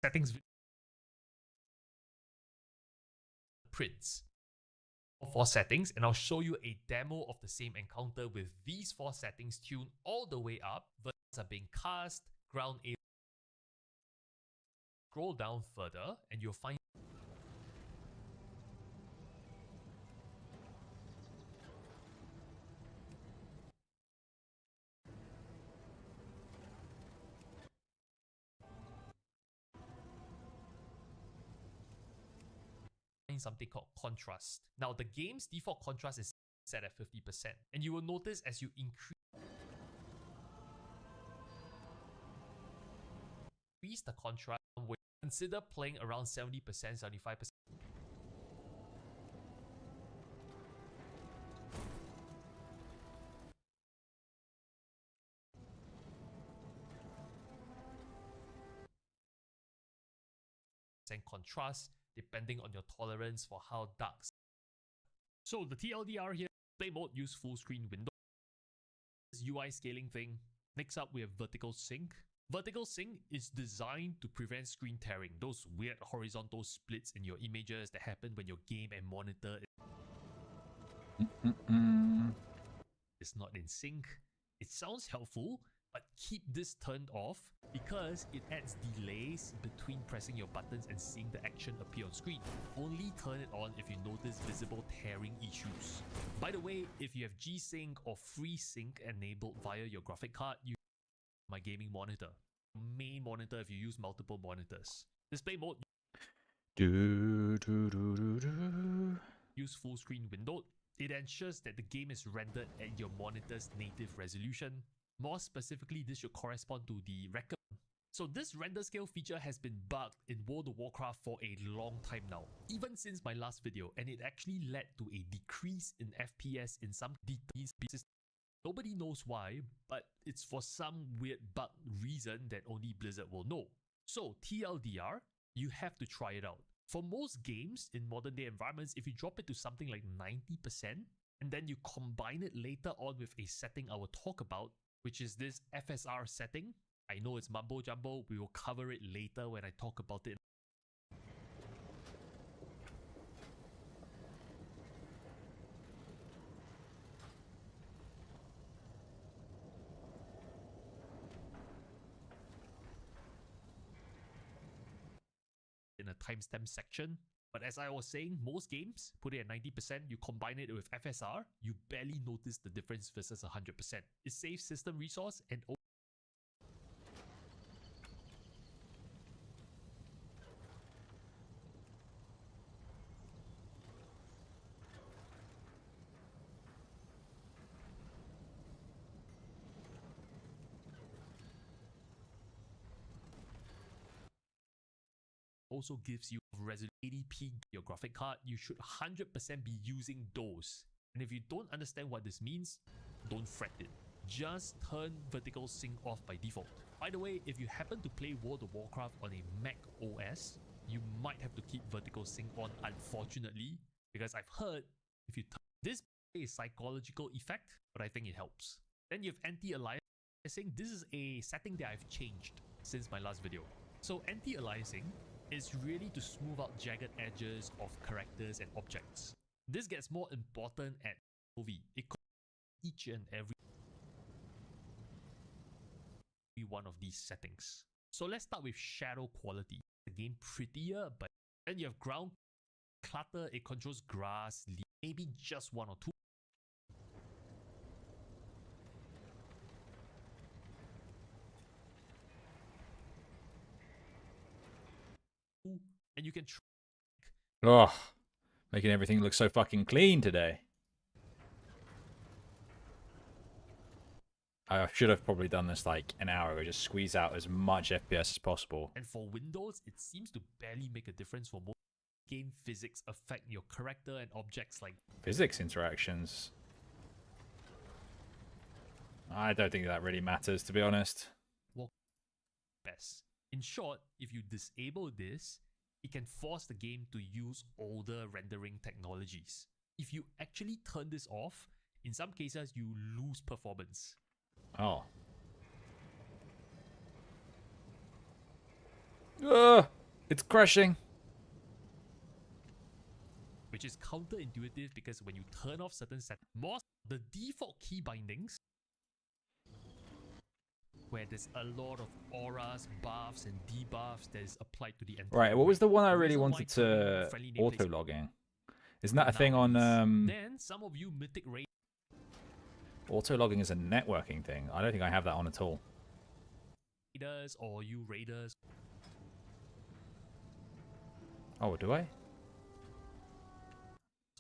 settings prints. 4 settings, and I'll show you a demo of the same encounter with these 4 settings tuned all the way up. Verticals are being cast, ground area. Scroll down further and you'll find something called contrast. Now the game's default contrast is set at 50%, and you will notice as you increase the contrast, consider playing around 70%, 75%. Contrast depending on your tolerance for how dark. So the TLDR here, play mode, use full screen window. This UI scaling thing. Next up we have vertical sync. Vertical sync is designed to prevent screen tearing, those weird horizontal splits in your images that happen when your game and monitor is not in sync. It sounds helpful, but keep this turned off because it adds delays between pressing your buttons and seeing the action appear on screen. Only turn it on if you notice visible tearing issues. By the way, if you have G-Sync or FreeSync enabled via your graphic card, you my gaming monitor. Main monitor if you use multiple monitors. Display mode. Use full screen window. It ensures that the game is rendered at your monitor's native resolution. More specifically, this should correspond to the record. So this render scale feature has been bugged in World of Warcraft for a long time now, even since my last video, and it actually led to a decrease in FPS in some details. Nobody knows why, but it's for some weird bug reason that only Blizzard will know. So TLDR, you have to try it out. For most games in modern day environments, if you drop it to something like 90% and then you combine it later on with a setting I will talk about, which is this FSR setting. I know it's mumbo jumbo, we will cover it later when I talk about it. In a timestamp section. But as I was saying, most games put it at 90%, you combine it with FSR, you barely notice the difference versus 100%. It saves system resource and also gives you resolution 80p your graphic card. You should 100% be using those. And if you don't understand what this means, don't fret it. Just turn vertical sync off by default. By the way, if you happen to play World of Warcraft on a Mac OS, you might have to keep vertical sync on, unfortunately, because I've heard if you turn this is a psychological effect, but I think it helps. Then you have anti-aliasing. This is a setting that I've changed since my last video. So anti-aliasing is really to smooth out jagged edges of characters and objects. This gets more important at POV. It covers each and every one of these settings. So let's start with shadow quality. Again, prettier, but then you have ground clutter. It controls grass, maybe just one or two. And you can oh, making everything look so fucking clean today. I should have probably done this like an hour ago, just squeeze out as much FPS as possible. And for Windows, it seems to barely make a difference. For most game physics affect your character and objects like physics interactions. I don't think that really matters, to be honest. Well, best. In short, if you disable this, it can force the game to use older rendering technologies. If you actually turn this off, in some cases you lose performance. Oh. It's crashing. Which is counterintuitive because when you turn off certain settings, the default key bindings, where there's a lot of auras, buffs, and debuffs that is applied to the entire Right, what was the one I really reason why wanted turning to friendly nameplates auto-logging? Isn't that a thing on... Then some of you mythic raiders Auto-logging is a networking thing. I don't think I have that on at all. or you raiders. Oh, do I?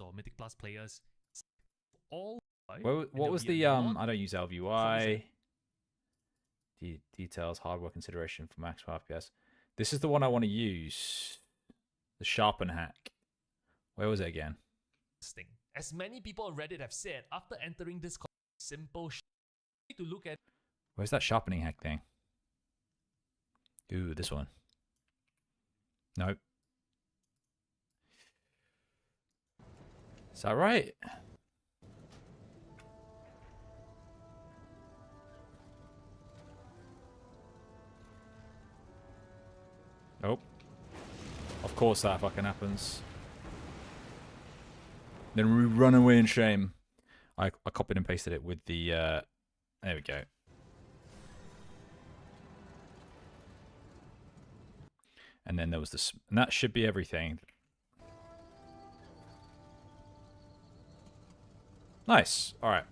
Or Mythic Plus players, all. What was the I don't use LVY. Details, hardware consideration for max FPS. This is the one I want to use. The sharpen hack. Where was it again? As many people on Reddit have said, after entering this simple to look at. Where's that sharpening hack thing? Ooh, this one. Nope. Is that right? Nope. Of course that fucking happens. Then we run away in shame. I copied and pasted it with the... there we go. And then there was this... And that should be everything. Nice. All right.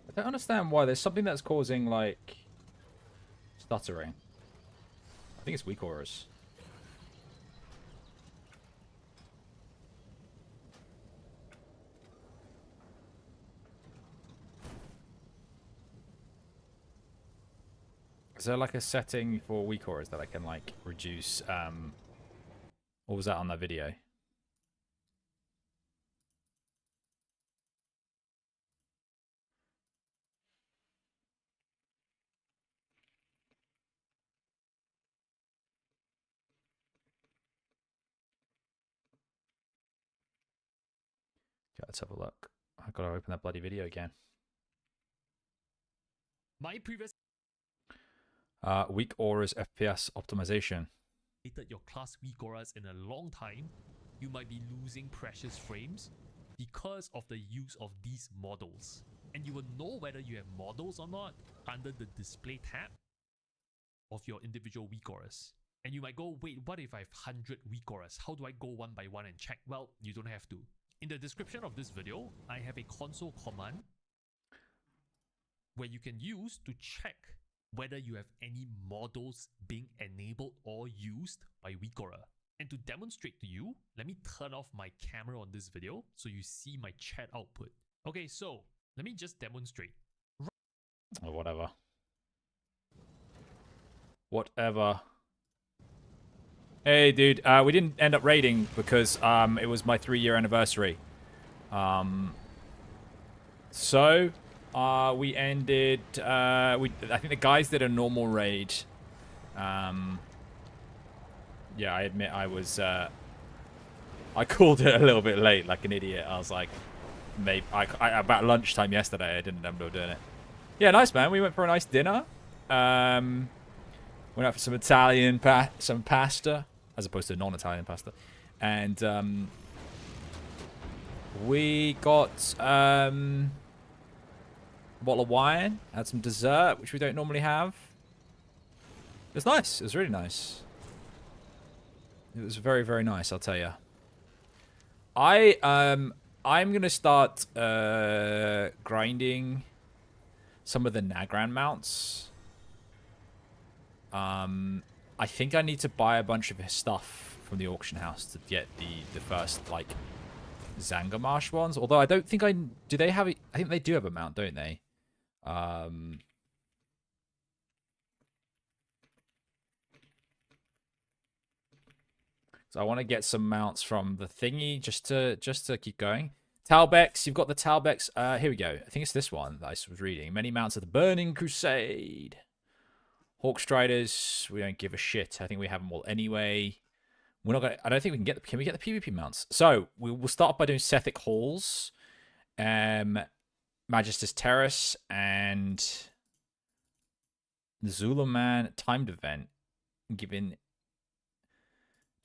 I don't understand why there's something that's causing, like, stuttering. I think it's weak auras. Is there like a setting for weak auras that I can like reduce? What was that on that video? Yeah, let's have a look. I've got to open that bloody video again. My previous weak auras FPS optimization. your class weak auras in a long time, you might be losing precious frames because of the use of these models. And you will know whether you have models or not under the display tab of your individual weak auras. And you might go, wait, what if I have 100 weak auras? How do I go one by one and check? Well, you don't have to. In the description of this video, I have a console command where you can use to check whether you have any models being enabled or used by weak aura. And to demonstrate to you, let me turn off my camera on this video so you see my chat output. Okay, so let me just demonstrate. Or whatever. Whatever. Hey, dude. We didn't end up raiding because it was my 3-year anniversary. So we ended. I think the guys did a normal raid. Yeah, I admit I was. I called it a little bit late, like an idiot. I was like, maybe about lunchtime yesterday. I didn't end up doing it. Yeah, nice man. We went for a nice dinner. Went out for some Italian some pasta, as opposed to non-Italian pasta, and we got a bottle of wine, had some dessert, which we don't normally have. It was nice. It was really nice. It was very, very nice, I'll tell you. I'm gonna start grinding some of the Nagran mounts. I think I need to buy a bunch of his stuff from the auction house to get the first like Zangarmarsh ones. Although I don't think do they have? I think they do have a mount, don't they? So I want to get some mounts from the thingy just to keep going. Talbex, you've got the Talbex. Here we go. I think it's this one that I was reading. Many mounts of the Burning Crusade. Hawk Striders, we don't give a shit. I think we have them all anyway. We're not gonna. I don't think we can get. Can we get the PvP mounts? So we will start by doing Sethic Halls, Magister's Terrace, and the Zula Man timed event, given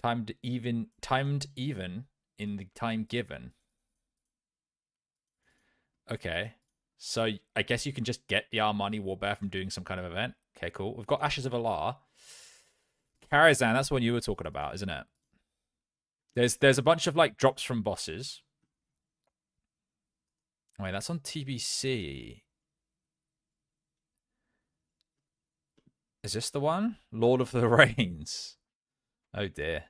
timed even in the time given. Okay, so I guess you can just get the Armani Warbear from doing some kind of event. Okay, cool. We've got Ashes of Alar. Karazhan, that's the one you were talking about, isn't it? There's a bunch of like drops from bosses. Wait, that's on TBC. Is this the one? Lord of the Rains. Oh dear.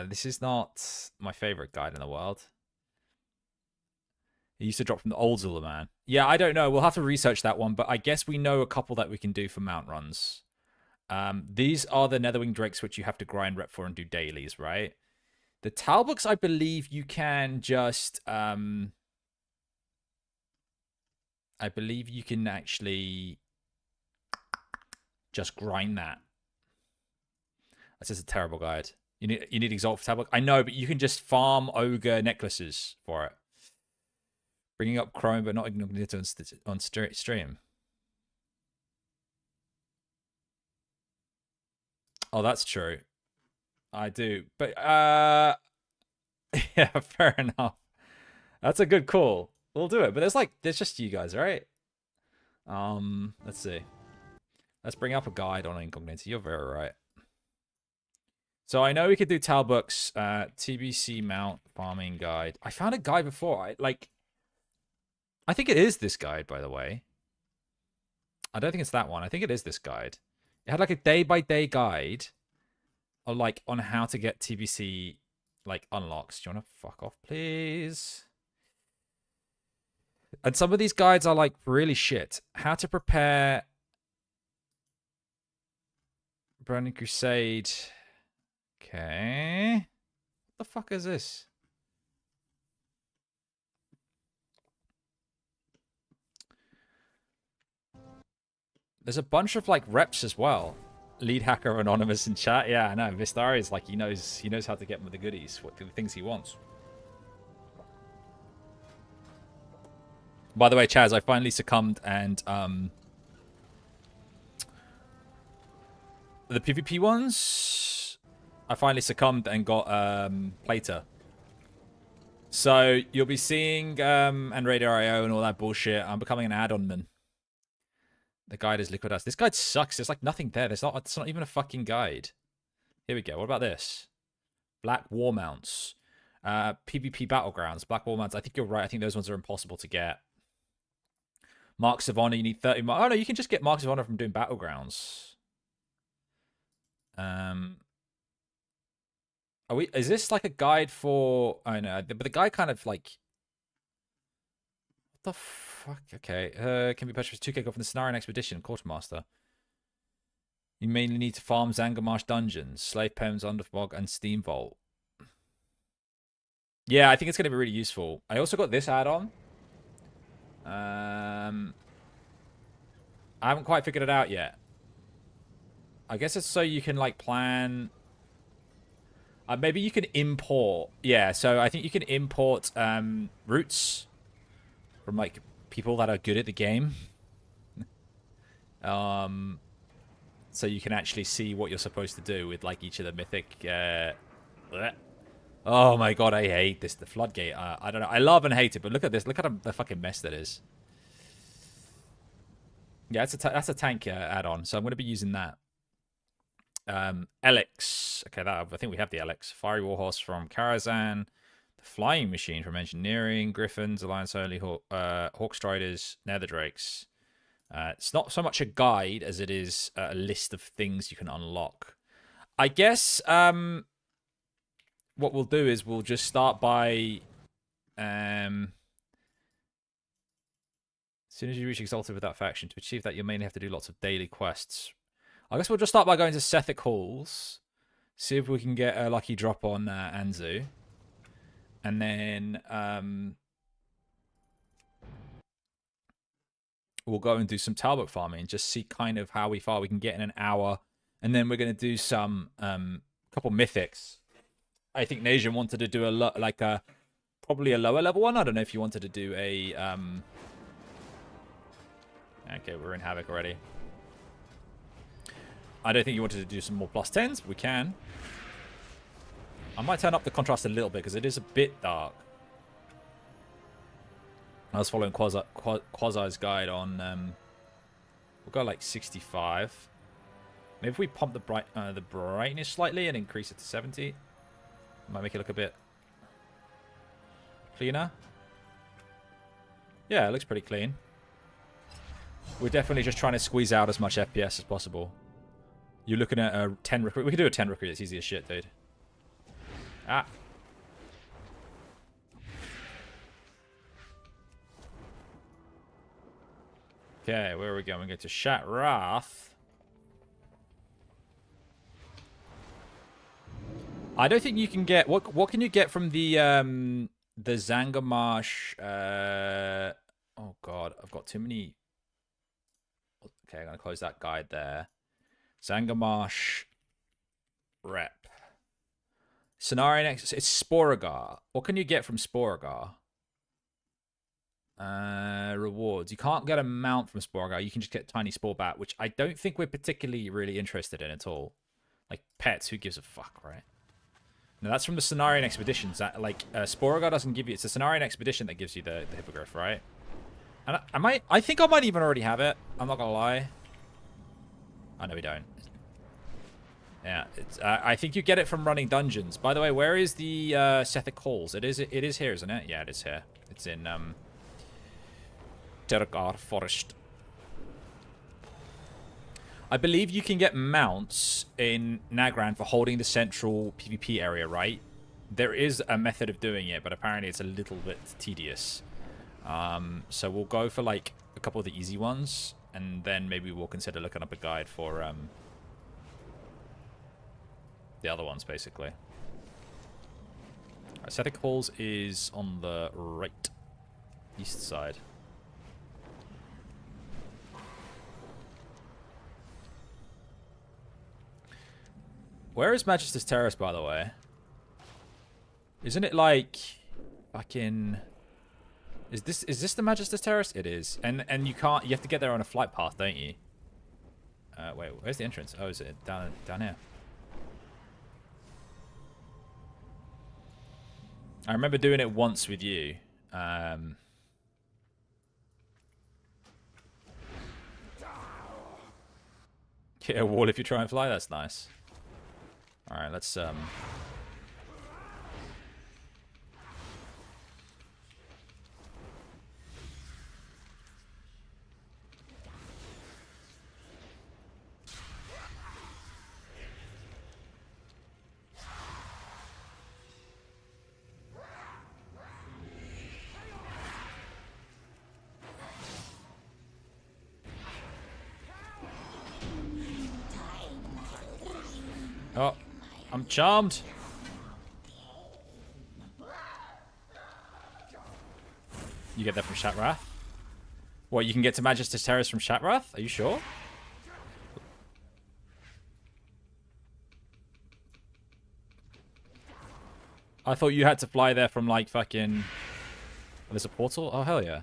This is not my favorite guide in the world. It used to drop from the old Zula Man. Yeah, I don't know. We'll have to research that one, but I guess we know a couple that we can do for mount runs. These are the Netherwing Drakes, which you have to grind rep for and do dailies, right? The Talboks, I believe you can just... I believe you can actually just grind that. That's just a terrible guide. You need Exalt for Talbok. I know, but you can just farm Ogre necklaces for it. Bringing up Chrome, but not ignoring it on stream. Oh, that's true. I do. But, yeah, fair enough. That's a good call. We'll do it. But there's just you guys, right? Let's see. Let's bring up a guide on Incognito. You're very right. So I know we could do Talbuk's TBC Mount farming guide. I found a guide before. I think it is this guide, by the way. I don't think it's that one. I think it is this guide. It had like a day-by-day guide of on how to get TBC unlocks. Do you want to fuck off, please? And some of these guides are really shit. How to prepare Burning Crusade. Okay. What the fuck is this? There's a bunch of reps as well. Lead hacker anonymous in chat. Yeah, I know. Vistari is he knows how to get him with the goodies, the things he wants. By the way, Chaz, I finally succumbed and the PvP ones, I finally succumbed and got Plater. So you'll be seeing and Radar.io and all that bullshit. I'm becoming an add-on man. The guide is Liquid Dust. This guide sucks. There's nothing there. It's not even a fucking guide. Here we go. What about this? Black War Mounts. PvP Battlegrounds. Black War Mounts. I think you're right. I think those ones are impossible to get. Marks of Honor. You need 30 marks. Oh, no. You can just get Marks of Honor from doing Battlegrounds. Is this a guide for... Oh, no. But the guide kind of What the fuck? Okay. Can be purchased with 2k gold from the Cenarian Expedition, Quartermaster. You mainly need to farm Zangarmarsh dungeons, Slave Pems, Underfog, and Steam Vault. Yeah, I think it's going to be really useful. I also got this add-on. I haven't quite figured it out yet. I guess it's so you can plan... maybe you can import... Yeah, so I think you can import routes from people that are good at the game. So you can actually see what you're supposed to do with each of the mythic oh my god, I hate this. The Floodgate. I don't know. I love and hate it, but look at this. Look at the fucking mess that is. Yeah, that's a tank add-on, so I'm going to be using that. Elix. Okay, I think we have the Elix. Fiery Warhorse from Karazhan. The Flying Machine from Engineering. Griffins, Alliance Only, Hawk Striders, Nether Drakes. It's not so much a guide as it is a list of things you can unlock. I guess what we'll do is we'll just start by... as soon as you reach Exalted with that faction, to achieve that, you'll mainly have to do lots of daily quests. I guess we'll just start by going to Sethic Halls. See if we can get a lucky drop on Anzu. And then... we'll go and do some Talbot farming and just see kind of how far we can get in an hour. And then we're going to do some couple mythics. I think Nasian wanted to do probably a lower level one. I don't know if you wanted to do a okay, we're in Havoc already. I don't think you wanted to do some more +10s, but we can. I might turn up the contrast a little bit because it is a bit dark. I was following Quasi's guide on we'll go like 65. Maybe if we pump the brightness slightly and increase it to 70, might make it look a bit cleaner. Yeah, it looks pretty clean. We're definitely just trying to squeeze out as much FPS as possible. You're looking at a 10 recruit. We could do a 10 recruit. It's easy as shit, dude. Ah. Okay, where are we going? We're going to Shatrath. I don't think you can get... What can you get from the Zangarmarsh... oh, God. I've got too many... Okay, I'm going to close that guide there. Zangarmarsh rep. Scenario next... It's Sporagar. What can you get from Sporagar? Rewards. You can't get a mount from Sporagar. You can just get Tiny Spore Bat, which I don't think we're particularly really interested in at all. Like, pets, who gives a fuck, right? No, that's from the Cenarian Expeditions. That, like, Sporagar doesn't give you... It's the Cenarian Expedition that gives you the Hippogriff, right? And I think I might even already have it. I'm not gonna lie. Oh, no, we don't. Yeah, it's, I think you get it from running dungeons. By the way, where is the Sethic Halls? It is here, isn't it? Yeah, it is here. It's in Tergar Forest. I believe you can get mounts in Nagran for holding the central PvP area, right? There is a method of doing it, but apparently it's a little bit tedious. So we'll go for like a couple of the easy ones, and then maybe we'll consider looking up a guide for the other ones, basically. Sethic Halls is on the right, east side. Where is Magister's Terrace, by the way? Isn't it like fucking... Is this the Magister's Terrace? It is. And you can't... You have to get there on a flight path, don't you? Wait, where's the entrance? Oh, is it down here? I remember doing it once with you. Get a wall if you try and fly. That's nice. All right, let's Oh, I'm charmed. You get that from Shatrath? What, you can get to Magister's Terrace from Shatrath? Are you sure? I thought you had to fly there from, like, fucking... There's a portal? Oh, hell yeah.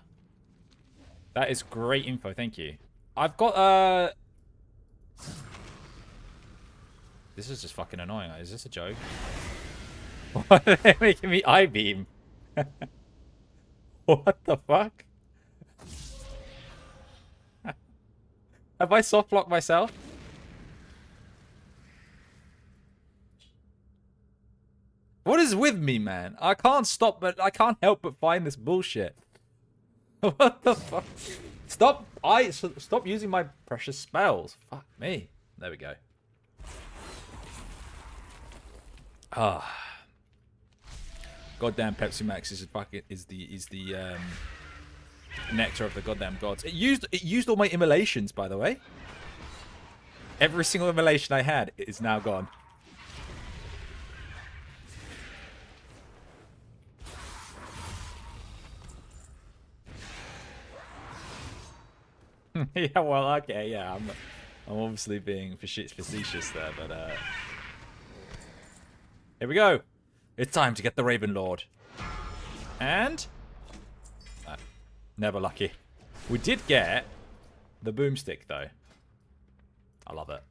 That is great info, thank you. I've got, This is just fucking annoying. Is this a joke? Why are they making me I-beam? What the fuck? Have I soft locked myself? What is with me, man? I can't help but find this bullshit. What the fuck? Stop using my precious spells. Fuck me. There we go. Ah. Goddamn Pepsi Max is the nectar of the goddamn gods. It used all my immolations, by the way. Every single immolation I had is now gone. Yeah, well, okay, yeah. I'm obviously being facetious there, but here we go. It's time to get the Raven Lord. And never lucky. We did get the boomstick though. I love it.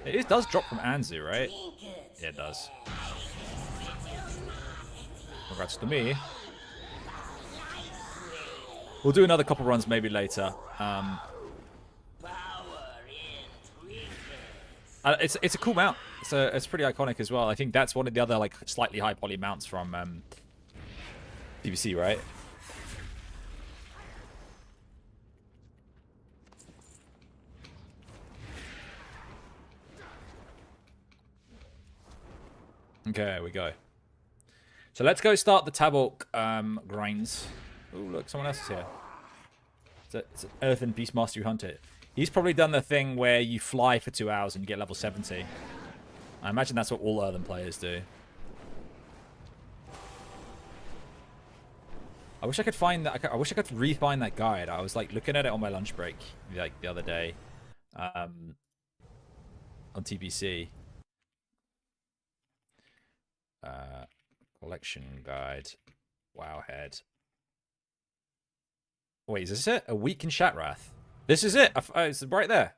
It does drop from Anzu, right? Yeah, it does. Congrats to me. We'll do another couple runs maybe later. It's a cool mount. It's pretty iconic as well. I think that's one of the other like slightly high poly mounts from TBC, right? Okay, here we go. So let's go start the Tabork grinds. Oh, look, someone else is here. It's an Earthen Beastmaster who hunted. He's probably done the thing where you fly for 2 hours and you get level 70. I imagine that's what all Earthen players do. I wish I could find that. I wish I could re-find that guide. I was like looking at it on my lunch break like the other day on TBC. Collection guide. Wowhead. Wait, is this it? A week in Shatrath. This is it. It's right there.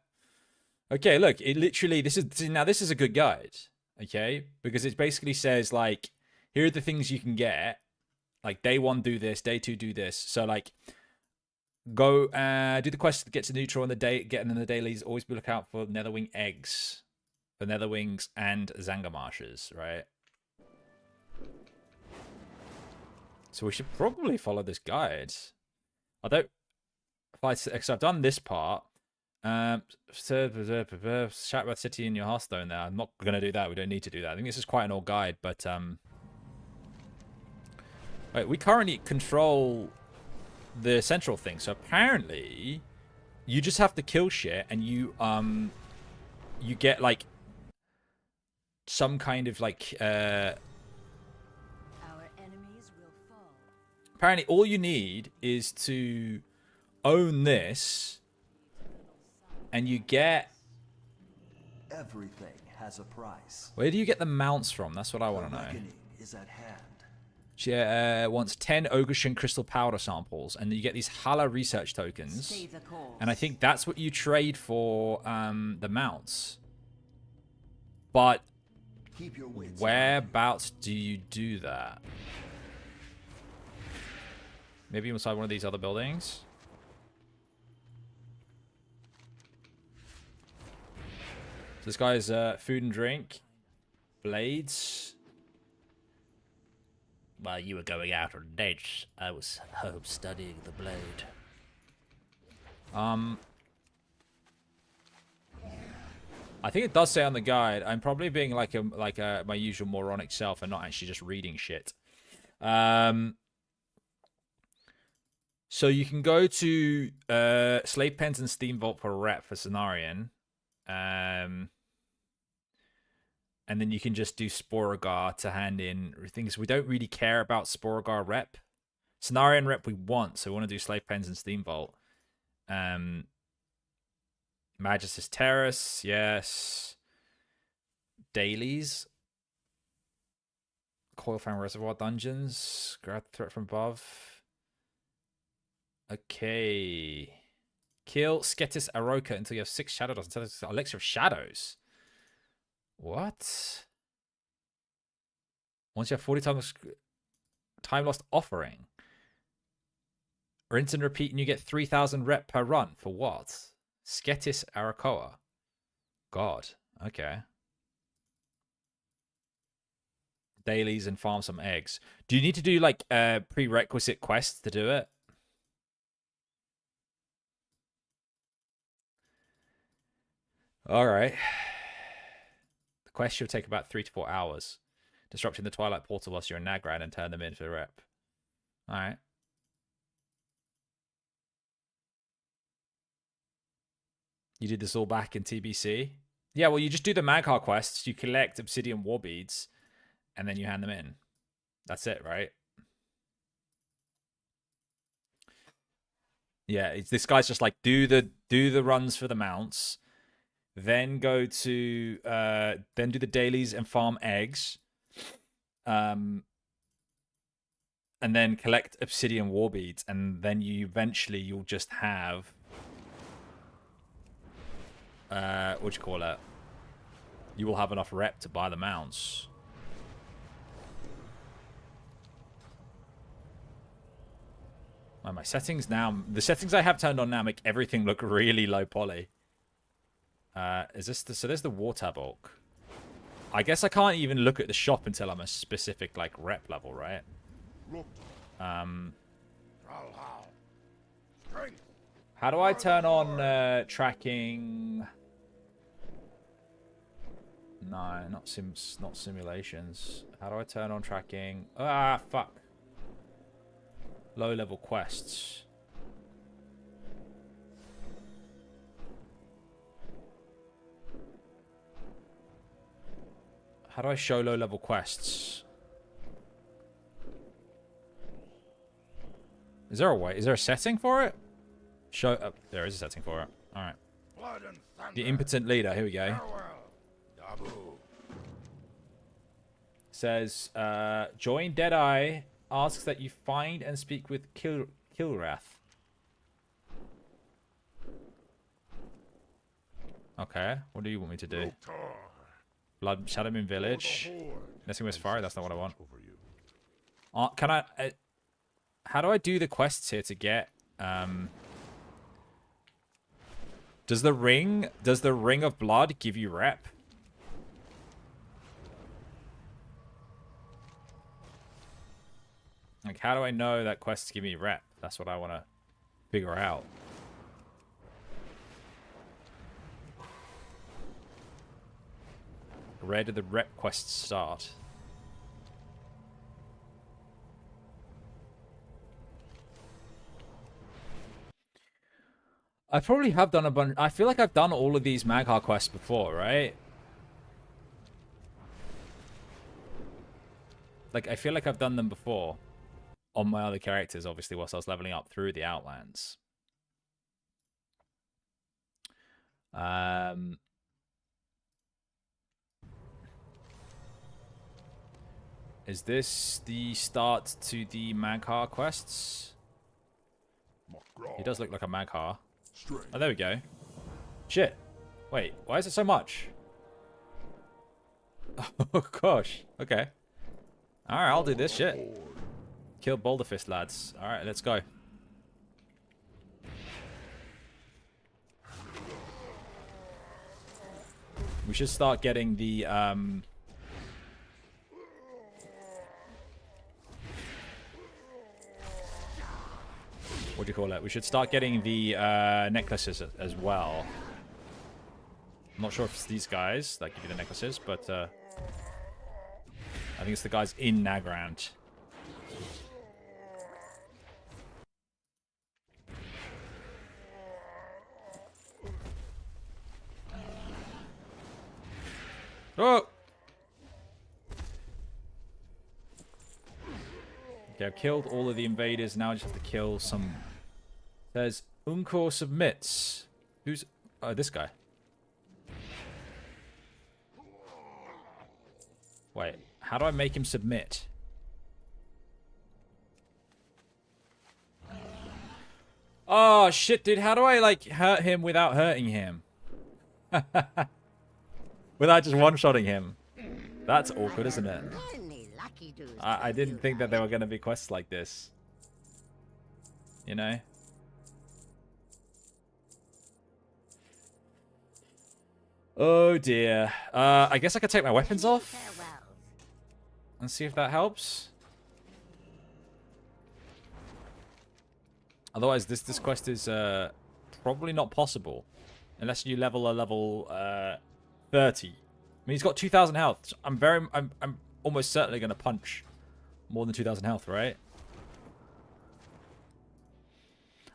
Okay, look. It literally. This is a good guide. Okay, because it basically says like, here are the things you can get. Like day 1, do this. Day 2, do this. So like, go do the quest to get to neutral on the day. Getting in the dailies. Always be lookout for Netherwing eggs, for Netherwings and Zangamarshes. Right. So we should probably follow this guide. I don't. Because I've done this part. Shatrath City in your Hearthstone there. I'm not going to do that. We don't need to do that. I think this is quite an old guide, but wait, we currently control the central thing. So apparently, you just have to kill shit, and you get like some kind of like apparently, all you need is to own this, and you get... Everything has a price. Where do you get the mounts from? That's what I want to know. Is at hand. She wants 10 Ogreshin Crystal Powder samples, and you get these Hala research tokens. And I think that's what you trade for the mounts. But whereabouts do you do that? Maybe inside one of these other buildings. So this guy's food and drink. Blades. While you were going out on dates, I was home studying the blade. I think it does say on the guide. I'm probably being like my usual moronic self and not actually just reading shit. So you can go to Slave Pens and Steam Vault for a rep for Cenarian. And then you can just do Sporagar to hand in things. We don't really care about Sporagar rep. Cenarian rep we want, so we want to do Slave Pens and Steam Vault. Magis's Terrace, yes. Dailies. Coilfang Reservoir Dungeons. Grab the threat from above. Okay. Kill Sketis Aroka until you have 6 Shadow Dust. Until it's Elixir of Shadows. What? Once you have 40 times time lost offering. Rinse and repeat and you get 3,000 rep per run. For what? Sketis Arakoa. God. Okay. Dailies and farm some eggs. Do you need to do like prerequisite quests to do it? All right. The quest should take about 3 to 4 hours. Disrupting the Twilight Portal whilst you're in Nagrad and turn them in for rep. All right. You did this all back in TBC? Yeah, well, you just do the Maghar quests. You collect Obsidian War Beads, and then you hand them in. That's it, right? Yeah, this guy's just like do the runs for the mounts, then go to then do the dailies and farm eggs, and then collect obsidian war beads, and then you'll just have what do you call it? You will have enough rep to buy the mounts. My settings now, the settings I have turned on now make everything look really low poly. Is this so there's the water bulk. I guess I can't even look at the shop until I'm a specific like rep level, right? How do I turn on tracking? No, not simulations. How do I turn on tracking? Ah, fuck. Low level quests. How do I show low level quests? Is there a way? Is there a setting for it? Show. Oh, there is a setting for it. All right. The impotent leader. Here we go. Says, join Deadeye. Asks that you find and speak with Kilrath. Okay. What do you want me to do? Blood Shadowmoon Village. Messing with Fire. That's not what I want. Can I? How do I do the quests here to get? Does the ring of blood give you rep? Like, how do I know that quests give me rep? That's what I want to figure out. Where do the rep quests start? I probably have done a bunch. I feel like I've done all of these Maghar quests before, right? Like, I feel like I've done them before. On my other characters, obviously, whilst I was leveling up through the Outlands. Is this the start to the Maghar quests? He does look like a Maghar. Oh, there we go. Shit. Wait, why is it so much? Oh, gosh. Okay. Alright, I'll do this shit. Kill Boulder Fist, lads. Alright, let's go. We should start getting the, what do you call it? We should start getting the necklaces as well. I'm not sure if it's these guys that give you the necklaces, but I think it's the guys in Nagrand. Oh! Okay, I've killed all of the invaders. Now I just have to kill some. There's Unkor submits. Who's... Oh, this guy. Wait, how do I make him submit? Oh, shit, dude. How do I, like, hurt him without hurting him? Without just one-shotting him. That's awkward, isn't it? I didn't think that there were going to be quests like this. You know? Oh, dear. I guess I could take my weapons off. And see if that helps. Otherwise, this quest is probably not possible. Unless you level a level 30. I mean, he's got 2,000 health. So I'm almost certainly going to punch more than 2,000 health, right?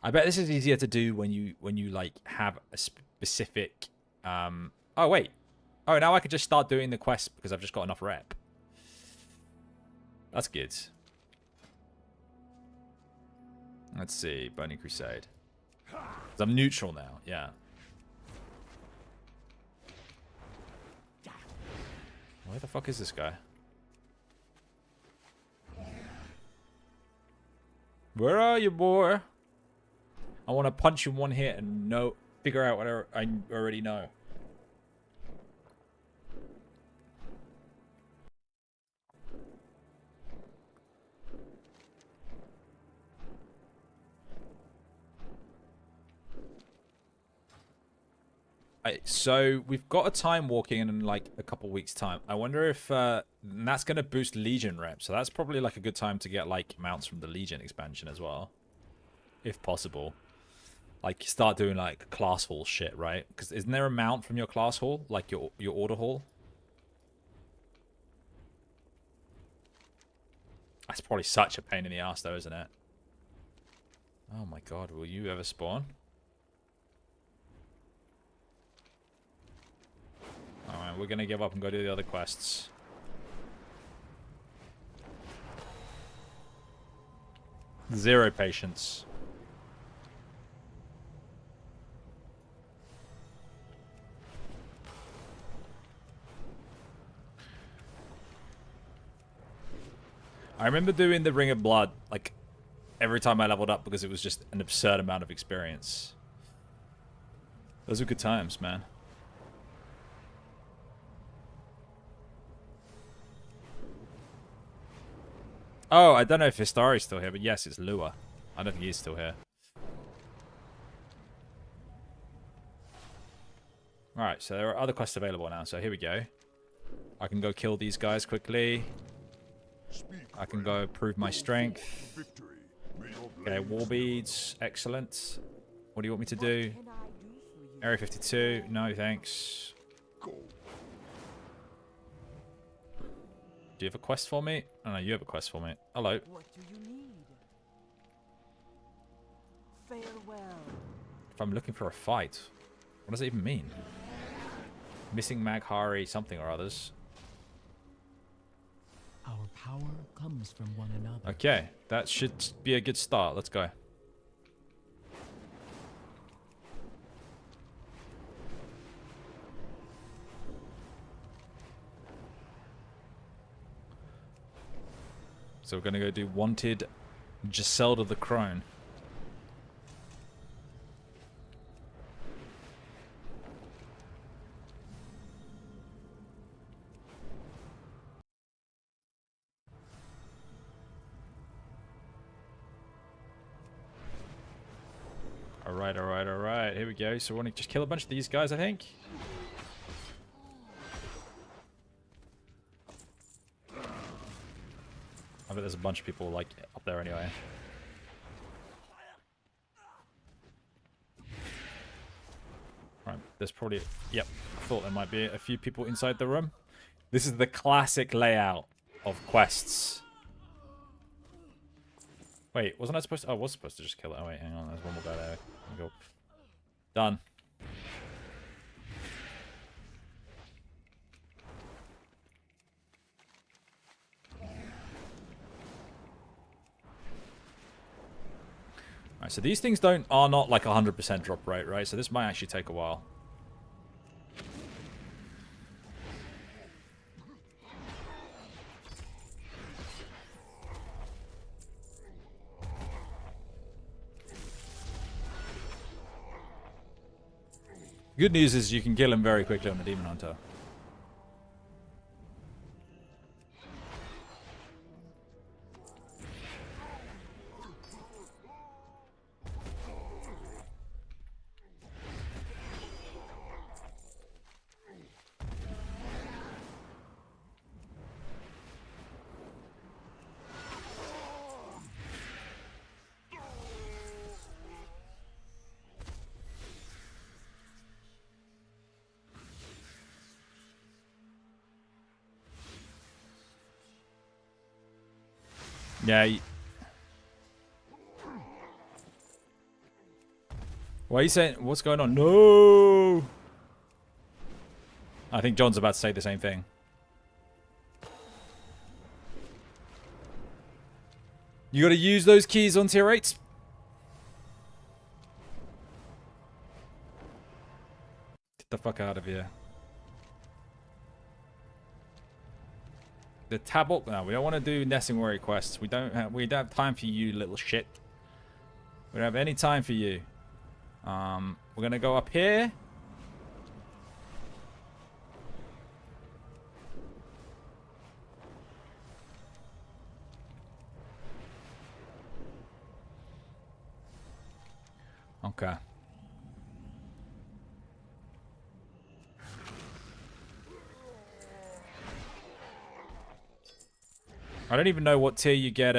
I bet this is easier to do when you like have a specific. Oh wait. Oh, now I can just start doing the quest because I've just got enough rep. That's good. Let's see, Burning Crusade. 'Cause I'm neutral now, yeah. Where the fuck is this guy? Where are you, boy? I want to punch you in one hit and figure out what I already know. So we've got a time walking in like a couple weeks time. I wonder if that's going to boost Legion rep. So that's probably like a good time to get like mounts from the Legion expansion as well, if possible. Like start doing like class hall shit, right? Because isn't there a mount from your class hall, like your order hall? That's probably such a pain in the ass though, isn't it? Oh my god, will you ever spawn? Alright, we're gonna give up and go do the other quests. Zero patience. I remember doing the Ring of Blood, like, every time I leveled up because it was just an absurd amount of experience. Those were good times, man. Oh, I don't know if Histari's still here, but yes, it's Lua. I don't think he's still here. Alright, so there are other quests available now, so here we go. I can go kill these guys quickly. I can go prove my strength. Okay, war beads. Excellent. What do you want me to do? Area 52. No, thanks. Do you have a quest for me? Oh, no, you have a quest for me. Hello. What do you need? Farewell. If I'm looking for a fight, what does it even mean? Missing Maghari something or others. Our power comes from one another. Okay, that should be a good start. Let's go. So we're going to go do Wanted Giselda the Crone. Alright, alright, alright. Here we go. So we want to just kill a bunch of these guys, I think. I bet there's a bunch of people, like, up there anyway. Right, there's probably... Yep, I thought there might be a few people inside the room. This is the classic layout of quests. Wait, wasn't I supposed to... Oh, I was supposed to just kill it. Oh, wait, hang on. There's one more guy there. Go. Done. Alright, so these things are not like 100% drop rate, right? So this might actually take a while. Good news is you can kill him very quickly on the Demon Hunter. Yeah. Why are you saying? What's going on? No! I think John's about to say the same thing. You gotta use those keys on tier 8s. the fuck out of here. The tablet. No, we don't want to do Nesting Warrior quests. We don't have time for you, little shit. We don't have any time for you. We're gonna go up here. Okay. I don't even know what tier you get,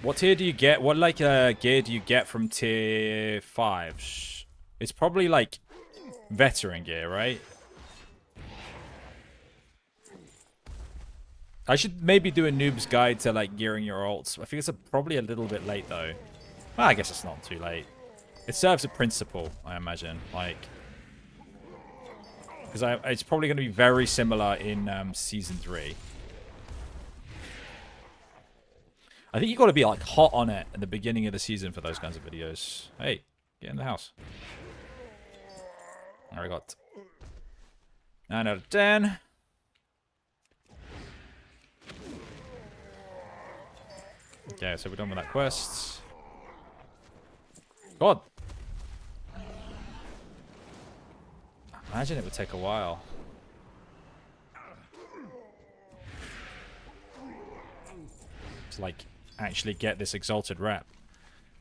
what tier do you get? What, like, gear do you get from tier 5? It's probably, like, veteran gear, right? I should maybe do a noob's guide to, like, gearing your ults. I think it's probably a little bit late, though. Well, I guess it's not too late. It serves a principle, I imagine. Like, because it's probably going to be very similar in Season 3. I think you got to be, like, hot on it at the beginning of the season for those kinds of videos. Hey, get in the house. There we got 9 out of 10. Okay, so we're done with that quest. God. Imagine it would take a while. To, like, actually get this exalted rep.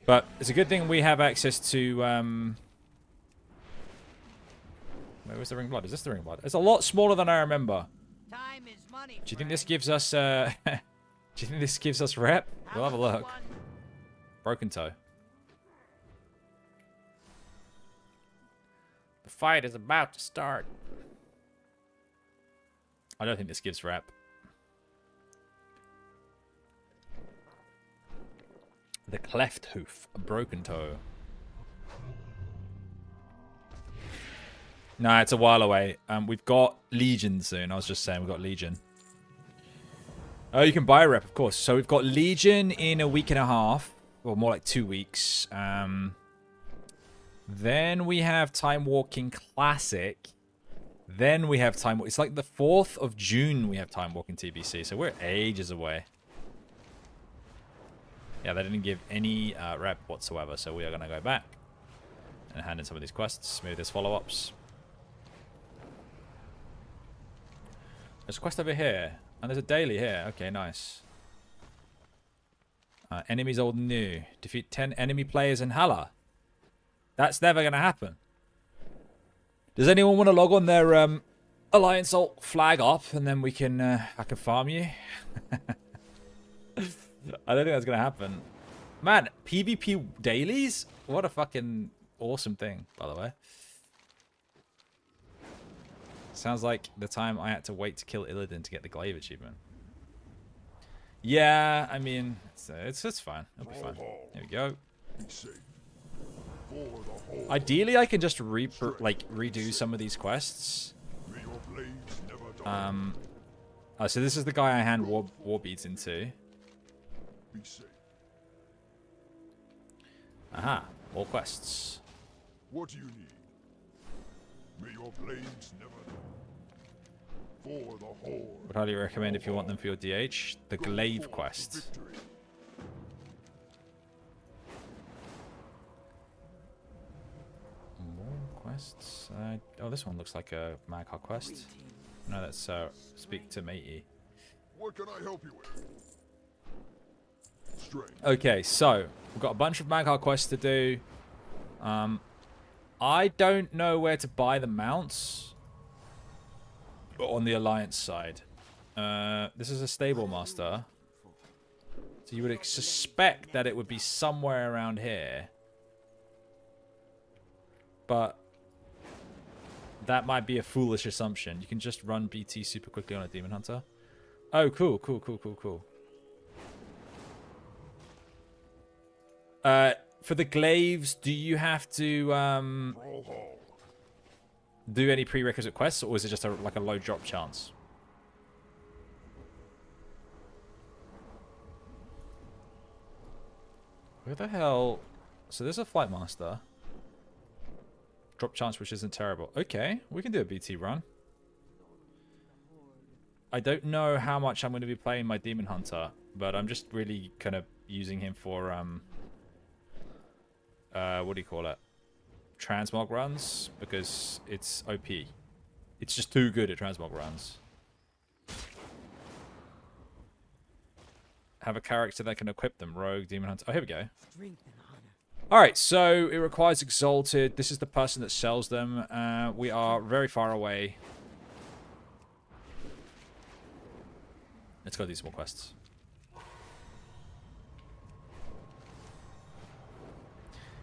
But it's a good thing we have access to, where was the ring blood? Is this the ring blood? It's a lot smaller than I remember. Time is money. Do you think this gives us, do you think this gives us rep? We'll have a look. Broken toe. The fight is about to start. I don't think this gives rep. The cleft hoof, a broken toe. Nah, it's a while away. We've got Legion soon. I was just saying we've got Legion. Oh, you can buy a rep, of course. So we've got Legion in a week and a half. Or more like 2 weeks. Then we have Time Walking Classic. Then we have Time... It's like the 4th of June we have Time Walking TBC. So we're ages away. Yeah, they didn't give any rep whatsoever. So we are going to go back. And hand in some of these quests. Maybe there's follow-ups. There's a quest over here. And there's a daily here. Okay, nice. Enemies old and new. Defeat 10 enemy players in Hala. That's never going to happen. Does anyone want to log on their Alliance alt flag up and then we can I can farm you? I don't think that's going to happen. Man, PvP dailies? What a fucking awesome thing, by the way. Sounds like the time I had to wait to kill Illidan to get the Glaive achievement. Yeah, I mean, it's fine. It'll be fine. There we go. Ideally, I can just redo some of these quests. So this is the guy I hand war beads into. Aha, more quests. What do you need? May your blades never for the Horde. Would highly recommend if you want them for your DH. The Glaive quest. More quests. Oh, this one looks like a Magha quest. No, that's speak to matey. What can I help you with? Strength. Okay, so we've got a bunch of Magha quests to do. I don't know where to buy the mounts on the Alliance side. This is a stable master, so you would suspect that it would be somewhere around here, but that might be a foolish assumption. You can just run BT super quickly on a Demon Hunter. Oh, cool. For the glaives, do you have to do any prerequisite quests, or is it just like a low drop chance? Where the hell? So there's a flight master. Drop chance, which isn't terrible. Okay, we can do a BT run. I don't know how much I'm going to be playing my Demon Hunter, but I'm just really kind of using him for what do you call it? Transmog runs, because it's OP. It's just too good at transmog runs. Have a character that can equip them. Rogue, Demon Hunter. Oh, here we go. Strength and honor. Alright, so it requires Exalted. This is the person that sells them. We are very far away. Let's go do some more quests.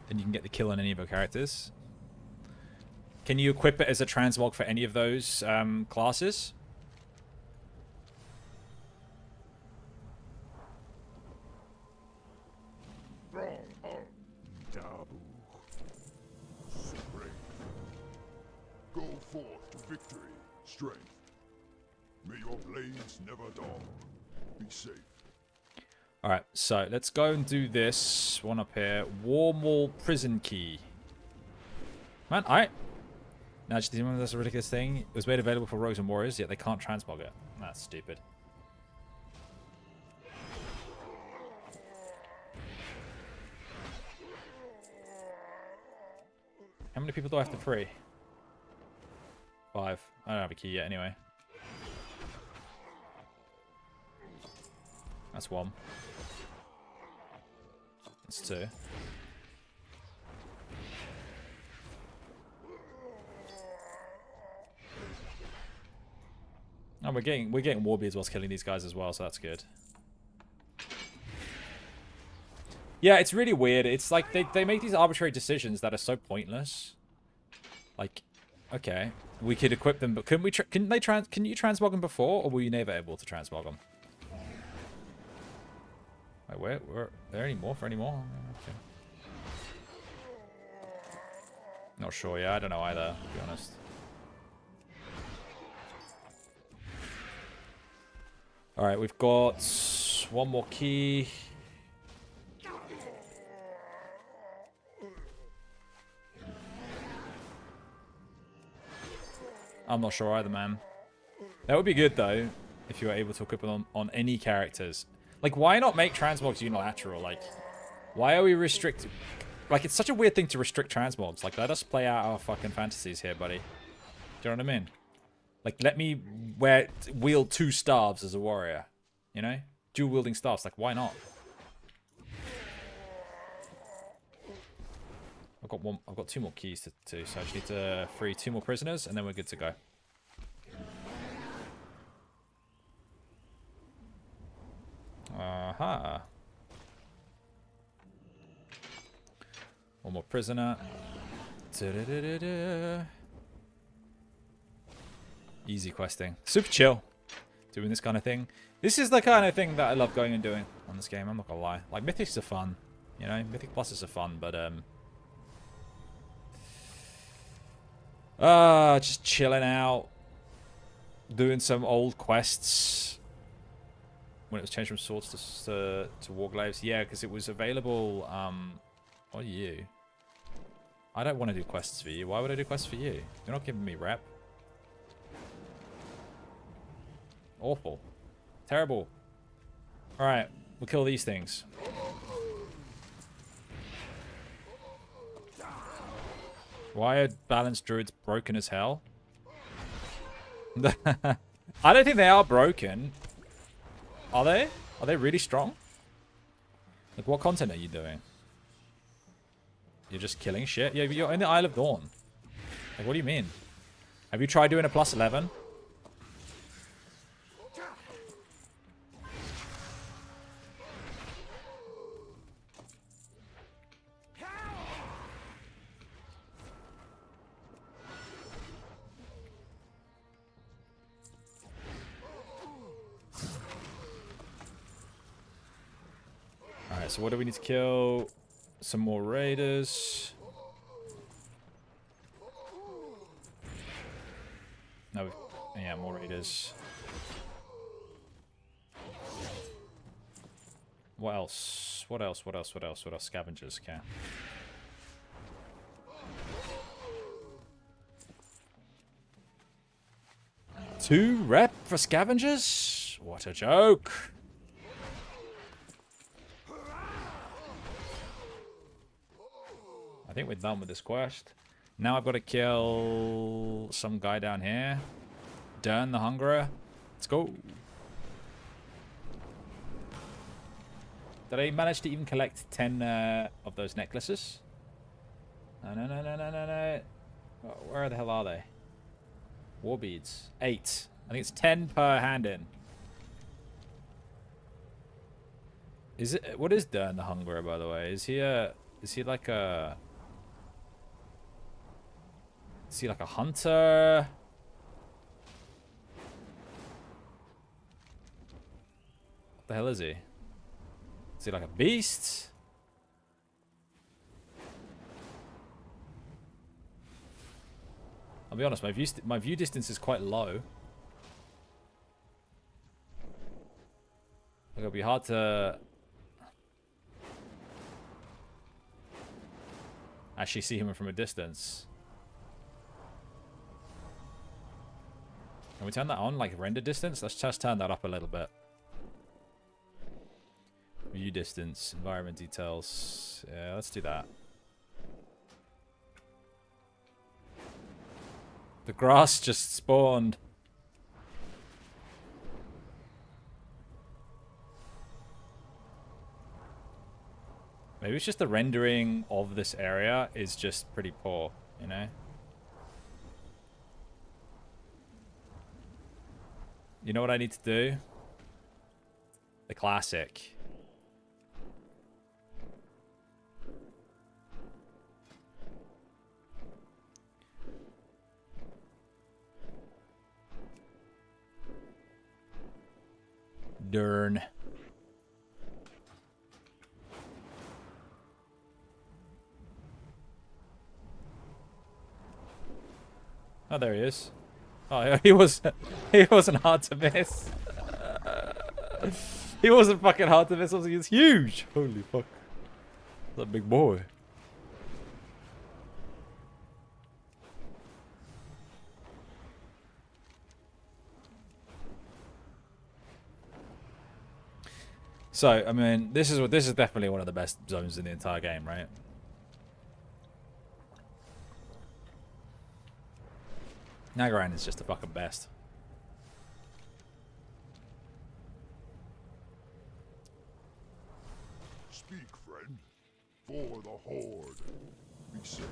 Then you can get the kill on any of your characters. Can you equip it as a transmog for any of those classes? Dabu. Strength. Go forth to victory. Strength. May your blades never dull. Be safe. Alright, so let's go and do this one up here. Warmwall Prison Key. Man, alright. Now, do you remember that's a ridiculous thing? It was made available for rogues and warriors, yet they can't transmog it. That's stupid. How many people do I have to free? 5. I don't have a key yet anyway. That's 1. That's 2. Oh, we're getting warbeards whilst killing these guys as well, so that's good. Yeah, it's really weird. It's like they make these arbitrary decisions that are so pointless. Like, okay, we could equip them, but can you transmog them before, or were you never able to transmog them? Wait, where are there any more for any more? Okay. Not sure. Yeah, I don't know either, to be honest. All right, we've got one more key. I'm not sure either, man. That would be good, though, if you were able to equip them on any characters. Like, why not make transmogs unilateral? Like, why are we restricted? Like, it's such a weird thing to restrict transmogs. Like, let us play out our fucking fantasies here, buddy. Do you know what I mean? Like, let me wield 2 staves as a warrior. You know? Dual wielding staves. Like, why not? I've got 2 more keys to so I just need to free 2 more prisoners, and then we're good to go. Aha. One more prisoner. Easy questing. Super chill. Doing this kind of thing. This is the kind of thing that I love going and doing on this game, I'm not gonna lie. Like, Mythics are fun. You know, Mythic Pluses are fun, but just chilling out. Doing some old quests. When it was changed from swords to warglaives. Yeah, because it was available, what are you? I don't want to do quests for you. Why would I do quests for you? You're not giving me rep. Awful. Terrible. Alright, we'll kill these things. Why are balanced druids broken as hell? I don't think they are broken. Are they? Are they really strong? Like, what content are you doing? You're just killing shit? Yeah, but you're in the Isle of Dawn. Like, what do you mean? Have you tried doing a +11? Alright, so what do we need to kill? Some more raiders. No, yeah, more raiders. What else? else? What else? What else? What else? What else? Scavengers, okay. Two rep for scavengers? What a joke. I think we're done with this quest. Now I've got to kill some guy down here. Dern the Hungerer. Let's go. Did I manage to even collect 10 of those necklaces? No. Where the hell are they? War beads. 8. I think it's 10 per hand in. Is it? What is Dern the Hungerer, by the way? Is he like a... Is he like a hunter? What the hell is he? Is he like a beast? I'll be honest, my view distance is quite low. It'll be hard to actually see him from a distance. Can we turn that on, like render distance? Let's just turn that up a little bit. View distance, environment details. Yeah, let's do that. The grass just spawned. Maybe it's just the rendering of this area is just pretty poor, you know? You know what I need to do? The classic. Dern. Oh, there he is. Oh, he wasn't hard to miss. He wasn't fucking hard to miss. He's huge. Holy fuck. That big boy. So, I mean, this is definitely one of the best zones in the entire game, right? Nagaran is just the fucking best. Speak, friend. For the Horde. Be safe.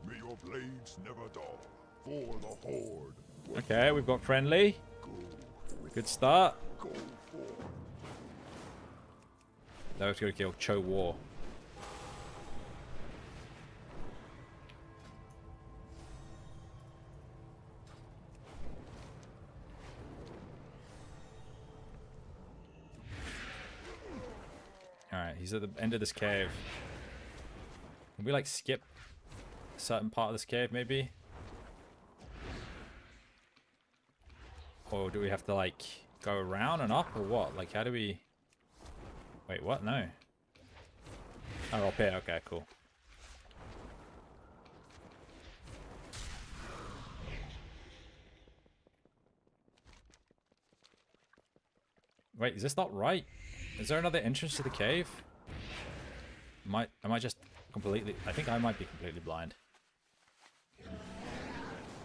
May your blades never dull. For the Horde. Okay, we've got friendly. Go. Good start. Go forth. Now we've got to kill Cho War. Alright, he's at the end of this cave. Can we like skip a certain part of this cave maybe? Or do we have to like go around and up or what? Like how do we... Wait, what? No. Oh, up here. Okay, cool. Wait, is this not right? Is there another entrance to the cave? Am I just completely... I think I might be completely blind.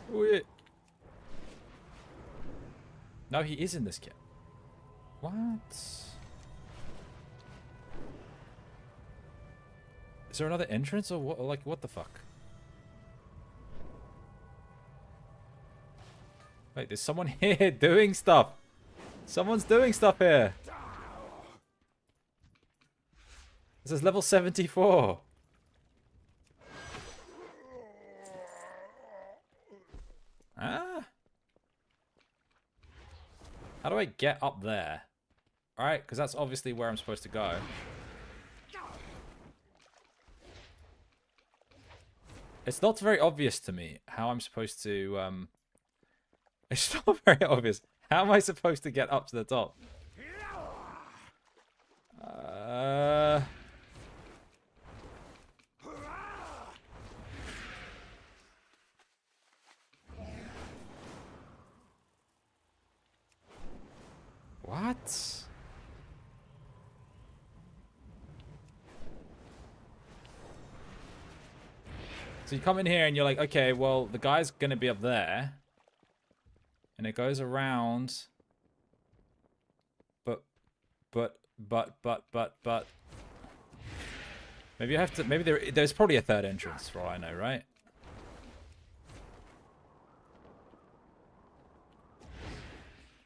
Wait. No, he is in this cave. What? Is there another entrance or what? Like, what the fuck? Wait, there's someone here doing stuff. Someone's doing stuff here. This is level 74. Ah. How do I get up there? Alright, because that's obviously where I'm supposed to go. It's not very obvious to me how I'm supposed to, It's not very obvious. How am I supposed to get up to the top? What? So you come in here and you're like, okay, well, the guy's going to be up there. And it goes around. But. Maybe I have to, maybe there's probably a third entrance for all I know, right?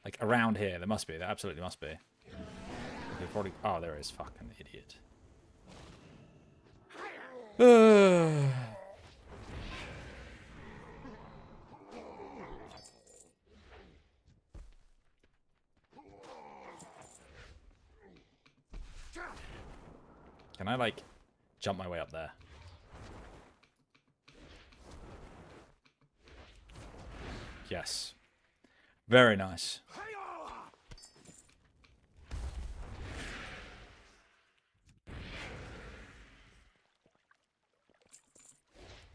Like around here, there must be. There absolutely must be. Okay, probably. Oh, there is. Fucking idiot. Can I like jump my way up there? Yes. Very nice.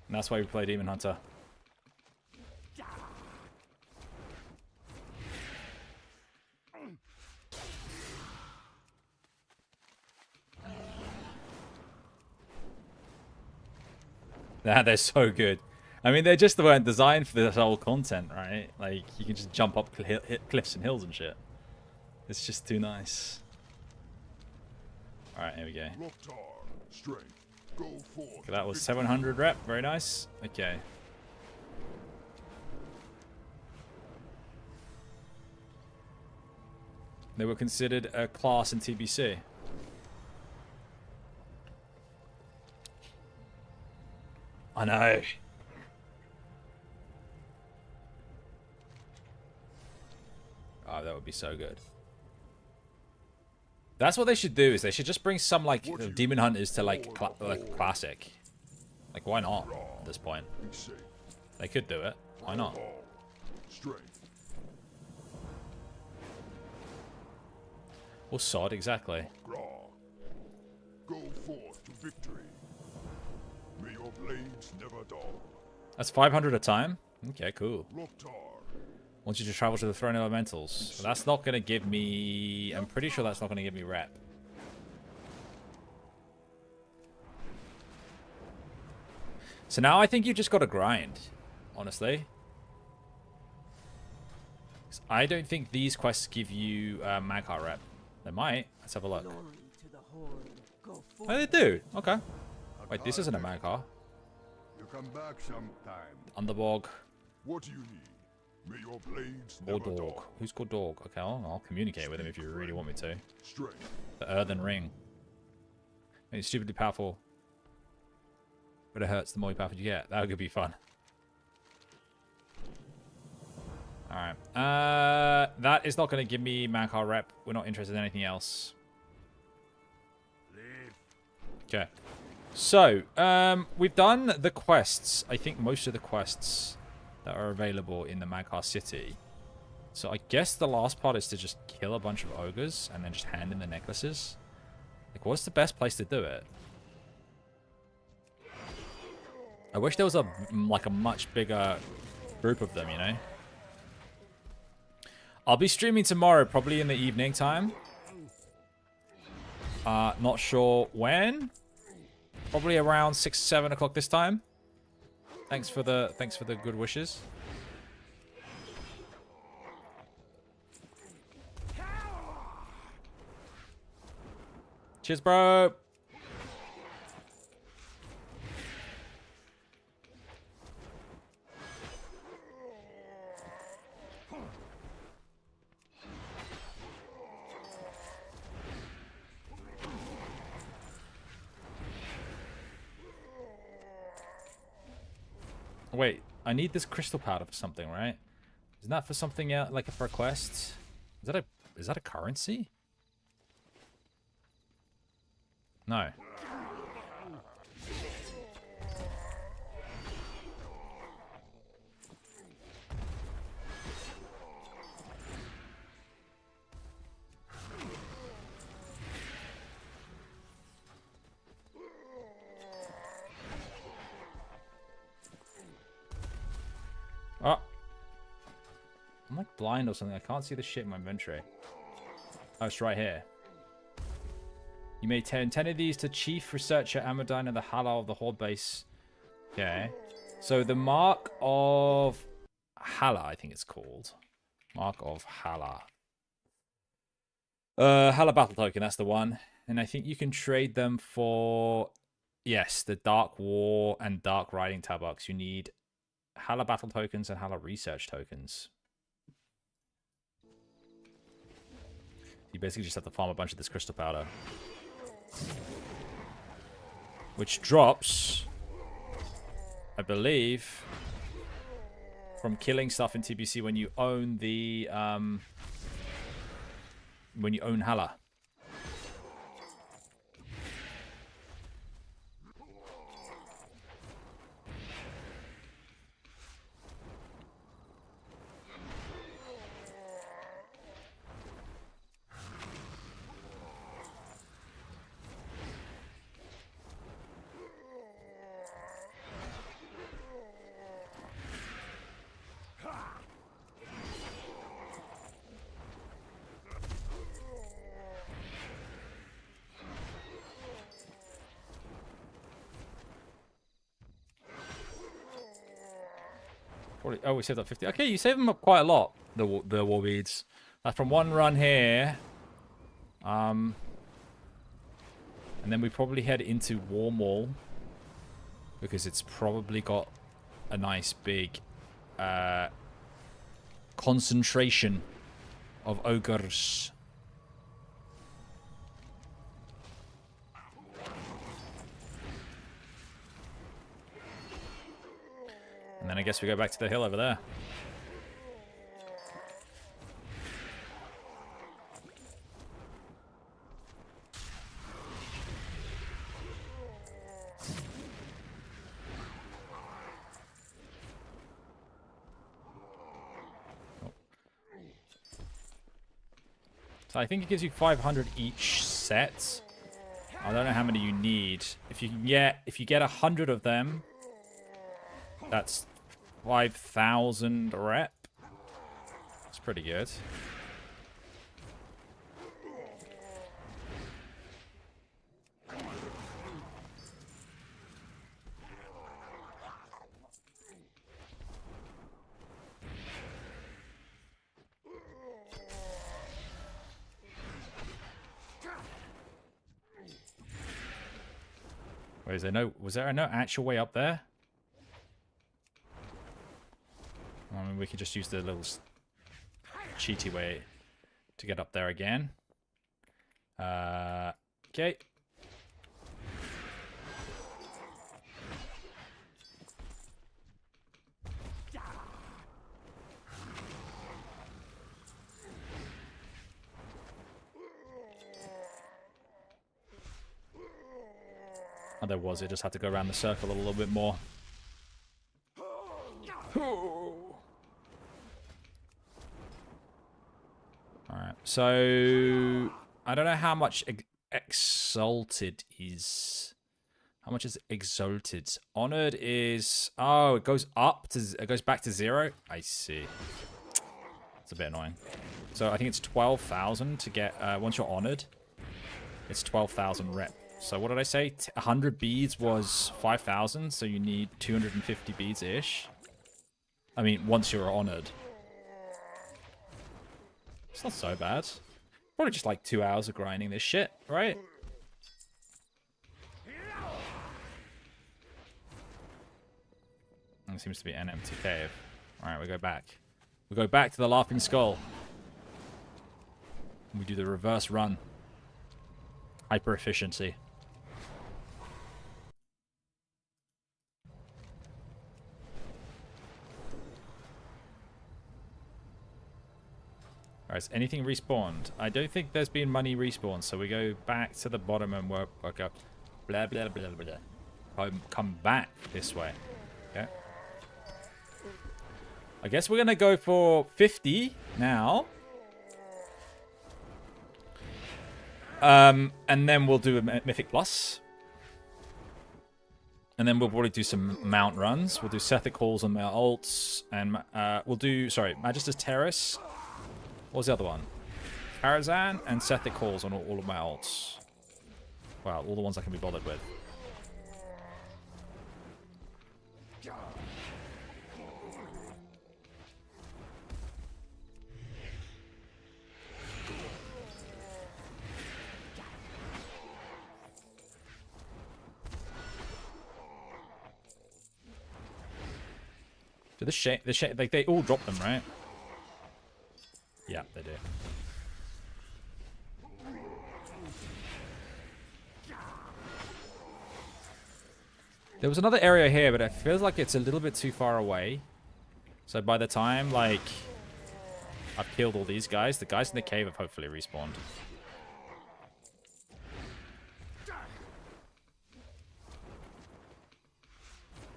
And that's why we play Demon Hunter. They're so good. I mean, they just weren't designed for this whole content, right? Like, you can just jump up cliffs and hills and shit. It's just too nice. Alright, here we go. Okay, that was 700 rep. Very nice. Okay. They were considered a class in TBC. I know. Oh, that would be so good. That's what they should do. Is they should just bring some like Demon Hunters to like classic. Like why not at this point? They could do it. Why not? Or sod exactly. Go forth to victory. May your blades never dull. That's 500 a time. Okay, cool. Want you to travel to the Throne Elementals. So that's not going to give me... I'm pretty sure that's not going to give me rep. So now I think you just got to grind, honestly. I don't think these quests give you Magcar rep. They might. Let's have a look. Oh, they do. Okay. Wait, this isn't a Magcar. You come back sometime. Underbog. What do you need? May your blades Or never dog. dull. Who's called dog? Okay, I'll communicate with him if you really want me to. Strength. The Earthen Ring. It's stupidly powerful. But it hurts the more powerful you get. That could be fun. Alright. That is not going to give me Magcar rep. We're not interested in anything else. Okay. So, we've done the quests. I think most of the quests that are available in the Magcar City. So I guess the last part is to just kill a bunch of ogres and then just hand in the necklaces. Like, what's the best place to do it? I wish there was a much bigger group of them, you know? I'll be streaming tomorrow, probably in the evening time. Not sure when. Probably around 6, 7 o'clock this time. Thanks for the good wishes. Cheers, bro. Wait, I need this crystal powder for something, right? Isn't that for something else, like for a quest? Is that a currency? No. Oh. I'm like blind or something. I can't see the shit in my inventory. Oh, it's right here. You may turn 10 of these to Chief Researcher Amadine of the Hala of the Horde base. Okay. So the Mark of Hala, I think it's called. Mark of Hala. Hala Battle Token, that's the one. And I think you can trade them for... Yes, the Dark War and Dark Riding Tabucks. You need Hala Battle Tokens and Hala Research Tokens. You basically just have to farm a bunch of this crystal powder. Which drops, I believe, from killing stuff in TBC when you own the when you own Hala. Oh, we saved up 50. Okay, you saved them up quite a lot, the war beads. From one run here. And then we probably head into War Mall. Because it's probably got a nice big concentration of ogres. And then I guess we go back to the hill over there. Oh. So I think it gives you 500 each set. I don't know how many you need. If you get 100 of them, that's 5,000 rep. That's pretty good. Wait, was there no actual way up there? I mean, we could just use the little cheaty way to get up there again. Okay. Oh, there was. It just had to go around the circle a little bit more. Alright, so I don't know how much exalted is. How much is exalted? Honored is... Oh, it goes up to... It goes back to 0? I see. It's a bit annoying. So I think it's 12,000 to get... once you're honored, it's 12,000 rep. So what did I say? 100 beads was 5,000, so you need 250 beads-ish. I mean, once you're honored. It's not so bad. Probably just like 2 hours of grinding this shit, right? It seems to be an empty cave. Alright, we go back. We go back to the Laughing Skull. We do the reverse run. Hyper efficiency. Alright, is anything respawned? I don't think there's been money respawned, so we go back to the bottom and work up. Blah, blah, blah, blah. Come back this way. Okay. I guess we're going to go for 50 now. And then we'll do a Mythic Plus. And then we'll probably do some mount runs. We'll do Sethic Halls on our ults. And we'll do, sorry, Magister's Terrace. What was the other one? Karazhan and Sethic Halls on all of my ults. Wow, all the ones I can be bothered with. Do like they all drop them, right? Yeah, they do. There was another area here, but it feels like it's a little bit too far away. So by the time, like, I've killed all these guys, the guys in the cave have hopefully respawned.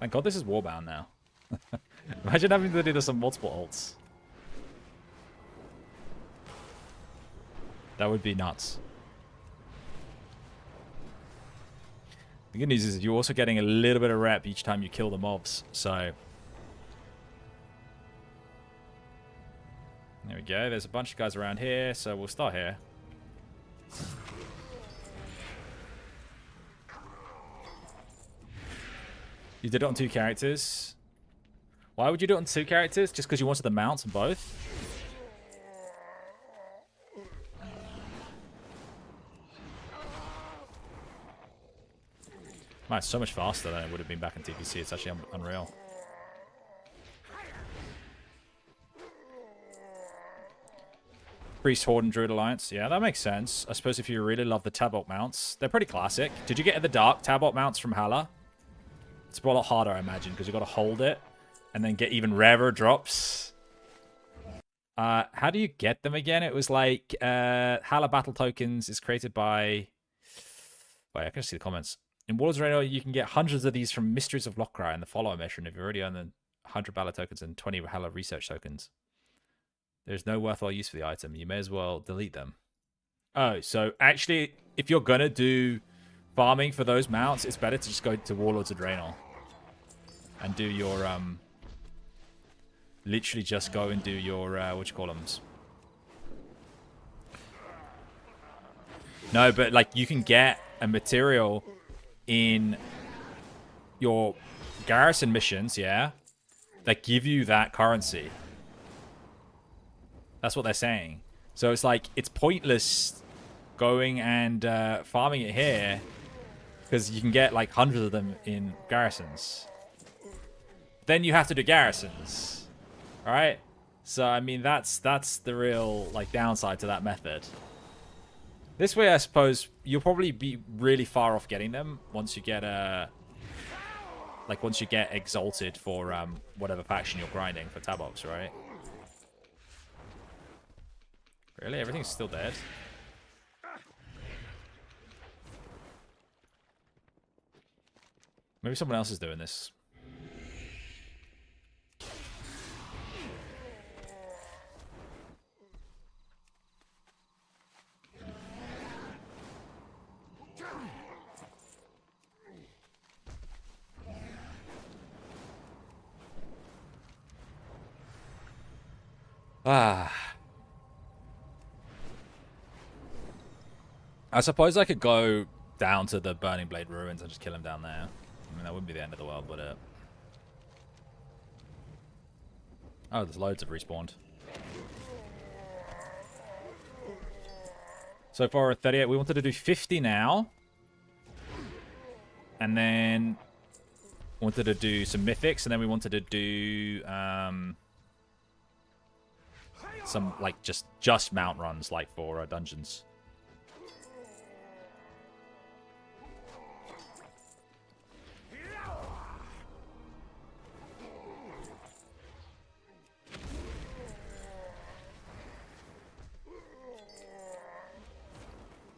Thank God this is Warbound now. Imagine having to do this on multiple ults. That would be nuts. The good news is you're also getting a little bit of rep each time you kill the mobs, so... There we go, there's a bunch of guys around here, so we'll start here. You did it on 2 characters. Why would you do it on 2 characters? Just because you wanted the mounts on both? Man, it's so much faster than it would have been back in TBC. It's actually unreal. Priest, Horde, and Druid Alliance. Yeah, that makes sense. I suppose if you really love the Tabot mounts, they're pretty classic. Did you get in the dark Tabot mounts from Hala? It's a lot harder, I imagine, because you've got to hold it and then get even rarer drops. How do you get them again? It was like Hala Battle Tokens is created by... Wait, I can see the comments. In Warlords Arena, you can get hundreds of these from Mysteries of Lokrai in the follow-up mission if you already own the 100 Battle Tokens and 20 Hala Research Tokens. There's no worthwhile use for the item. You may as well delete them. Oh, so actually, if you're going to do farming for those mounts, it's better to just go to Warlords of Draenor and do your literally just go and do your no, but like you can get a material in your garrison missions, yeah, that give you that currency. That's what they're saying. So it's like it's pointless going and farming it here because you can get like hundreds of them in garrisons. Then you have to do garrisons, all right? So I mean that's the real like downside to that method. This way, I suppose you'll probably be really far off getting them once you get once you get exalted for whatever faction you're grinding for Tabox, right? Really, everything's still dead. Maybe someone else is doing this. I suppose I could go down to the Burning Blade Ruins and just kill him down there. I mean, that wouldn't be the end of the world, would it? Oh, there's loads of respawned. So far at 38, we wanted to do 50 now. And then wanted to do some mythics, and then we wanted to do some like just mount runs like for dungeons.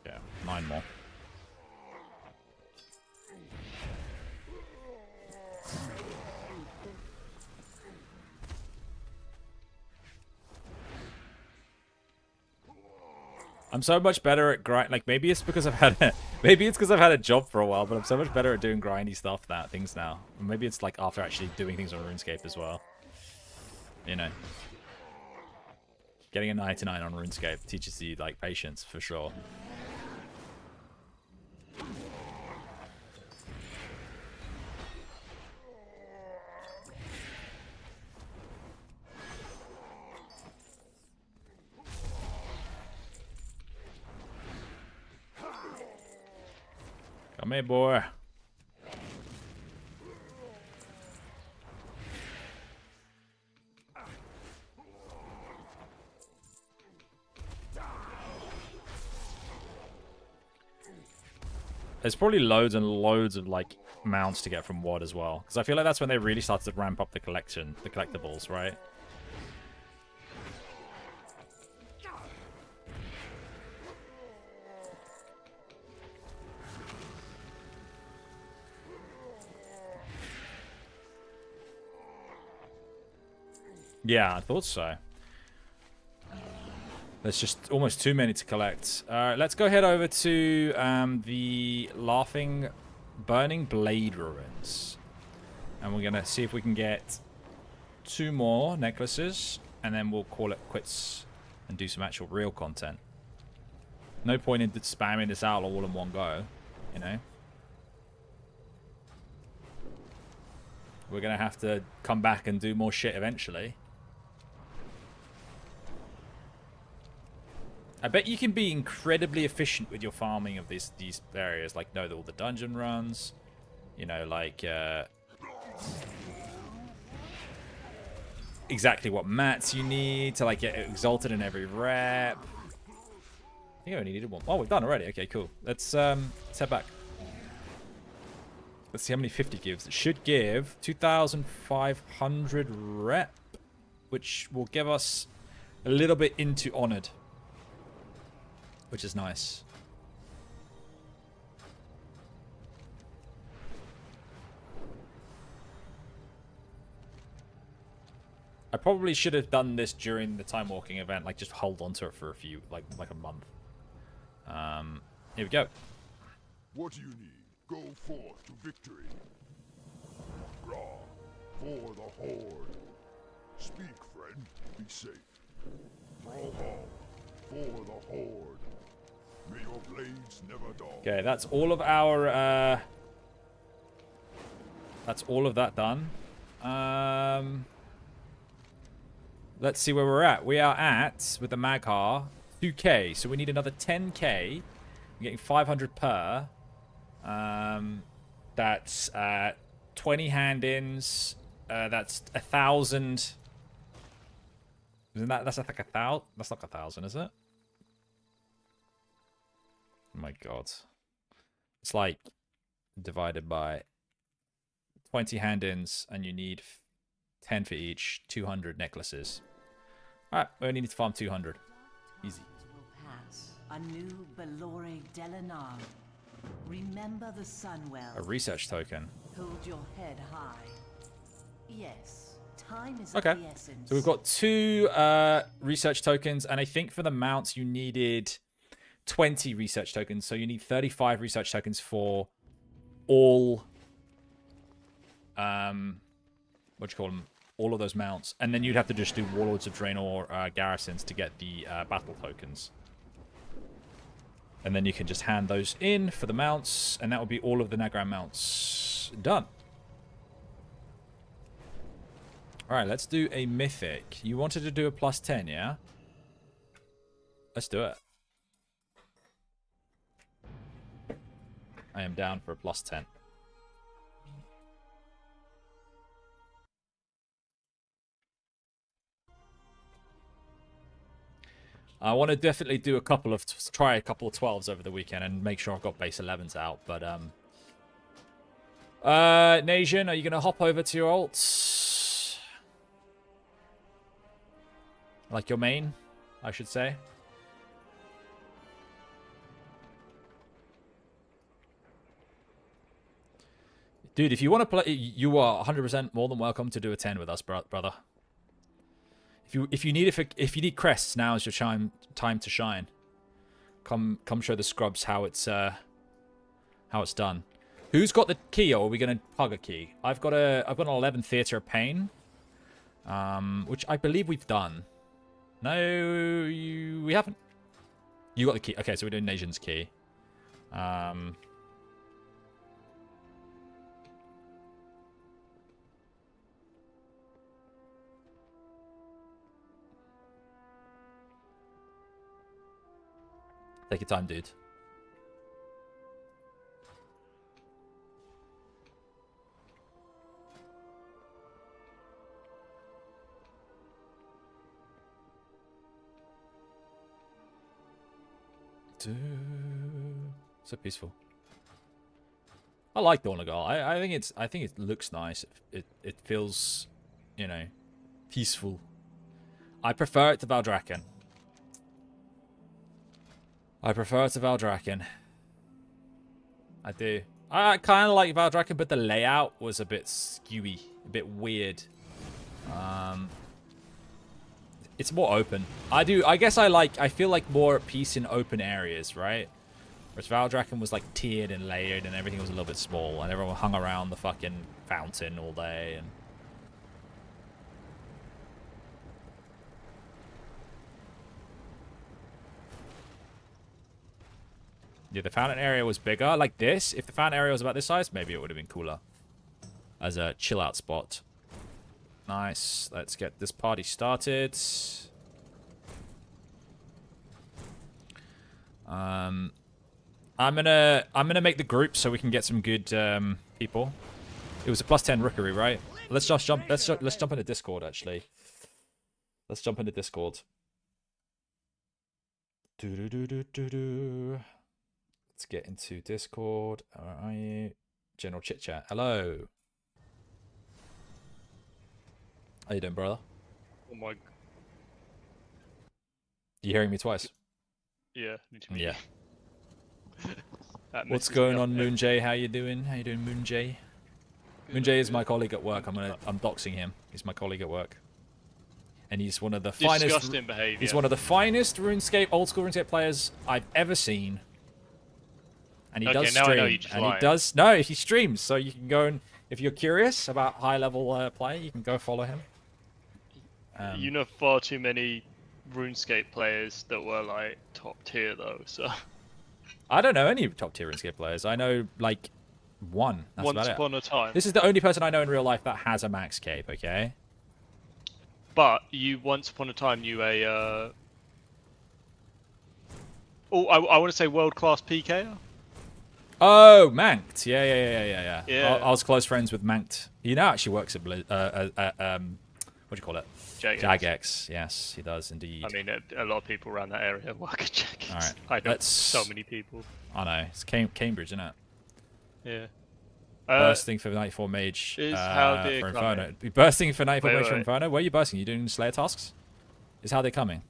Yeah, 9 more. I'm so much better at grind. Like maybe it's because I've had a job for a while, but I'm so much better at doing grindy things now. Maybe it's like after actually doing things on RuneScape as well. You know, getting a 99 on RuneScape teaches you like patience for sure. Come here, boy. There's probably loads and loads of like mounts to get from WoD as well, because I feel like that's when they really started to ramp up the collectibles, right? Yeah, I thought so. There's just almost too many to collect. Let's go head over to the Burning Blade Ruins. And we're going to see if we can get 2 more necklaces. And then we'll call it quits and do some actual real content. No point in spamming this out all in one go, you know? We're going to have to come back and do more shit eventually. I bet you can be incredibly efficient with your farming of these areas, like know all the dungeon runs, you know, like exactly what mats you need to like get exalted in every rep. I think I only needed 1. Oh, we've done already. Okay, cool. Let's head back. Let's see how many 50 gives. It should give 2,500 rep, which will give us a little bit into Honored. Which is nice. I probably should have done this during the time walking event, like just hold on to it for a few, like a month. Here we go. What do you need? Go forth to victory. Rah, for the Horde. Speak, friend. Be safe. Brawlhall, for the Horde. May your blades never dull. Okay, that's all of our that's all of that done. Let's see where we're at. We are at, with the Maghar, 2k. So we need another 10k. We're getting 500 per. That's 20 hand-ins. That's 1,000. Isn't that's like 1,000? That's not 1,000, is it? Oh my god. It's like divided by 20 hand-ins, and you need 10 for each, 200 necklaces. Alright, we only need to farm 200. Easy. A new Belore Delanar. Remember the Sunwell. A research token. Hold your head high. Yes, time is Okay. of the essence. So we've got 2 research tokens, and I think for the mounts you needed 20 research tokens. So you need 35 research tokens for all what do you call them? All of those mounts. And then you'd have to just do Warlords of Draenor garrisons to get the battle tokens. And then you can just hand those in for the mounts, and that will be all of the Nagram mounts done. Alright, let's do a mythic. You wanted to do a +10, yeah? Let's do it. I am down for a +10. I want to definitely do try a couple of 12s over the weekend and make sure I've got base 11s out. But Nasian, are you gonna hop over to your ults? Like your main, I should say. Dude, if you want to play, you are 100% more than welcome to do a 10 with us, brother. If you need crests, now is your time to shine. Come show the scrubs how it's done. Who's got the key, or are we gonna pug a key? I've got an 11 Theatre of Pain, which I believe we've done. No, we haven't. You got the key. Okay, so we're doing Nation's key. Take your time, dude. So peaceful. I like Dornagal. I think it looks nice. It feels, you know, peaceful. I prefer it to Valdrakken. I do. I kind of like Valdrakken, but the layout was a bit skewy, a bit weird. It's more open. I feel like more at peace in open areas, right? Whereas Valdrakken was like tiered and layered, and everything was a little bit small, and everyone hung around the fucking fountain all day. And yeah, the fountain area was bigger. Like this, if the fountain area was about this size, maybe it would have been cooler as a chill out spot. Nice. Let's get this party started. I'm gonna make the group so we can get some good people. It was a +10 rookery, right? Let's jump into Discord actually. Let's jump into Discord. Let's get into Discord. Where are you? General chit chat. Hello. How you doing, brother? Oh my. You hearing me twice? Yeah. Yeah. What's going on, Moon J? How you doing? How you doing, Moon J? Moon J is my colleague at work. I'm doxing him. He's my colleague at work, and he's one of the finest. Disgusting behaviour. He's one of the finest RuneScape, old school RuneScape players I've ever seen. And he does stream. Now I know you just and lying. he does. No, he streams, so you can go and if you're curious about high level play, you can go follow him. You know far too many RuneScape players that were like top tier though. So I don't know any top tier RuneScape players. I know like one. That's once about upon it. a time. This is the only person I know in real life that has a max cape. Okay. But you once upon a time knew a. I want to say world class PKer. Oh, Manked. Yeah. I was close friends with Manked. He now actually works at what do you call it? Jagex. Yes, he does indeed. I mean, a lot of people around that area work at Jagex. All right. I know so many people. I know. It's Cambridge, isn't it? Yeah. Bursting for 94 Mage is how they're for Inferno. coming. Bursting for 94 Mage for wait. Inferno? Where are you bursting? You doing Slayer tasks? Is how they're coming?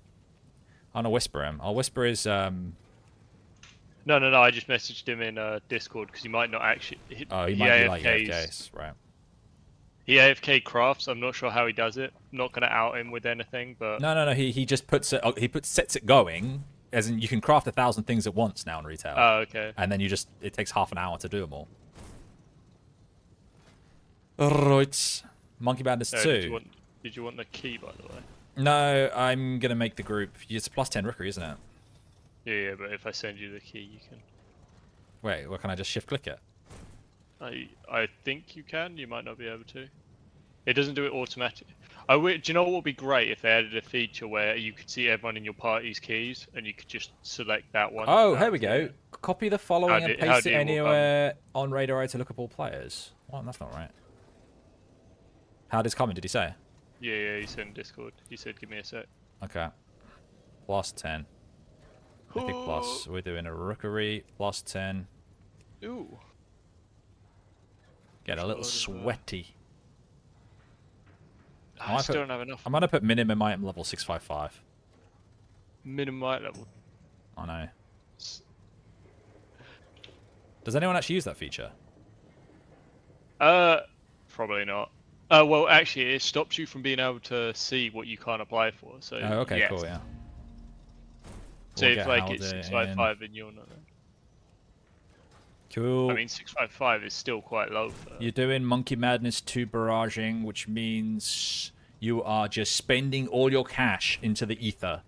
I'm gonna whisper him. I'll whisper his No. I just messaged him in Discord because he might not actually. he might be like AFKs, right? He AFK crafts. I'm not sure how he does it. I'm not gonna out him with anything, but No. He just puts it. Sets it going. As in, you can craft 1,000 things at once now in retail. Oh, okay. And then it takes half an hour to do them all. Right. Monkey Bandits 2. Did you want the key, by the way? No, I'm gonna make the group. It's a +10 rookery, isn't it? Yeah, but if I send you the key, you can. Wait, can I just shift click it? I think you can. You might not be able to. It doesn't do it automatically. Do you know what would be great if they added a feature where you could see everyone in your party's keys and you could just select that one? Oh, here we go. Copy the following and paste it will anywhere on Radar to look up all players. Well, that's not right. How does comment? Did he say? Yeah, he said in Discord. He said, "Give me a sec." Okay. +10. Epic plus. We're doing a rookery +10. Ooh. Get a little sweaty. I still don't have enough. I'm gonna put minimum item level 655. Minimum item level. I know. Does anyone actually use that feature? Probably not. Well, actually, it stops you from being able to see what you can't apply for. So. Oh, okay, yes. cool, yeah. So We'll if get like Howler it's in. 655 and you're not there. Cool. I mean 655 is still quite low. You're doing Monkey Madness 2 barraging, which means you are just spending all your cash into the ether.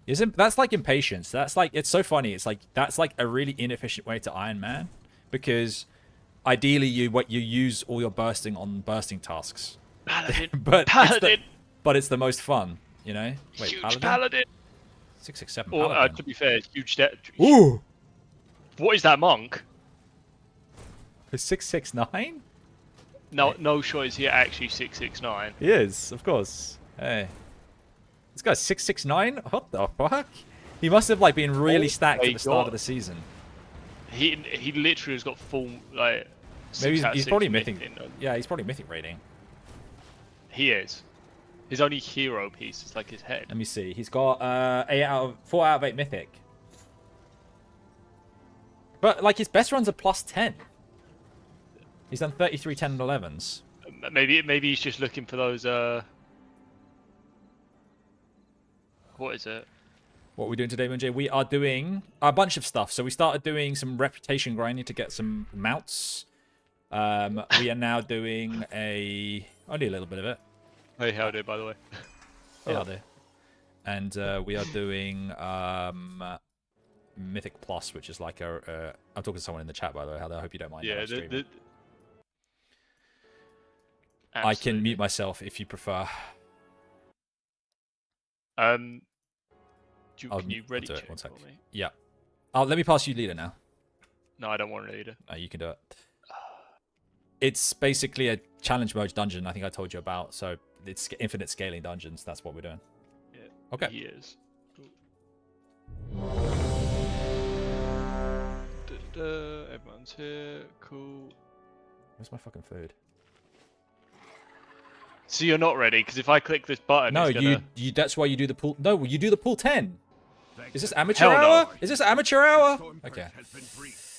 Isn't that's like impatience? That's like, it's so funny. It's like that's like a really inefficient way to Iron Man, because ideally you use all your bursting on bursting tasks. Paladin. but Paladin. It's the most fun, you know. Wait, Huge Paladin. 667. Or Paladin. to be fair, huge debt. Ooh, What is that monk? 669. No shot is he actually 669. He is, of course. Hey, this guy's 669. What the fuck? He must have like been really stacked at the start of the season. He literally has got full like. Maybe 6 out of he's 6 probably mythic mythic. in, Yeah, he's probably mythic rating. He is. His only hero piece is like his head. Let me see. He's got 4 out of 8 mythic. But like his best runs are +10. He's done 33, 10, and 11s. Maybe he's just looking for those. What is it? What are we doing today, Munjay? We are doing a bunch of stuff. So we started doing some reputation grinding to get some mounts. We are now doing only a little bit of it. Hey, how do by the way? Yeah, there. And we are doing Mythic Plus, which is like I'm talking to someone in the chat, by the way. I hope you don't mind. Yeah, I can mute myself if you prefer. Can you ready I'll do it. check 1 sec. for me? Yeah. Let me pass you leader now. No, I don't want a leader. No, you can do it. It's basically a challenge mode dungeon I think I told you about. So it's infinite scaling dungeons. That's what we're doing. Yeah. Okay. He is. Everyone's here. Cool. Where's my fucking food? So you're not ready because if I click this button, No, it's gonna... you. That's why you do the pool. No, you do the pool 10. Is this amateur Hell no. hour? Is this amateur hour? Okay.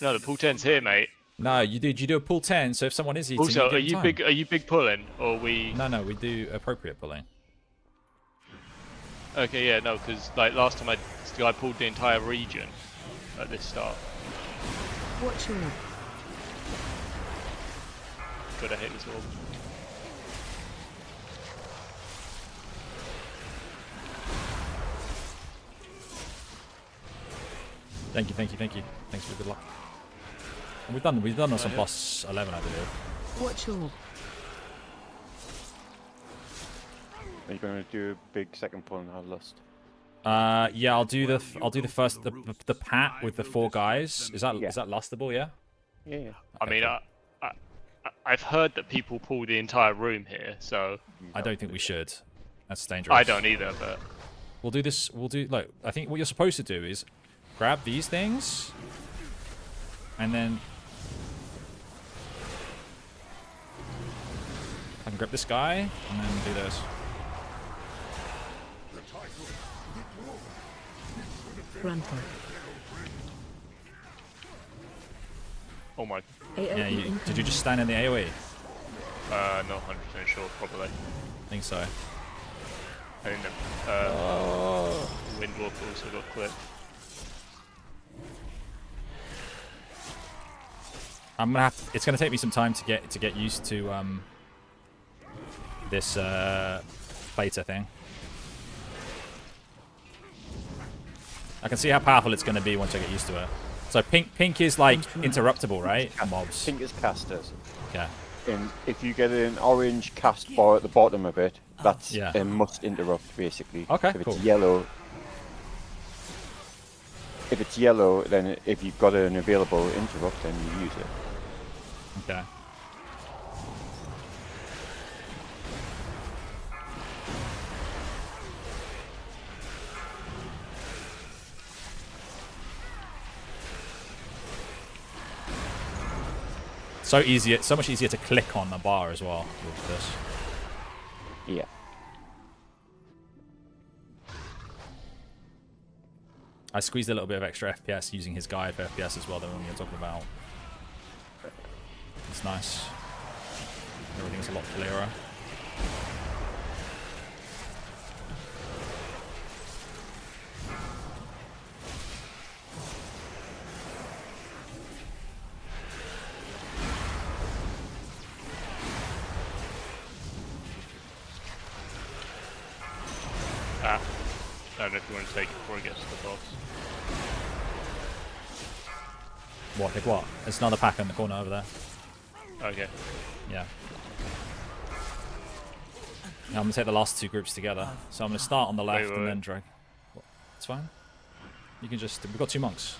No, the pool 10's here, mate. No, you do a pool 10. So if someone is eating, Also, you are give you them big? time. Are you big pulling or we? No, we do appropriate pulling. Okay, yeah, no, because like last time I pulled the entire region at this start. Watch your Gotta hit this orb. Thank you. Thanks for the good luck. And we've done us on plus 11, I believe. watch your Are you going to do a big second pull and have lust? Yeah, I'll do the first the pat with the 4 guys. Is that lustable? Yeah. Yeah. I mean, I've heard that people pull the entire room here, so I don't think we should. That's dangerous. I don't either. But We'll do this. Look, I think what you're supposed to do is grab these things, and then I can grab this guy, and then do this. grandpa. oh my, Yeah, did you just stand in the AoE? not 100% sure. Probably. I think so. I think the Windwalk also got clipped. I'm gonna have. It's gonna take me some time to get used to this Plater thing. I can see how powerful it's gonna be once I get used to it. So pink is like interruptible, right? Mobs. Pink is casters. Yeah. And if you get an orange cast bar at the bottom of it, that's Yeah. a must interrupt basically. Okay, If cool. it's yellow, then if you've got an available interrupt, then you use it. Okay. So much easier to click on the bar as well with this. Yeah. I squeezed a little bit of extra FPS using his guide for FPS as well, the one you're talking about. It's nice. Everything's a lot clearer. I don't know if you want to take it before it gets to the boss. What? Pick what? There's another pack in the corner over there. Okay. Yeah. I'm going to take the last two groups together. So I'm going to start on the left and then drag. What? It's fine. You can just... We've got 2 monks.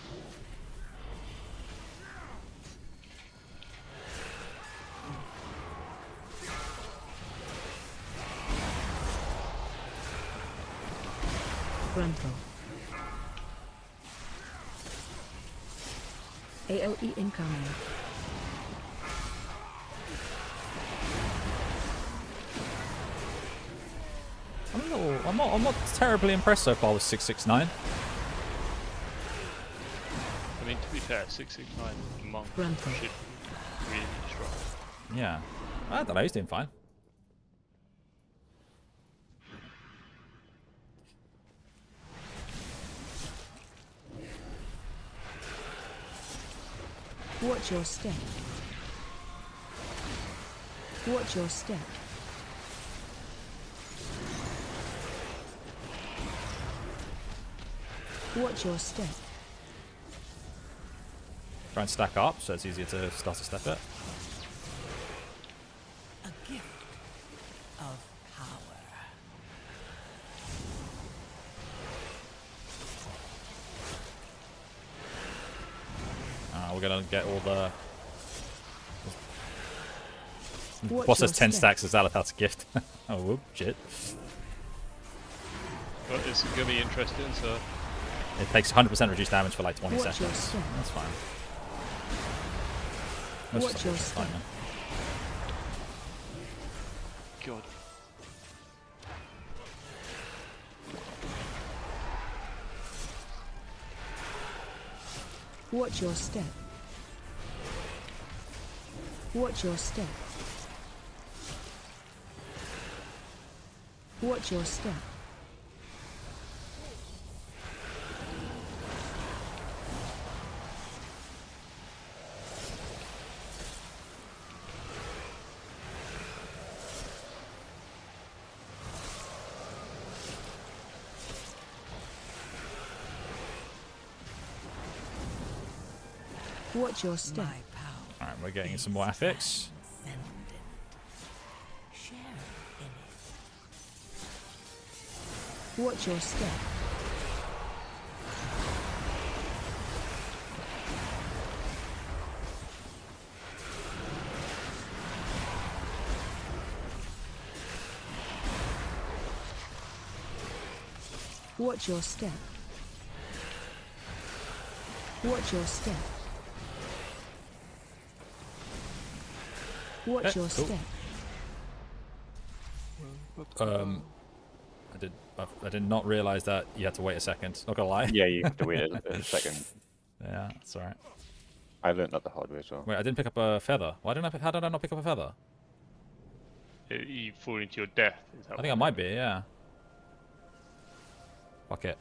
Frontal. AOE incoming. I'm not terribly impressed so far with 669. I mean, to be fair, 669 monk Frontal. should really be strong. Yeah. I don't know, he's doing fine. Watch your step. Watch your step. Watch your step. Try and stack up so it's easier to start to step it. A gift of power. We're gonna get all the... Watch Boss has your 10 step. stacks of Zalathat's gift. Oh, whoop, shit. But it's going to be interesting, so... It takes 100% reduced damage for like 20 Watch your seconds. step. That's fine. Watch your That's fine, step. man. God. Watch your step. Watch your step. Watch your step. Watch your step. My power. Alright, we're getting some more affix. Transcendent. Share in it. Watch your step. Watch your step. Watch your step. Watch your cool. step. I did not realize that you had to wait a second. Not gonna lie. Yeah, you have to wait a second. Yeah, that's alright. I learned that the hard way as well. Wait, I didn't pick up a feather. How did I not pick up a feather? You fall into your death. Is that I think I might be, yeah. Fuck it.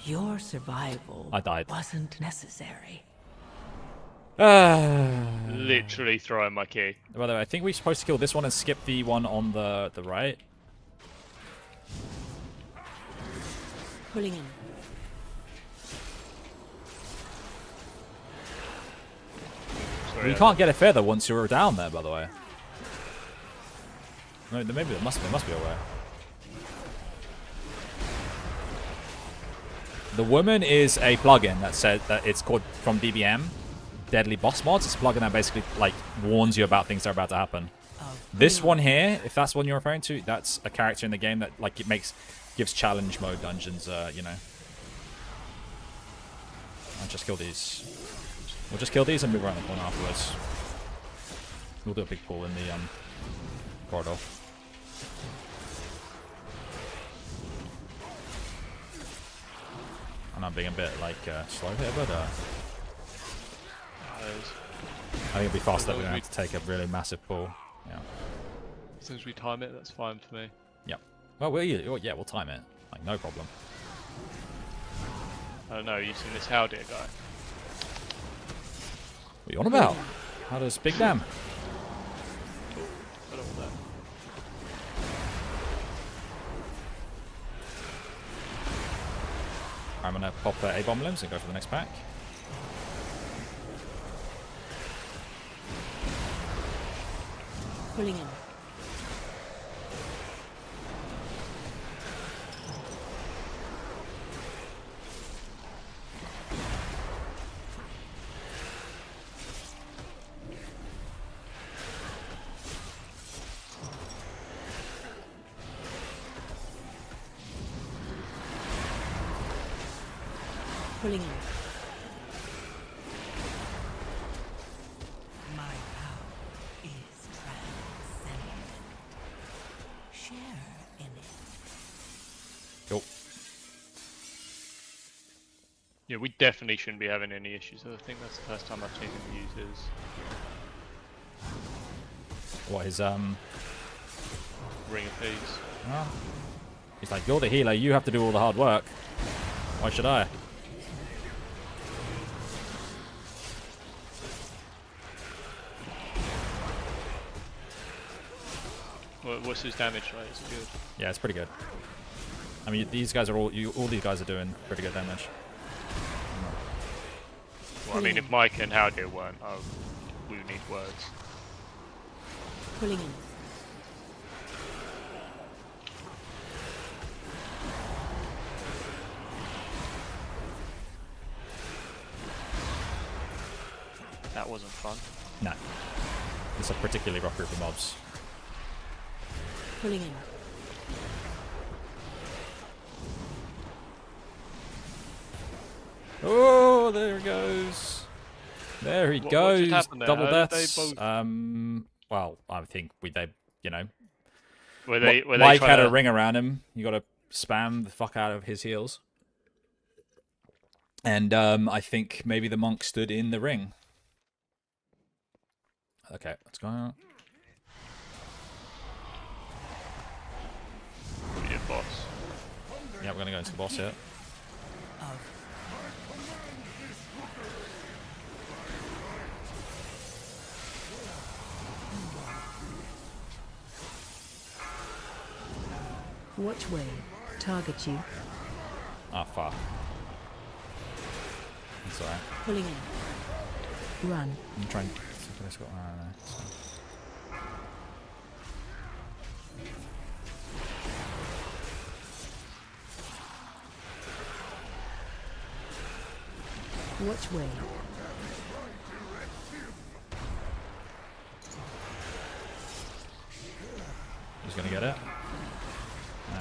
Your survival I died. wasn't necessary. Literally throwing my key. By the way, I think we're supposed to kill this one and skip the one on the right. Pulling in. Sorry, You can't get a feather once you're down there, by the way. No, maybe there must be a way. The woman is a plugin that said that it's called from DBM, Deadly Boss Mods. It's a plugin that basically like warns you about things that are about to happen. This one here, if that's one you're referring to, that's a character in the game that like gives challenge mode dungeons. You know. I'll just kill these. We'll just kill these and move around the corner afterwards. We'll do a big pull in the corridor. And I'm being a bit like slow here, but I think it'll be faster. We're gonna have to take a really massive pull. Yeah. As soon as we time it, that's fine for me. Yep. Well, we'll time it. Like no problem. I don't know. You seen this Howdeer guy? What are you on about? How does Big Dam? I don't want I'm gonna pop A-bomb limbs and go for the next pack. Pulling in. Pulling in. My power is transcendent. Share in it. Cool. Yeah, we definitely shouldn't be having any issues. I think that's the first time I've seen him use his. What his Ring of Peace. Oh. He's like, you're the healer, you have to do all the hard work. Why should I? What's his damage rate? Is it good? Yeah, it's pretty good. I mean, these guys are all these guys are doing pretty good damage. Well, I mean, if Mike and Howdy weren't, we would need words. Pulling in. That wasn't fun. No. It's a particularly rough group of mobs. Pulling in. Oh, there he goes. There he What goes. just happened there? Double How did they deaths. both- Well, I think you know, Were they Mike trying had to... a ring around him. You got to spam the fuck out of his heals. And I think maybe the monk stood in the ring. Okay, let's go out. Yeah, boss. Yeah, we're gonna go into the boss here. Watch way. Target you. Ah, fuck. It's alright. Pulling in. Run. I'm trying. Let's go. Watch way. Who's gonna get it?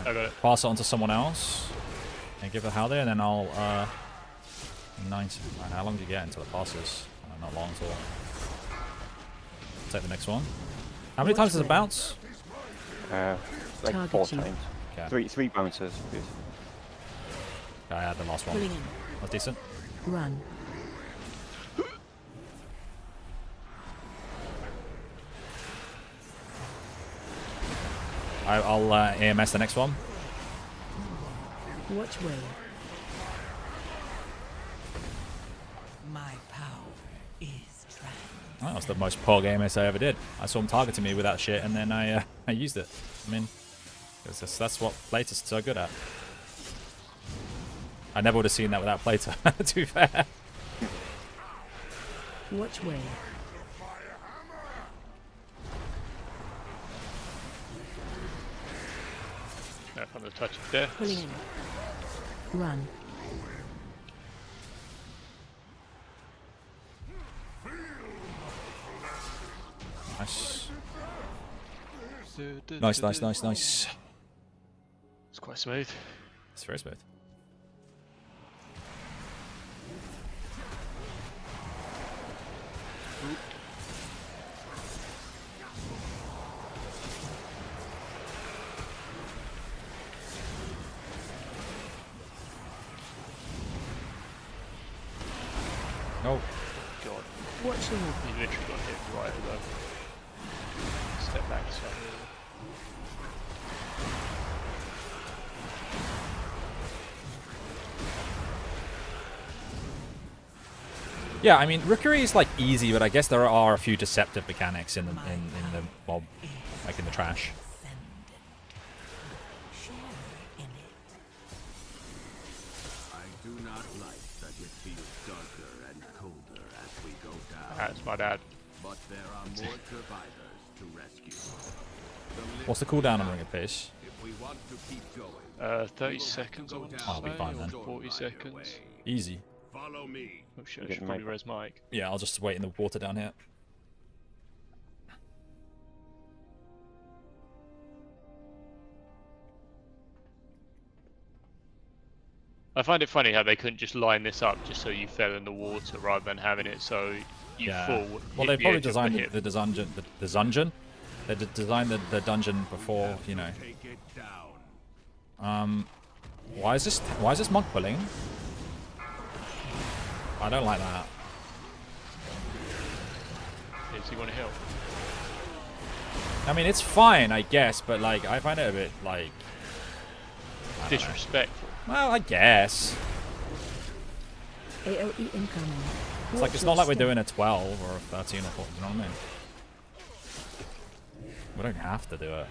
I got it. Pass it on to someone else. And give it how there, and then I'll 90. Man, how long do you get until it passes? Not long at all. Take the next one. How many times does it bounce? Like Target 4 you. times. Okay. Three bounces, please. I had the last one. Pulling in. That's decent. Run. I'll AMS the next one. Watch way. My power is transcendent. That was the most pog AMS I ever did. I saw him targeting me with that shit, and then I used it. I mean, that's what Playtest's so good at. I never would have seen that without Playtest, to be fair. Watch way. Yeah, from the touch of death. Pulling in. Run. Nice. Nice, nice, nice, nice. It's quite smooth. It's very smooth. Oh, God, Watch the wall. you literally got hit right above. Step back slightly. yeah. I mean, Rookery is like easy, but I guess there are a few deceptive mechanics in the mob, like in the trash. Share in it. I do not like that it feels darker and colder as we go down. That's my dad. But there are more survivors to rescue. What's the cooldown on Ring of Peace? If we want to keep going, 30 seconds I want to I'll be say, fine or then. 40 seconds. Easy. follow me. Oh shit, I Get should probably Mike. res Mike. Yeah, I'll just wait in the water down here. I find it funny how they couldn't just line this up just so you fell in the water rather than having it so you fall. Well, hit they probably the edge of designed hip. the dungeon. The dungeon. They designed the dungeon before, you know. Take it down. Why is this monk pulling? I don't like that. Does he want to help? I mean, it's fine, I guess, but like, I find it a bit like Disrespectful. well, I guess. AOE incoming. It's like, it's not like we're doing a 12 or a 13 or 14, you know what I mean? We don't have to do it.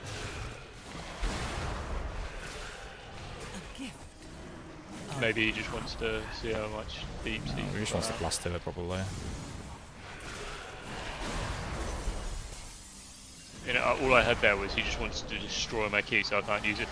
Maybe he just wants to see how much deep sea. He just wants to plus to it, probably. You know, all I had there was he just wants to destroy my key so I can't use it.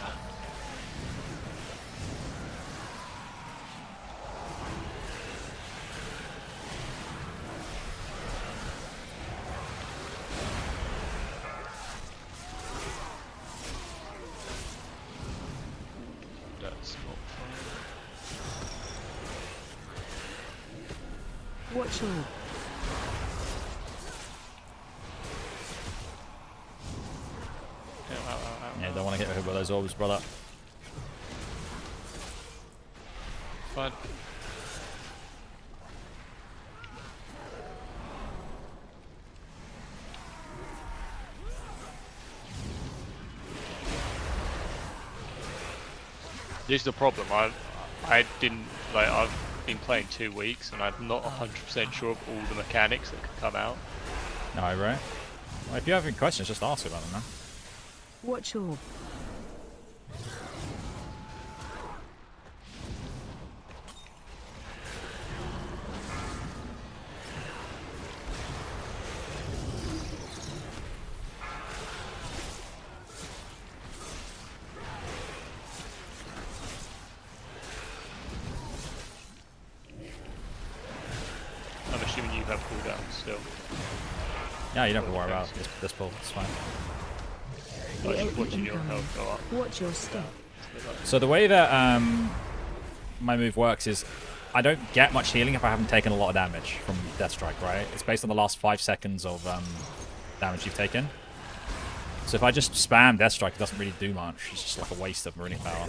That's not fine. Watch your Yeah, don't want to get hit by those orbs, brother. Fine. This is the problem. I didn't like. I've been playing 2 weeks and I'm not 100% sure of all the mechanics that could come out. No, right? Well, if you have any questions, just ask about them, man. watch your I'm assuming you have cooldowns still. Yeah, you don't have to worry about this pull. It's fine. Like just watching your health go up. watch your step. So the way that my move works is I don't get much healing if I haven't taken a lot of damage from Death Strike, right? It's based on the last 5 seconds of damage you've taken. So if I just spam Death Strike, it doesn't really do much. It's just like a waste of marine power.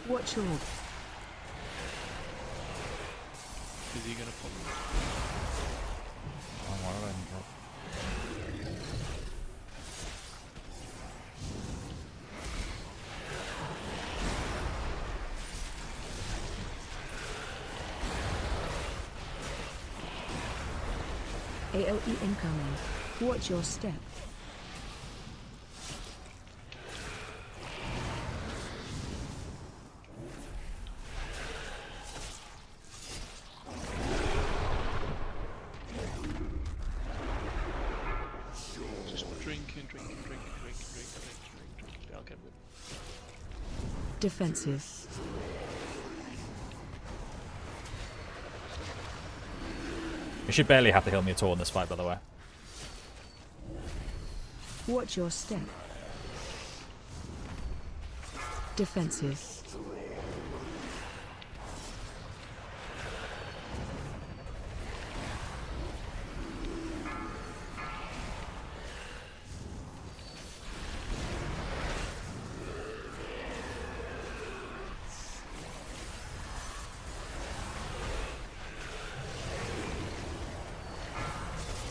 Watch your Is he gonna pop? Oh, why did I even drop? AOE incoming. Watch your step. Just drinking. Yeah, okay, good. Defensive. You should barely have to heal me at all in this fight, by the way. Watch your step. Defensive.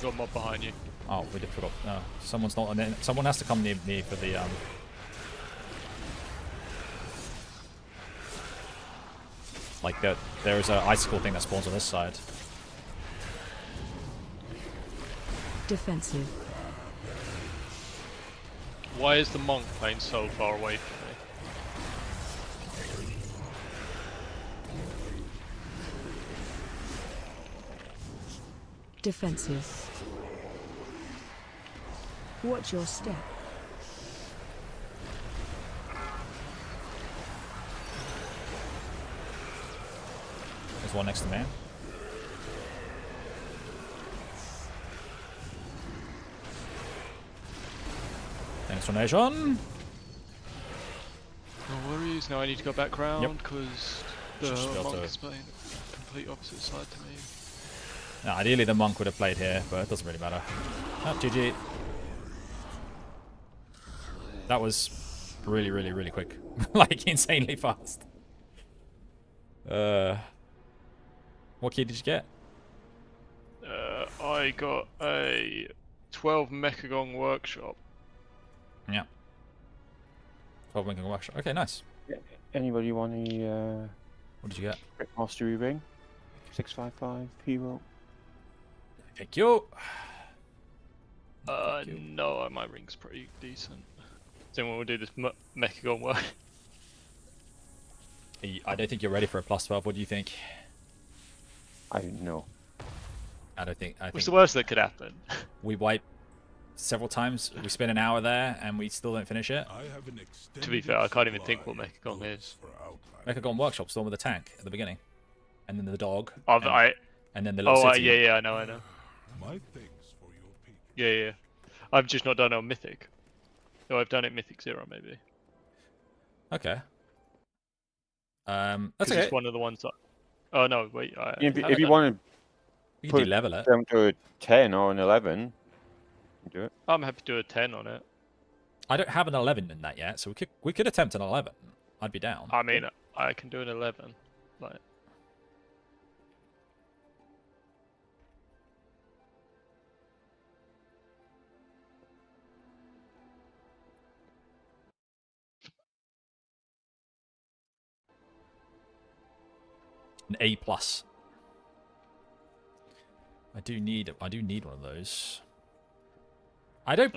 Got mob behind you. Oh, we did forgot. No, someone's not. Someone has to come near me for the Like there's an icicle thing that spawns on this side. Defensive. Why is the monk playing so far away from me? Defensive. Watch your step. There's one next to me. Thanks for nation. No worries, now I need to go back round because the Just built monk a- is playing complete opposite side to me. No, ideally the monk would have played here, but it doesn't really matter. Oh, GG. That was really, really, really quick. Like, insanely fast. What key did you get? I got a 12 Mechagon workshop. Yeah. 12 Lincoln Workshop. Okay, nice. Anybody want a What did you get? Great Mastery Ring? 655 hero. Thank you. No, my ring's pretty decent. Does anyone want to do this Mechagon work? I don't think you're ready for a +12. What do you think? I don't know. I don't think. What's the worst that could happen? We wipe several times. We spend an hour there and we still don't finish it. I have an To be fair, I can't even think what Mechagon is. Mechagon Workshop's the one with the tank at the beginning, and then the dog, and then the little Oh, city. yeah, I know. My thanks for your peak. Yeah. I've just not done it on Mythic. No, I've done it Mythic 0 maybe. Okay. That's 'Cause okay. it's one of the ones that... Oh no, wait. If you want You to can de-level it. them to a 10 or an 11, do it. I'm happy to do a 10 on it. I don't have an 11 in that yet, so we could attempt an 11. I'd be down. I mean, I can do an 11. Like, An A+. I do need one of those. I don't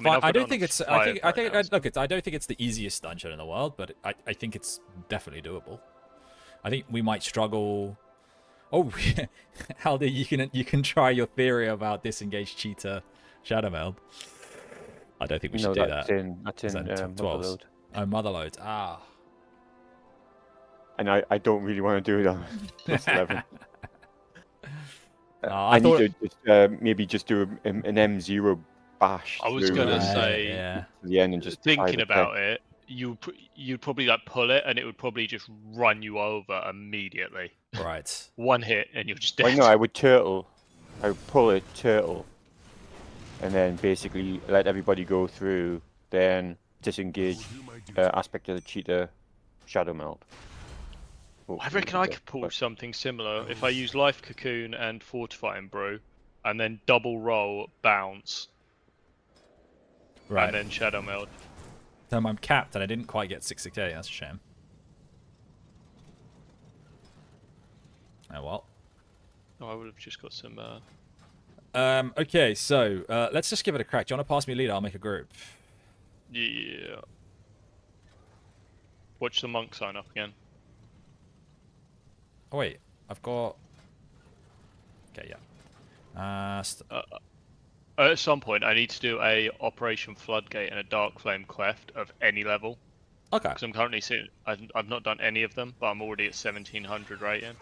think it's I don't think it's the easiest dungeon in the world, but I think it's definitely doable. I think we might struggle. Oh, Halder, you can try your theory about disengaged cheetah shadow meld. I don't think we should do that. That's in Motherload. Oh, Motherload. Ah. And I don't really want to do it on +11. I need to just, maybe just do an M0 bash. I was gonna say, yeah. To the end and just thinking about it, you'd probably like pull it, and it would probably just run you over immediately. Right. One hit, and you're just dead. Well, no, I would turtle. I would pull it, turtle, and then basically let everybody go through. Then disengage aspect of the cheetah shadow melt. I reckon I could pull something similar if I use Life Cocoon and Fortifying Brew, and then double roll bounce, Right. and then Shadow Meld. I'm capped and I didn't quite get 668. That's a shame. Oh well. Oh, I would have just got some. Okay, so let's just give it a crack. Do you want to pass me a lead? I'll make a group. Yeah. Watch the monk sign up again. Oh wait, I've got. Okay, yeah. At some point, I need to do a Operation Floodgate and a Dark Flame Cleft of any level. Okay. Because I'm currently seeing, I've not done any of them, but I'm already at 1700 rating.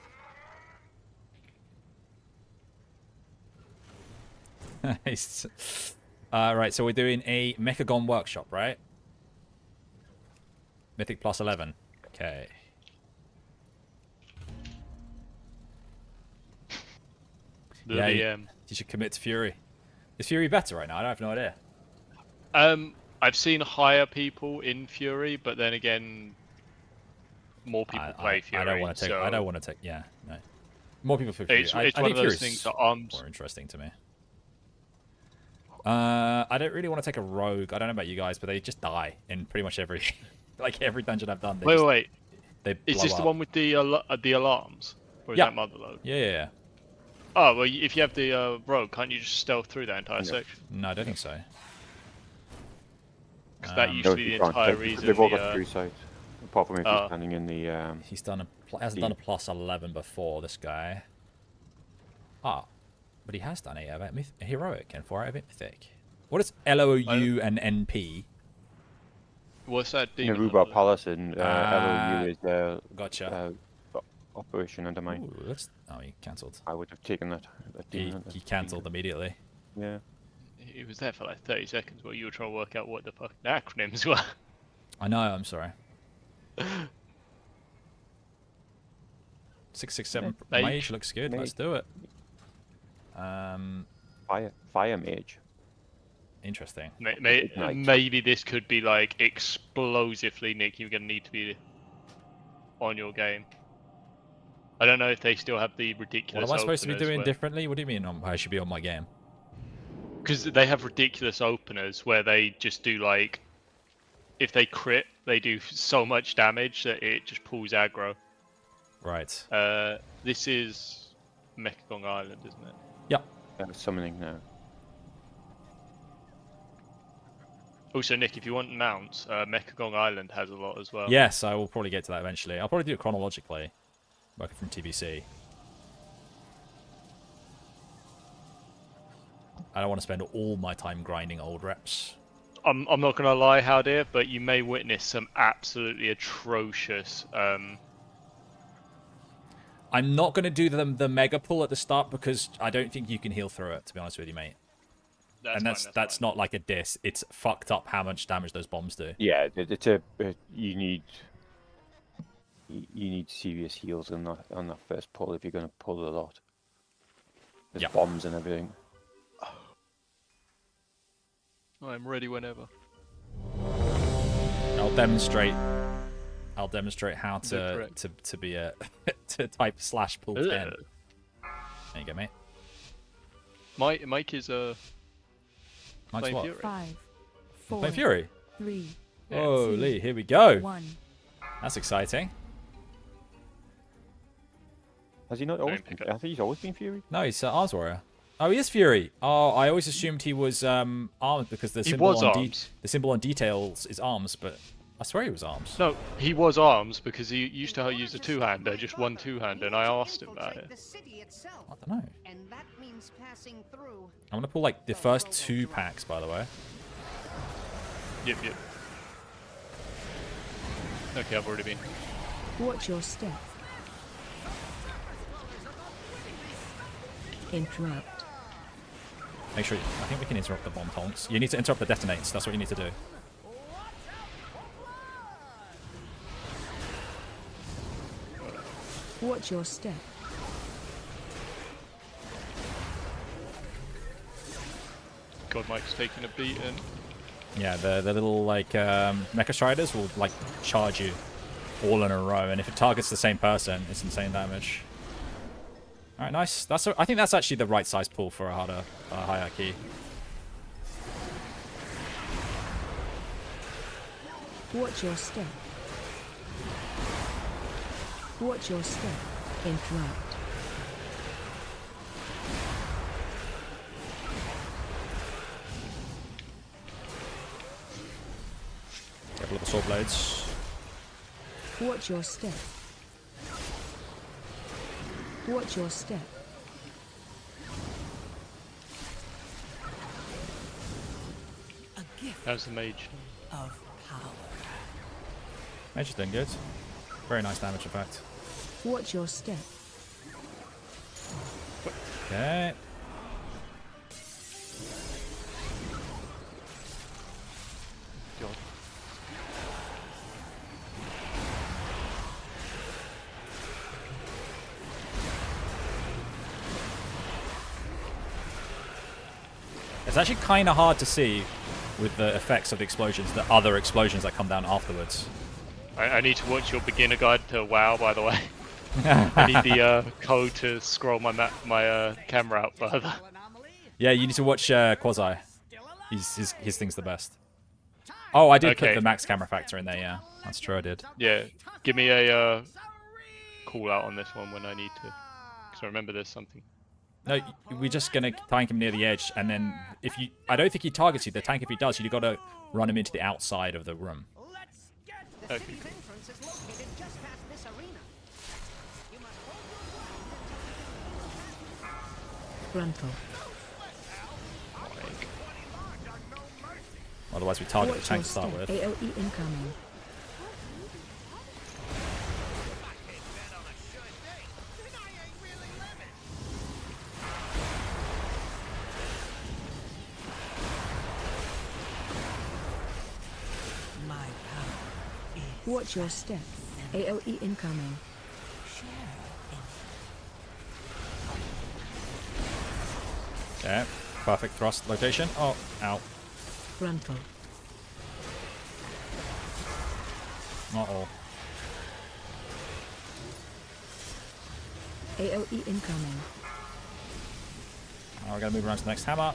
Nice. Right, so we're doing a Mechagon Workshop, right? Mythic +11. Okay. Yeah, you should commit to Fury. Is Fury better right now? I have no idea. I've seen higher people in Fury, but then again, more people play Fury. I don't want to take. So I don't want to take. Yeah, no. More people for Fury. It's I one think of those Fury's things that I'm more interesting to me. I don't really want to take a rogue. I don't know about you guys, but they just die in pretty much every like every dungeon I've done. Wait. They Is this blow the up. one with the alarms? Or is Yeah. that Motherload? Yeah. Oh, well, if you have the rogue, can't you just stealth through that entire section? No, I don't think so. Because that used No, to be you the can't. entire They've reason. they've all got three sides. Apart from if Oh. he's standing in the. He's done hasn't done a plus 11 before, this guy. Ah, but he has done a heroic and 4 out of it mythic. What is LOU and NP? What's that In demon? the Rhubarb hunter? Palace, and LOU is Gotcha. Operation Undermine. Ooh, oh, he cancelled. I would have taken that. He cancelled immediately. Yeah. He was there for like 30 seconds while you were trying to work out what the fucking acronyms were. I know, I'm sorry. 667 Mage. mage looks good. Let's do it. Fire mage. Interesting. Ignite. Maybe this could be like explosively, Nick. You're gonna need to be on your game. I don't know if they still have the ridiculous. What am I supposed to be doing differently? What do you mean I should be on my game? Because they have ridiculous openers where they just do like, if they crit, they do so much damage that it just pulls aggro. Right. This is Mekong Island, isn't it? Yep. Summoning now. Also, Nick, if you want mounts, Mekong Island has a lot as well. Yes, I will probably get to that eventually. I'll probably do it chronologically, working from TBC. I don't want to spend all my time grinding old reps. I'm not gonna lie, Howdear, but you may witness some absolutely atrocious. I'm not going to do the mega pull at the start because I don't think you can heal through it, to be honest with you, mate. That's not like a diss. It's fucked up how much damage those bombs do. Yeah, it's you need serious heals on that first pull if you're going to pull a lot. There's bombs and everything. I'm ready whenever. I'll demonstrate how to be a to type / pull 10. There you go, mate. Mike is Mike's playing what? Fury. 5, 4, Playing Fury. 3, Holy, here we go. 1. That's exciting. Has he not always been? I think he's always been Fury. No, he's Arms Warrior. Oh, he is Fury. Oh, I always assumed he was armed because the symbol the symbol on details is arms, but I swear he was arms. No, he was arms because he used to use a two-hander, just one two-hander, and I asked him about it. I don't know. I'm gonna pull like the first 2 packs, by the way. Yep. Okay, I've already been. Watch your step. Interrupt. Make sure. I think we can interrupt the bomb tonks. You need to interrupt the detonates. That's what you need to do. Watch your step. God, Mike's taking a beating. Yeah, the little like mecha striders will like charge you all in a row, and if it targets the same person, it's insane damage. All right, nice. I think that's actually the right size pull for a harder hierarchy. Watch your step. Watch your step. Interrupt. Couple of the sword blades. Watch your step. Watch your step. A gift How's the mage? of power. Mage is doing good. Very nice damage effect. Watch your step. Okay. God. It's actually kind of hard to see with the effects of the explosions, the other explosions that come down afterwards. I need to watch your beginner guide to WoW, by the way. I need the code to scroll my camera out further. Yeah, you need to watch Quasi. His thing's the best. Oh, I did put Okay. the max camera factor in there. Yeah, that's true. I did. Yeah, give me a call out on this one when I need to, because I remember there's something. No, we're just gonna tank him near the edge, and then if you, I don't think he targets you. The tank, if he does, you got to run him into the outside of the room. Okay. Gruntle. Otherwise, we target the Watch tank your to start step. with. AOE incoming. Watch your step. AOE incoming. Okay, perfect thrust location. Oh, ow. Gruntle. Not all. AOE incoming. Now we're gonna move around to the next hammer.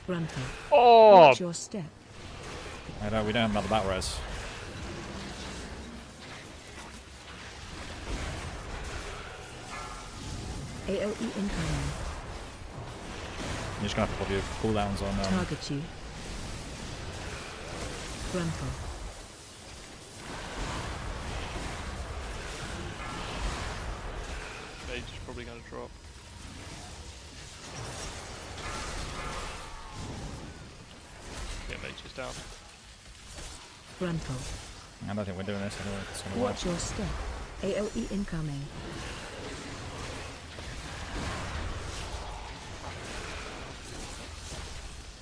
Gruntle. Oh! Watch your step. I know we don't have another battle res. AOE incoming. You're just gonna have to put your cooldowns on. Target you. Gruntle. Mage is probably going to drop. Yeah, mage is down. Gruntle. I don't think we're doing this anyway. It's gonna work. Watch your step. AOE incoming.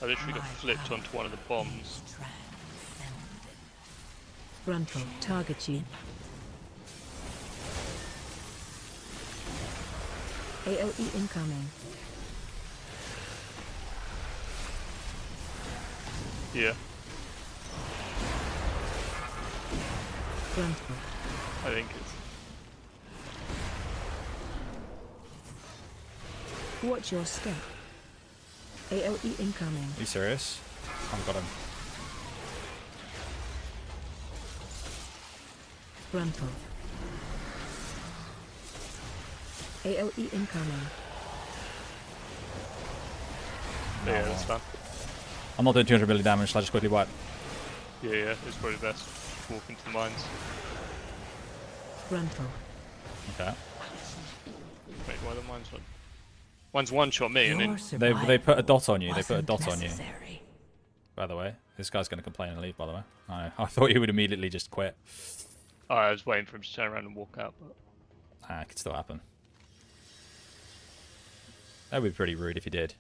I literally got flipped onto one of the bombs. Gruntle. Target you. AOE incoming. Yeah, Gruntle. I think it's... Watch your step. AOE incoming. Are you serious? I've got him. Gruntle. AOE incoming. Yeah, that's fine. I'm not doing 200 million damage, so I just quickly wipe. Yeah, it's probably best. Walk into the mines. Gruntle. Okay. Wait, why the mines one? Mine's one-shot me, and then... They put a dot on you. They put a dot on you. By the way, this guy's gonna complain and leave. By the way, I thought he would immediately just quit. Oh, I was waiting for him to turn around and walk out, but... It could still happen. That would be pretty rude if he did.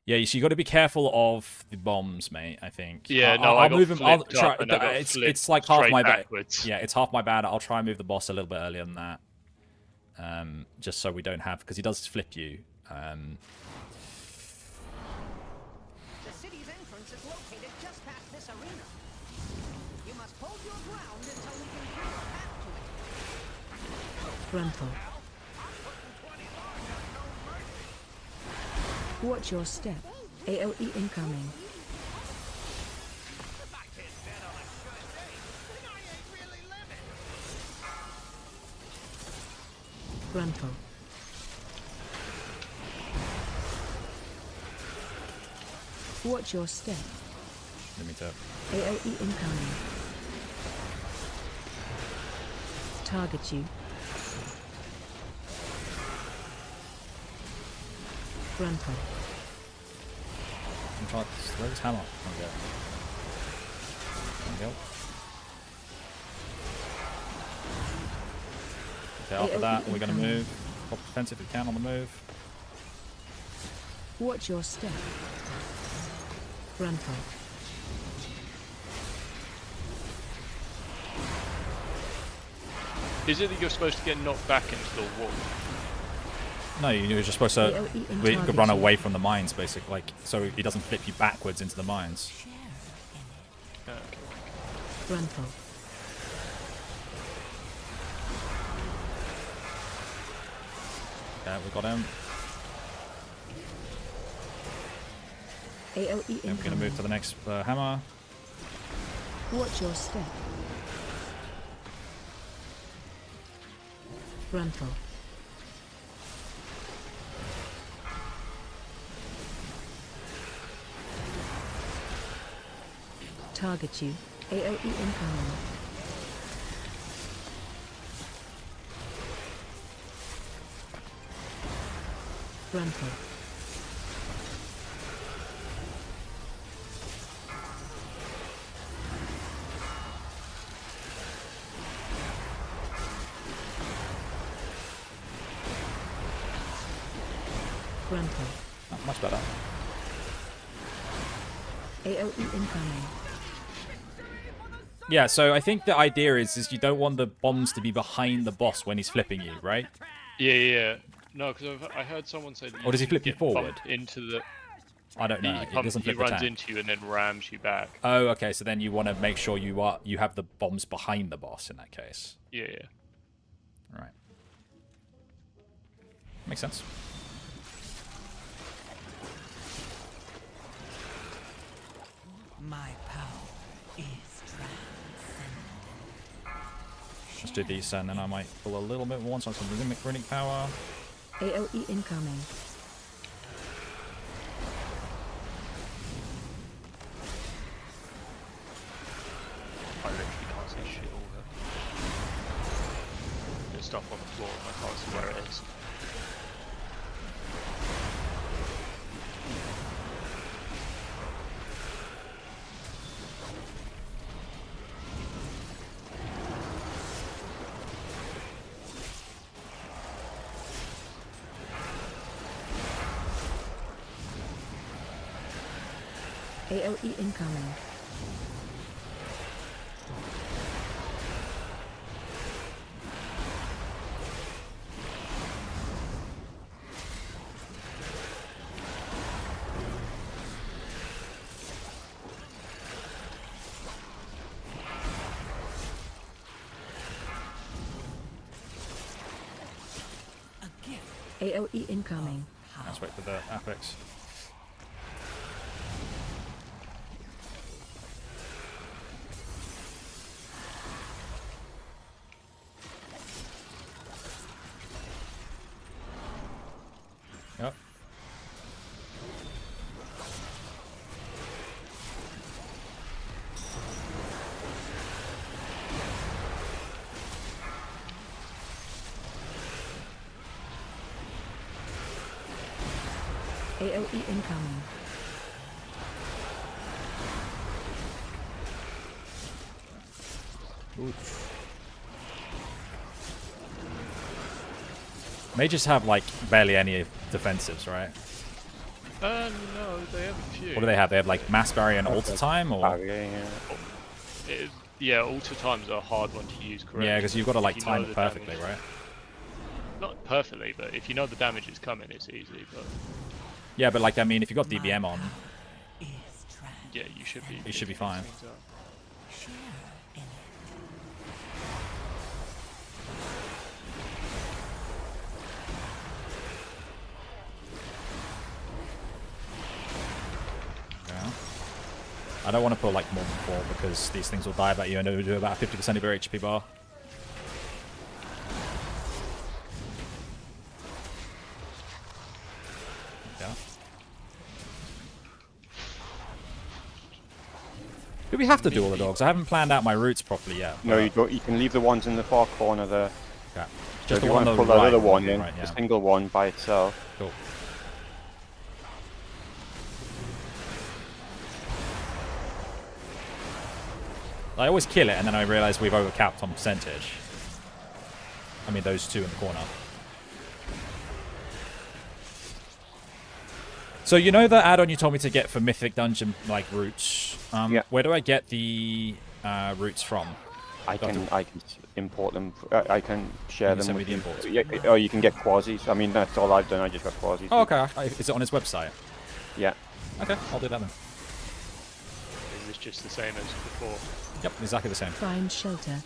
Yeah, so you got to be careful of the bombs, mate. I think. Yeah, I'll got move him. I'll flipped try. up and I got It's flipped like half straight my bad. backwards. Yeah, it's half my bad. I'll try and move the boss a little bit earlier than that, just so we don't have, because he does flip you. The city's entrance is located just past this arena. You must hold your ground until we can clear a path to it. Gruntle. Watch your step. AOE incoming. Gruntle. Watch your step. Let me tap. AOE incoming. Target you. Gruntle. I'm trying to throw this hammer. There we go. Okay, after that, we're going to move. Pop defensive if we can on the move. Watch your step. Gruntle. Is it that you're supposed to get knocked back into the wall? No, you're just supposed to AOE we target run you. away from the mines, basically, like so he doesn't flip you backwards into the mines. Okay. Gruntle. Okay, we got him. AoE Then we're going to incoming. move to the next hammer. Watch your step. Frontal. Target you. AoE incoming. Frontal. Frontal. Not much better. AoE incoming. Yeah, so I think the idea is you don't want the bombs to be behind the boss when he's flipping you, right? Yeah. No, because I heard someone say that. Or does he can flip you get forward? bumped into the. I don't know. It doesn't flip He runs attack. into you and then rams you back. Oh, okay. So then you want to make sure you have the bombs behind the boss in that case. Yeah. Right. Makes sense. My power is transcendent. Let's do these, and then I might pull a little bit more on some runic power. AoE incoming. I literally can't see shit all here. There's stuff on the floor and I can't see where it is. AoE incoming. AoE incoming. Let's wait for the Apex. Yep. AoE incoming. Oof. Mages have like barely any defensives, right? No, they have a few. What do they have? They have like mass barrier and alter time, or Yeah, alter time's a hard one to use correctly. yeah, because you've got to like If you know time it the perfectly, damage. right? Not perfectly, but if you know the damage is coming, it's easy. But Yeah, but like I mean, if you got DBM on, yeah, you should be. you should be fine. Yeah. I don't want to put like more than 4 because these things will die about you and it will do about 50% of your HP bar. Yeah. Do we have to do all the dogs? I haven't planned out my routes properly yet. No, you don't. You can leave the ones in the far corner there. Okay. So Just if the you one want on to the pull that right, other one in, right, the yeah. single one by itself. Cool. I always kill it and then I realize we've overcapped on percentage. I mean those two in the corner. So you know the add-on you told me to get for Mythic Dungeon like routes? Yeah. Where do I get the routes from? I can import them. I can share Can you them send me with the you. imports? Yeah, or you can get quasis. I mean, that's all I've done. I just got quasis. Oh, okay. Is it on his website? Yeah. Okay, I'll do that then. Is this just the same as before? Yep, exactly the same. Find shelter.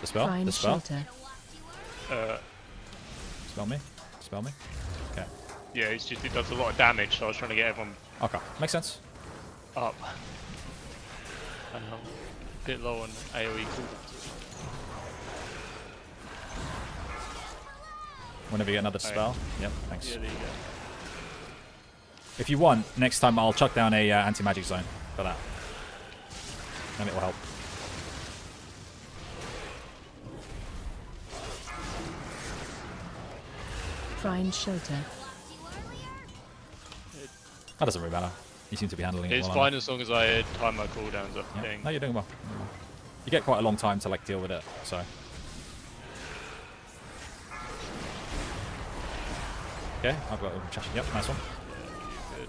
Dispel? Find Dispel? shelter. Spell me? Spell me? Okay. Yeah, it's just it does a lot of damage, so I was trying to get everyone Okay. Makes sense. up. And I'm a bit low on AoE cooldowns. Whenever you get another spell. Yep, thanks. Yeah, there you go. If you want, next time I'll chuck down a anti-magic zone for that. And it will help. Find shelter. That doesn't really matter. You seem to be handling it It's well fine enough. as long as I time my cooldowns, I Yeah. think. No, you're doing well. You get quite a long time to like deal with it, so. Okay, I've got a chassis. Yep, nice one. Yeah, good.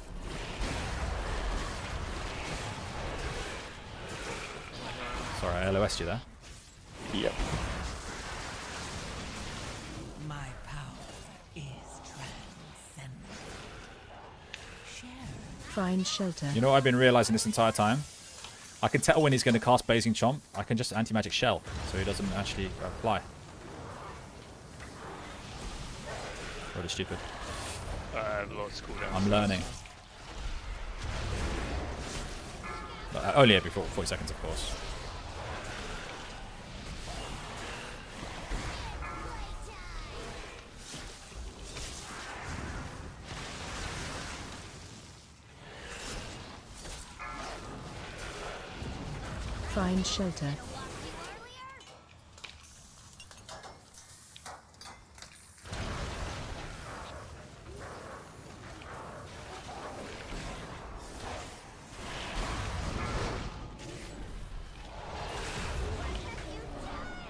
Sorry, I LOS'd you there. Yep. My power is transcendent. Find shelter. You know what I've been realizing this entire time? I can tell when he's going to cast Blazing Chomp. I can just anti-magic shell, so he doesn't actually fly. Really stupid. I have lots of cooldowns. I'm learning. Only every 40 seconds, of course. Find shelter.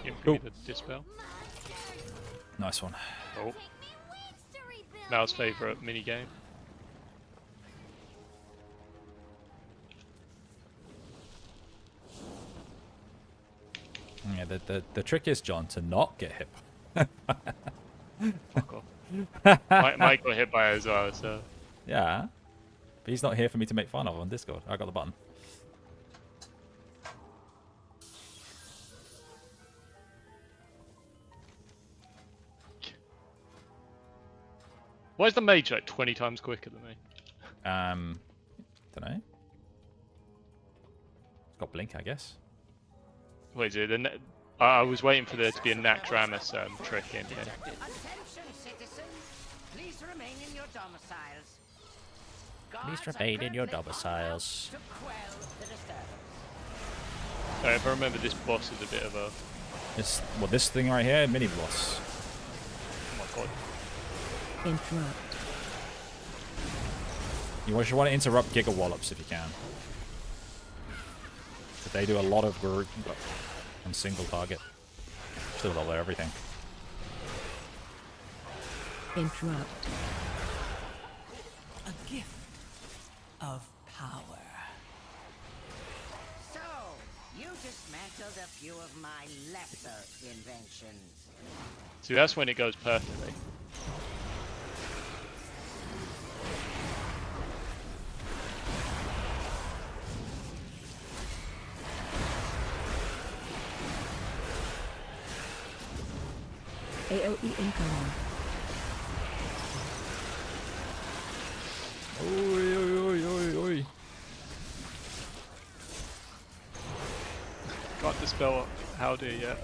Yeah, Cool. give me the dispel. Nice one. Oh. Mal's favourite minigame. Yeah, the trick is, John, to not get hit. Fuck off. Mike got hit by it as well, so. Yeah. But he's not here for me to make fun of on Discord. I got the button. Why is the mage like 20 times quicker than me? Don't know. It's got blink, I guess. Wait, is it? I was waiting for there to be a Naxxramas trick in here. Attention, citizens. Please remain in your domiciles. Please Guards are remain in your currently domiciles. to quell the disturbance. If I remember, this boss is a bit of a. This thing right here, mini boss. Oh my god. Interrupt. You want to interrupt Giga Wallops if you can. But they do a lot of group on single target. Still got everything. Interrupt. A gift of power. So, you dismantled a few of my lesser inventions. See, that's when it goes perfectly. AoE incoming. Oi, oi, oi, oi, oi. Can't dispel Howdy yet.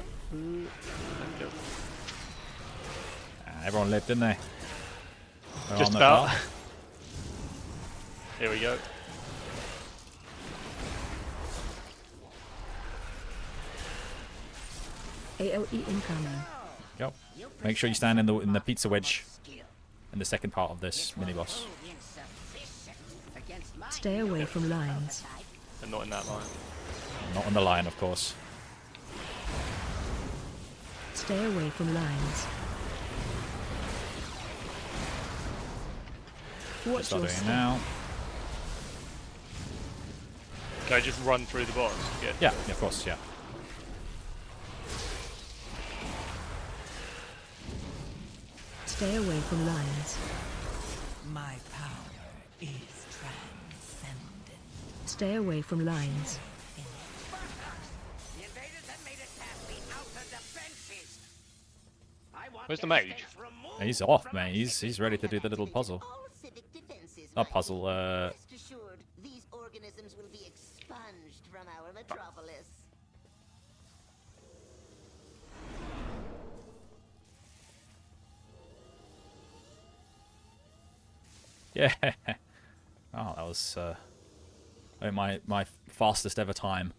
Everyone lived, didn't they? They're Just on the about. path. Here we go. AoE incoming. Yep. Make sure you stand in the pizza wedge in the second part of this mini boss. Stay away from lines. And not in that line. Not on the line, of course. Stay away from lines. Watch Start your doing it step. now. Can I just run through the boss? Yeah, of course, yeah. Stay away from lines. My power is transcendent. Stay away from lines. The invaders have made it past the outer defense. Where's the mage? He's off, man. He's ready to do the little puzzle. Not puzzle. Rest assured, these organisms will be expunged from our metropolis. Yeah. Oh, that was my fastest ever time.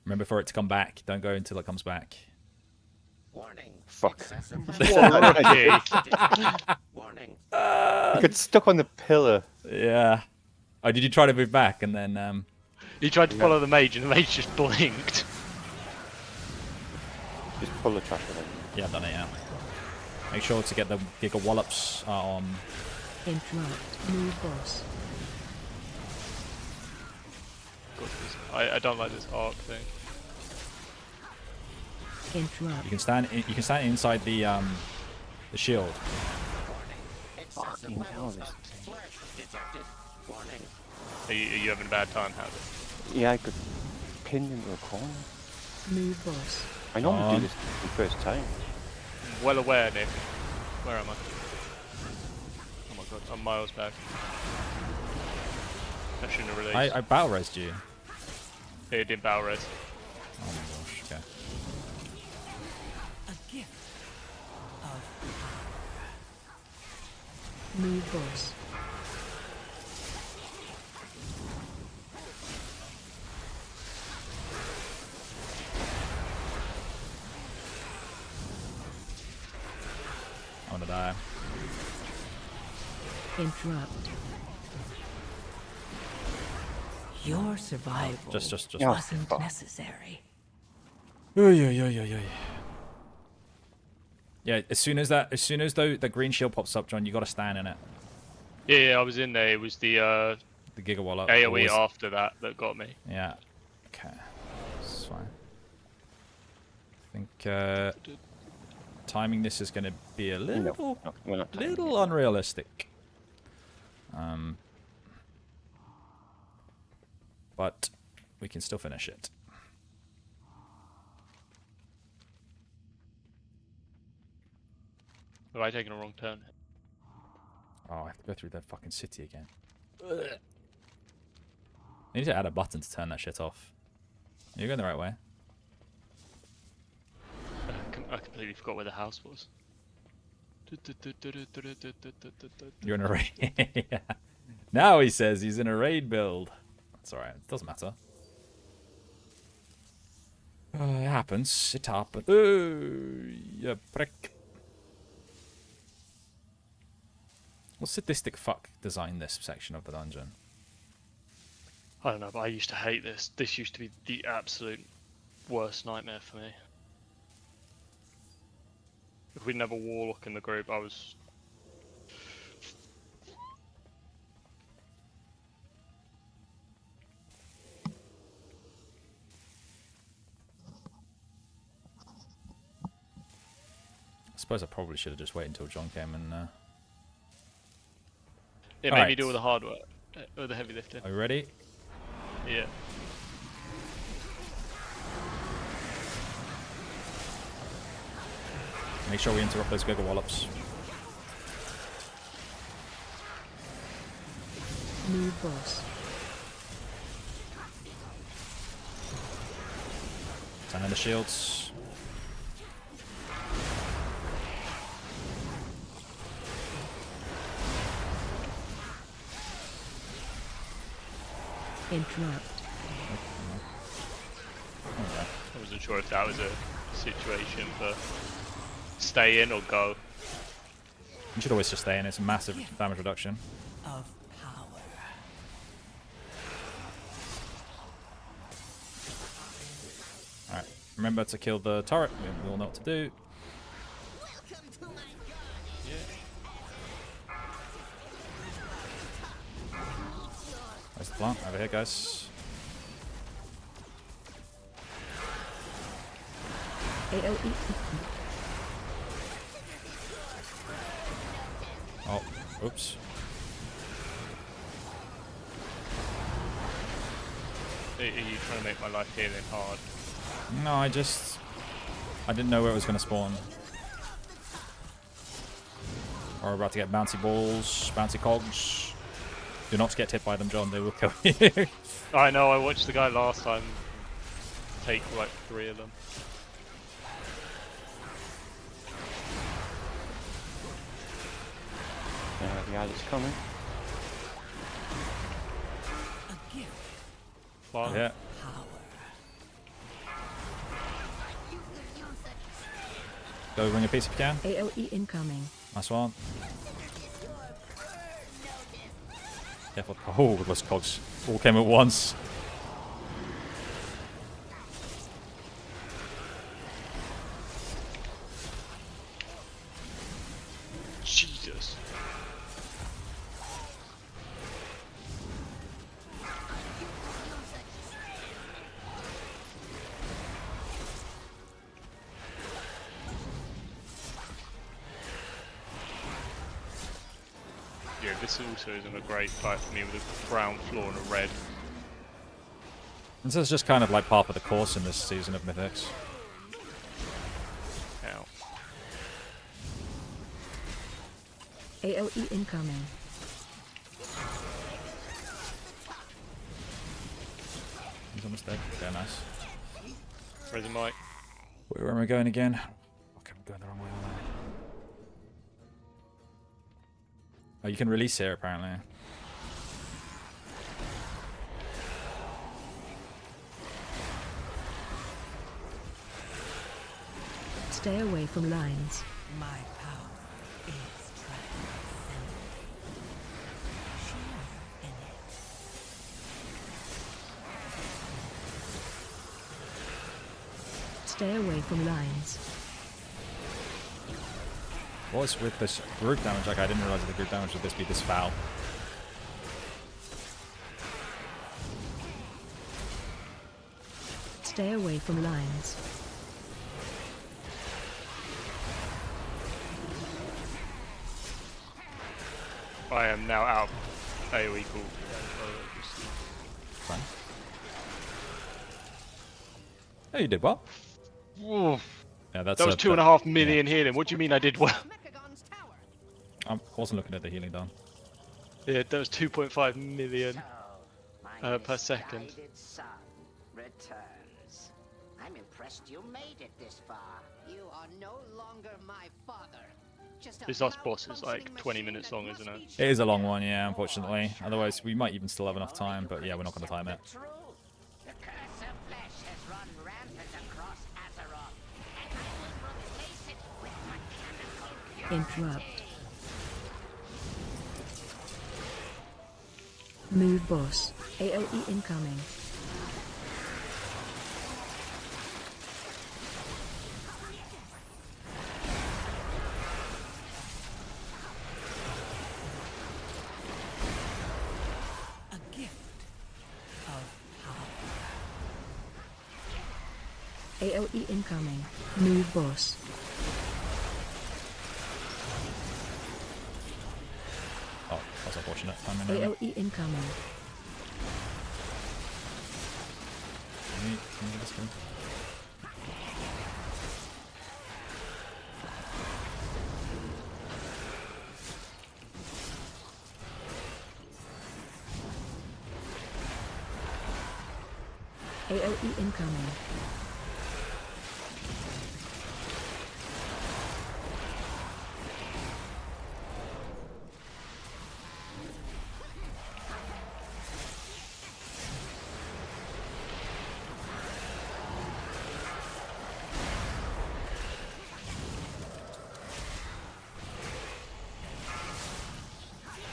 Remember for it to come back. Don't go until it comes back. Warning. Fuck. Warning. I got stuck on the pillar. Yeah. Oh, did you try to move back and then He tried to follow the mage and the mage just blinked. Just pull the trash away. Yeah, I've done it, yeah. Make sure to get the Giga Wallops on. Interrupt. Move boss. I don't like this arc thing. Interrupt. You can stand inside the shield. Fucking hell, this. Detected. Warning. Are you having a bad time, Howard? Yeah, I got pinned into a corner. Move boss. I normally do this the first time. Well aware, Nick. Where am I? Oh my god, I'm miles back. I shouldn't have released. I battle resed you. It didn't battle res. Oh my gosh, okay. A gift of Move boss. I'm gonna die. Interrupt. your survival. Just. Wasn't necessary. Yeah, as soon as the green shield pops up, John, you got to stand in it. Yeah, I was in there. It was the Giga Wallop. AoE after that got me. Yeah. Okay. That's fine. I think timing this is going to be a little, No, we're not timing little unrealistic. But we can still finish it. Have I taken a wrong turn? Oh, I have to go through that fucking city again. Ugh. I need to add a button to turn that shit off. You're going the right way. I completely forgot where the house was. You're in a raid. Yeah. Now he says he's in a raid build. That's alright. It doesn't matter. It happens. It happens. Oh, you prick. What sadistic fuck designed this section of the dungeon? I don't know, but I used to hate this. This used to be the absolute worst nightmare for me. If we didn't have a warlock in the group, I was... I suppose I probably should have just waited until John came and... It made me do all the hard work, all the heavy lifting. Are you ready? Yeah. Make sure we interrupt those Giga Wallops. Move boss. Turn in the shields. Interrupt. I wasn't sure if that was a situation for stay in or go. You should always just stay in. It's a massive damage reduction. Of power. Alright. Remember to kill the turret. We all know what to do. Where's the plant? Over here, guys. AoE. Oh, oops. Are you trying to make my life healing hard? No, I I didn't know where it was going to spawn. We're about to get bouncy balls, bouncy cogs. Do not get hit by them, John. They will kill you. I know. I watched the guy last time take like 3 of them. The guy that's coming. Wow. Yeah. Go bring a piece if you can. AOE incoming. Nice one. Careful. Oh, those cogs all came at once. Jesus. Yeah, this also isn't a great fight for me with a brown floor and a red. This is just kind of like part of the course in this season of Mythics. Ow. AOE incoming. He's almost dead. Yeah, nice. Where's the mic? Where am I going again? Okay, I'm going the wrong way, aren't I? Oh, you can release here, apparently. Stay away from lines. My power is transcendent. Share in it. Stay away from lines. What's with this group damage? Like, I didn't realize that the group damage would be this foul. Stay away from lines. I am now out of AoE cool. Fine. Oh, you did well. Yeah, that's that was 2.5 million healing. What do you mean I did well? I wasn't looking at the healing done. Yeah, that was 2.5 million per second. Son returns. I'm impressed you made it this far. You are no longer my father. Just a This last boss is like 20 minutes long, isn't it? It is a long one, yeah, unfortunately. Otherwise, we might even still have enough time, but yeah, we're not going to time it. The curse of flesh has run rampant across Azeroth, and I will replace it with mechanical Interrupt. Move boss. AOE incoming. A gift of power. AOE incoming. Move boss. Oh, that's unfortunate. Timing, really. AOE incoming. Can you get this thing? AOE incoming.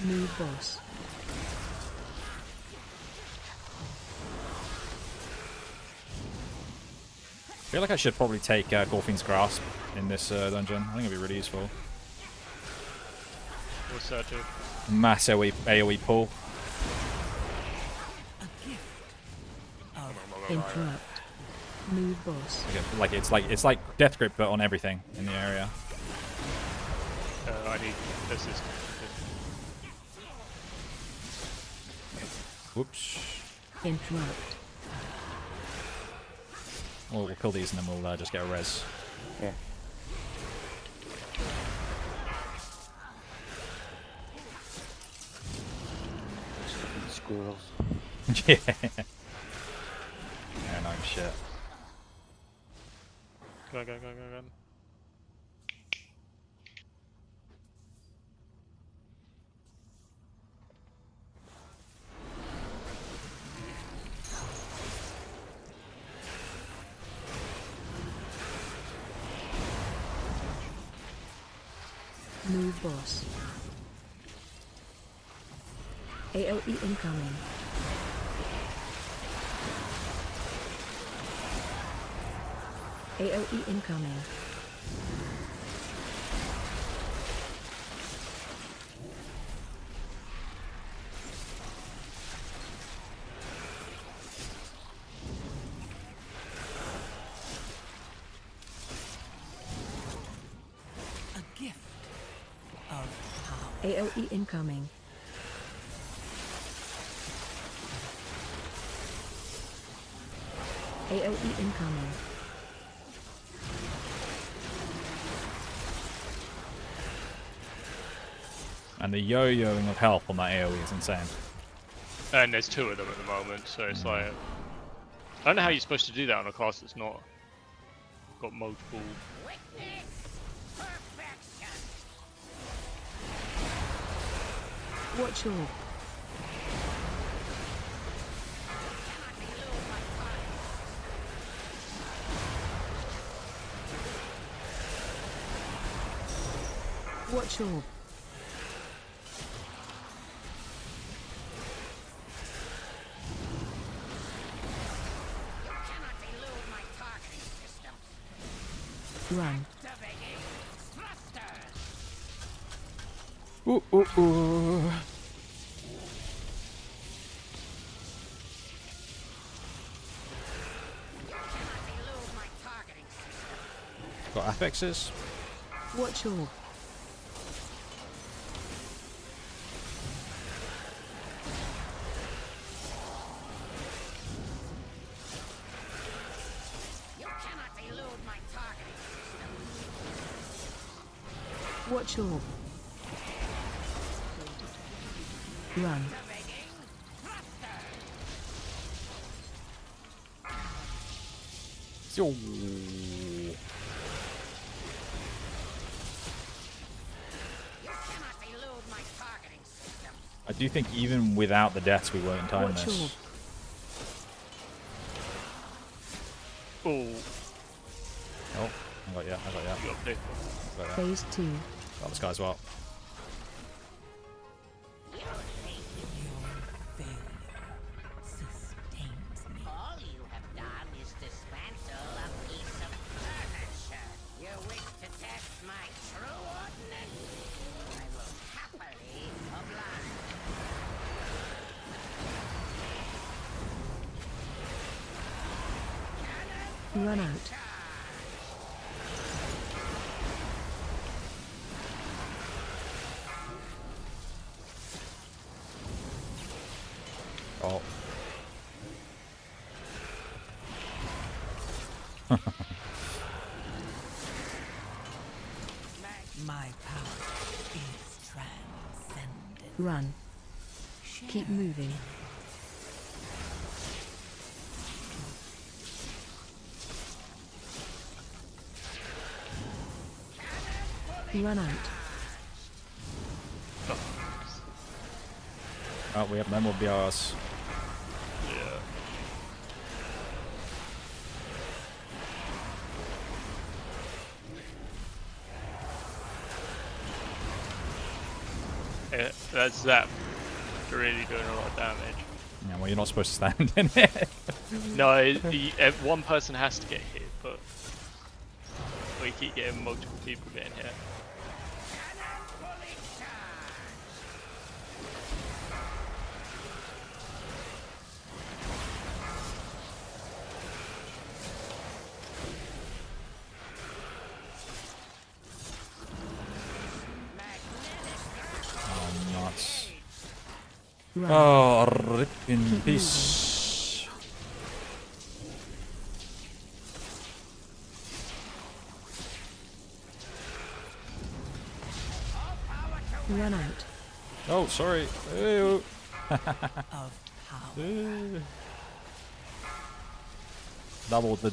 Move boss. I feel like I should probably take Gorfine's Grasp in this dungeon. I think it'd be really useful. What's that do? Mass AoE pull. A gift of Interrupt. Move boss. It's like Death Grip, but on everything in the area. I need assistance. Whoops. Interrupt. We'll kill these and then we'll just get a res. squirrels. Yeah. Yeah, no shit. Go, go, go, go, go. Move boss. AOE incoming. AOE incoming. A gift of power. AOE incoming. AOE incoming. And the yo-yoing of health on that AoE is insane. And there's 2 of them at the moment, so it's like... I don't know how you're supposed to do that on a class that's not got multiple... Watch your. Watch your. Run. Ooh, ooh, ooh. Got affixes. Watch your. Watch your. Run. Yo. I do think even without the deaths we won't time Watch this. your. Oh, Oh, I got ya, I got ya. you got blue. Got ya. Phase 2. Got this guy as well. All you have done is dismantle a piece of furniture. You wish to test my true ordnance? I will happily oblige. Run out. Oh. My power is transcendent. Run. Keep moving. Run out. Oh, we have no more BRs. Yeah, that's that. Really doing a lot of damage. Yeah, well, you're not supposed to stand in it. No, one person has to get hit, but we keep getting multiple people getting hit. Oh, nuts. Run. Oh, rip in peace. Run out. Oh, sorry. Ew. Of The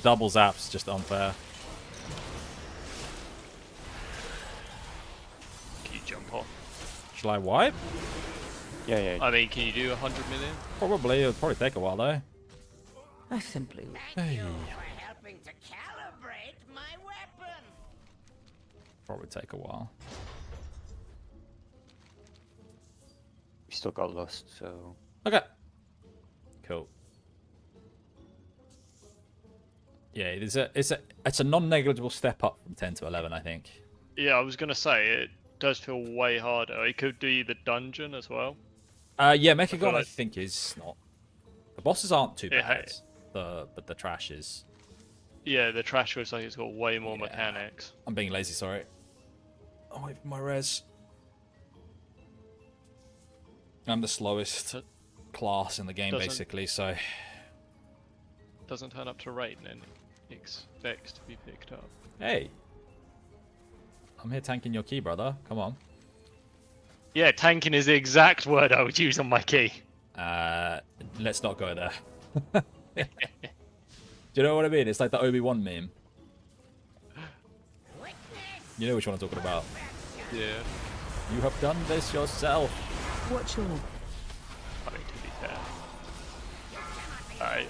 double zap's just unfair. Can you jump off? Shall I wipe? Yeah. I mean, can you do 100 million? Probably. It'll probably take a while though. I simply Hey. For helping to calibrate my weapon. Probably take a while. We still got lost, so. Okay. Cool. Yeah, it's a non-negligible step up from 10 to 11, I think. Yeah, I was gonna say it does feel way harder. It could be the dungeon as well. Yeah, Mechagon I like- think is not. The bosses aren't too Yeah. bad. But the trash is. Yeah, the trash looks like it's got way more mechanics. I'm being lazy, sorry. Oh, wait for my res. I'm the slowest class in the game, Doesn't- basically, so. Doesn't turn up to rate and expects to be picked up. Hey. I'm here tanking your key, brother. Come on. Yeah, tanking is the exact word I would use on my key. Let's not go there. Do you know what I mean? It's like the Obi-Wan meme. You know which one I'm talking about. Yeah. You have done this yourself. Watch your... I mean, to be fair.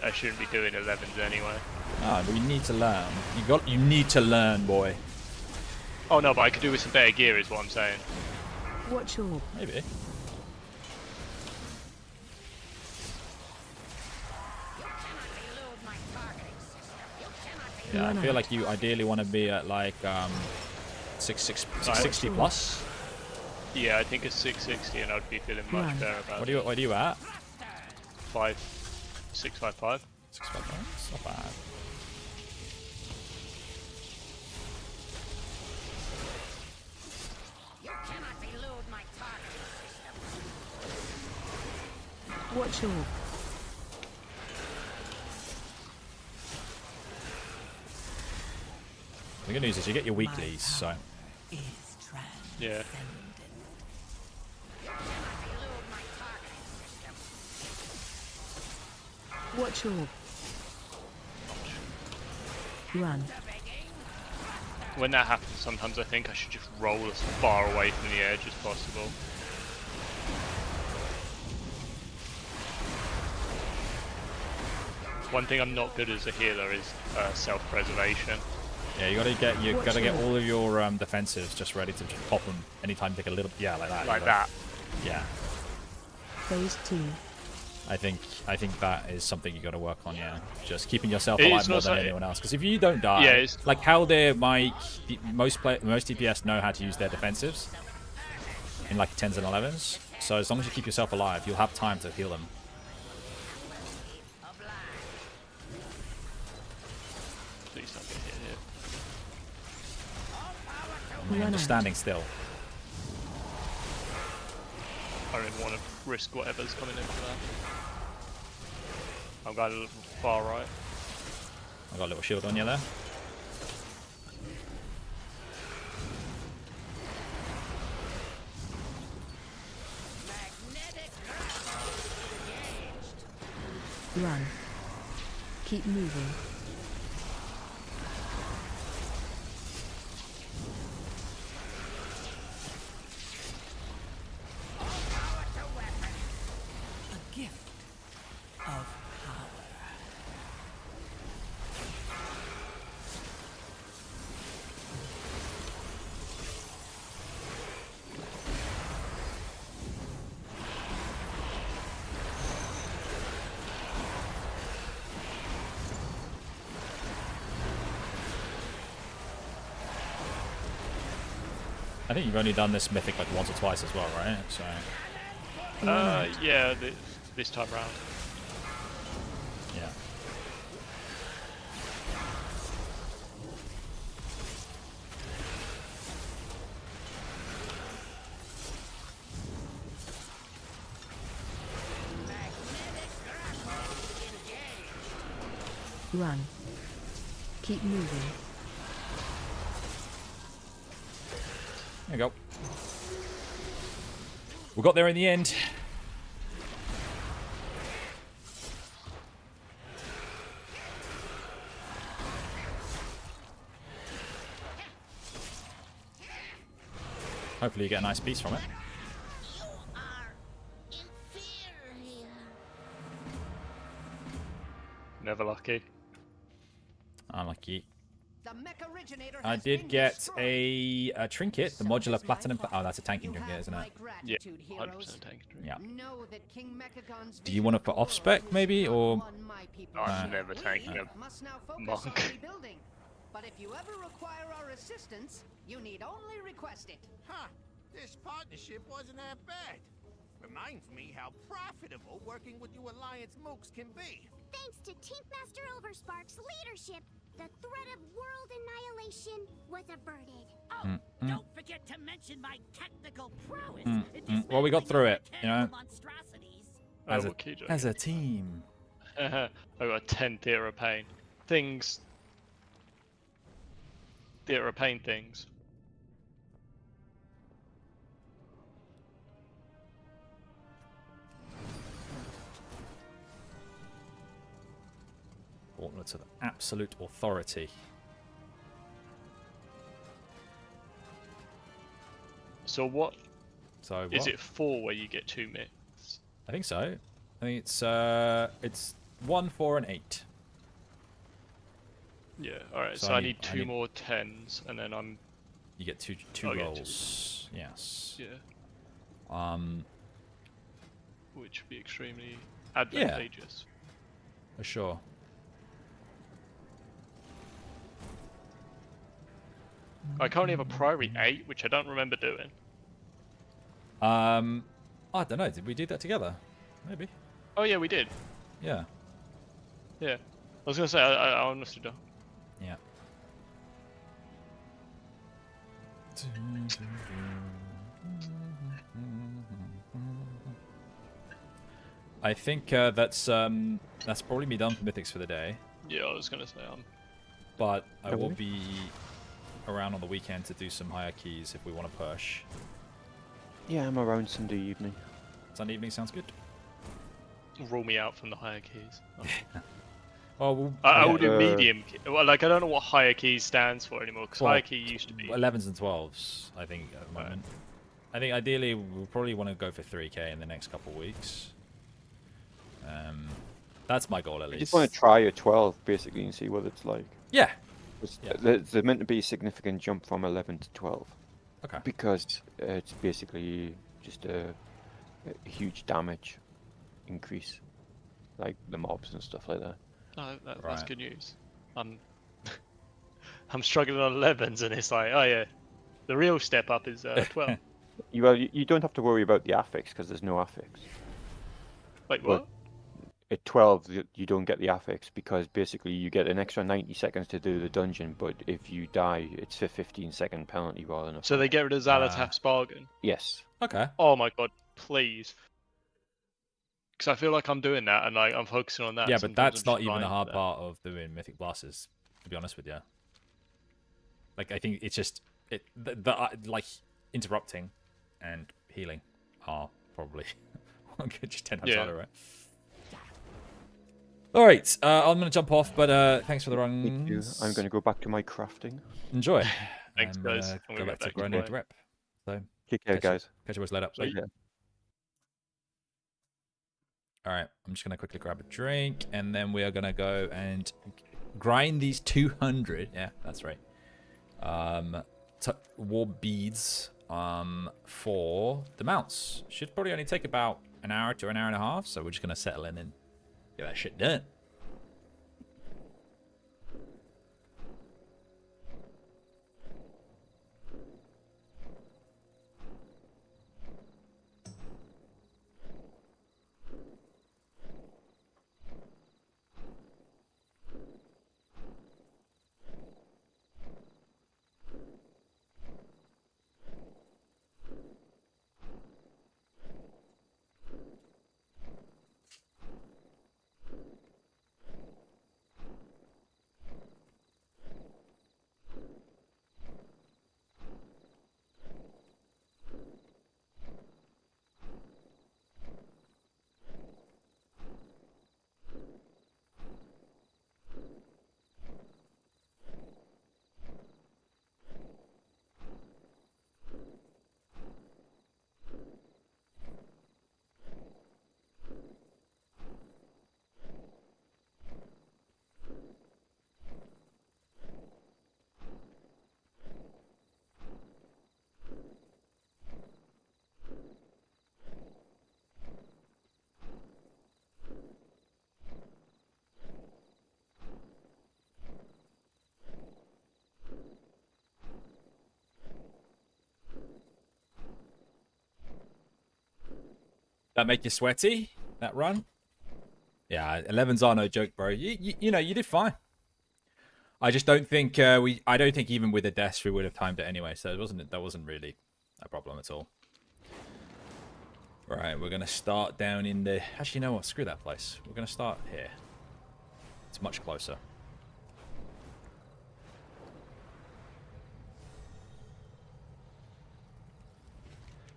I shouldn't be doing 11s anyway. Ah, but you need to learn. You need to learn, boy. Oh no, but I could do with some better gear is what I'm saying. Watch your... Maybe. Yeah, I feel like you ideally want to be at like 660 plus. Yeah, I think it's 660 and I'd be feeling much better about What it. are you at? 655. 655. That's not bad. You cannot elude my targeting system. Watch your... The good news is you get your weeklies, so. is Yeah. Watch your... Run. When that happens, sometimes I think I should just roll as far away from the edge as possible. One thing I'm not good as a healer is self-preservation. Yeah, you gotta get all of your defensives just ready to just pop them anytime you take a little. Yeah, like that. Like that. Yeah. Phase 2. I think that is something you got to work on. Yeah, just keeping yourself It's alive more not than so- anyone else. Because if you don't die, Yeah, it's- like Haldir, Mike, most DPS know how to use their defensives in like 10s and 11s. So as long as you keep yourself alive, you'll have time to heal them. Please don't get hit here. I mean, I'm just standing still. I don't even want to risk whatever's coming in for that. I'm going a little far right. I got a little shield on you there. Run. Keep moving. a gift of power. I think you've only done this mythic like once or twice as well, right? So. Yeah, this time round. Yeah. Run. Keep moving. There you go. We got there in the end. Hopefully you get a nice piece from it. You are inferior. Never lucky. Unlucky. The mech originator I has did been get destroyed. a trinket, the So modular has my platinum. Oh, father. that's a tanking You trinket, have isn't my it? Yeah, gratitude, 100% heroes. tank. Yeah. Know that King Mechagon's Do you vision want it of for the world off-spec, is maybe, not or...? one my people I'm share. never tanking We a must now focus monk. on rebuilding. But if you ever require our assistance, you need only request it. Huh. This partnership wasn't that bad. Reminds me how profitable working with you Alliance mooks can be. Thanks to Tankmaster Overspark's leadership, the threat of world annihilation was averted. Oh, don't forget to mention my technical prowess. Well, we got through it, you know, Monstrosities. as what key do I a get? team. I got 10 Theatre of Pain. Things. Theatre of Pain things. Gauntlets of absolute authority. So what So is what? it 4 where you get 2 myths? I think so. I think it's 1, 4, and 8. Yeah, alright, So so I I need- need I 2 need- more 10s and then I'm. You get two I'll get rolls. Yes. Yeah, Um, which would be extremely advantageous. for sure. I currently have a priority 8, which I don't remember doing. I don't know. Did we do that together? Maybe. Oh yeah, we did. Yeah. Yeah. I was gonna say, I honestly don't. Yeah. I think that's probably me done for Mythics for the day. Yeah, I was gonna say, But I will Okay. be around on the weekend to do some higher keys if we want to push. Yeah, I'm around Sunday evening. Sunday evening sounds good. rule me out from the higher keys. Oh, I will yeah. do medium. Well, like I don't know what higher keys stands for anymore because Well, higher key used to be. 11s and 12s, I think, at the moment. I think ideally we'll probably want to go for 3k in the next couple of weeks. That's my goal at I least. just want to try a 12 basically and see what it's like. Yeah. There's meant to be a significant jump from 11 to 12. Okay. Because it's basically just a huge damage increase, like the mobs and stuff like that. No, that's Right. good news. I'm struggling on 11s and it's like, oh yeah, the real step up is 12. You don't have to worry about the affix because there's no affix. Wait, But what? at 12 you don't get the affix because basically you get an extra 90 seconds to do the dungeon, but if you die it's a 15-second penalty rather than a So they get rid of Xalatath's bargain. Yes. Okay. Oh my god, please. Because I feel like I'm doing that and like I'm focusing on that. Yeah, and but sometimes that's I'm not just even the blind hard to that. part of doing Mythic Blasters, to be honest with you. Like, I think it's just like interrupting and healing are probably just 10 times Yeah. harder, right? All right, I'm gonna jump off, but thanks for the runs. Thank you. I'm going to go back to my crafting. Enjoy. Thanks, I'm guys. gonna I'm go gonna back get to back to grinding play. rep. So Take care, guys. catch you boys later. Take care. All right, I'm just gonna quickly grab a drink, and then we are gonna go and grind these 200. Yeah, that's right. War beads for the mounts. Should probably only take about an hour to an hour and a half. So we're just gonna settle in and get that shit done. That make you sweaty? That run? Yeah, 11s are no joke, bro. You know, you did fine. I just don't think I don't think even with the deaths we would have timed it anyway. So that wasn't really a problem at all. Right, we're gonna start down in the. Actually, you know what? Screw that place. We're gonna start here. It's much closer.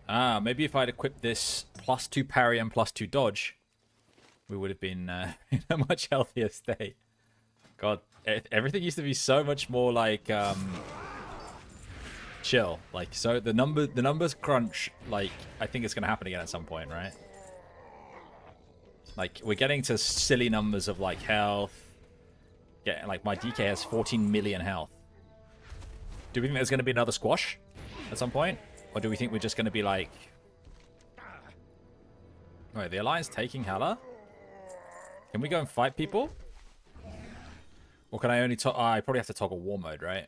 Ah, maybe if I'd equipped this +2 parry and +2 dodge, we would have been in a much healthier state. God, everything used to be so much more like chill. Like, so the numbers crunch. Like, I think it's gonna happen again at some point, right? Like, we're getting to silly numbers of like health. Like my DK has 14 million health. Do we think there's gonna be another squash at some point? Or do we think we're just going to be like... Wait, the Alliance taking Hela? Can we go and fight people? Or can I only... I probably have to toggle war mode, right?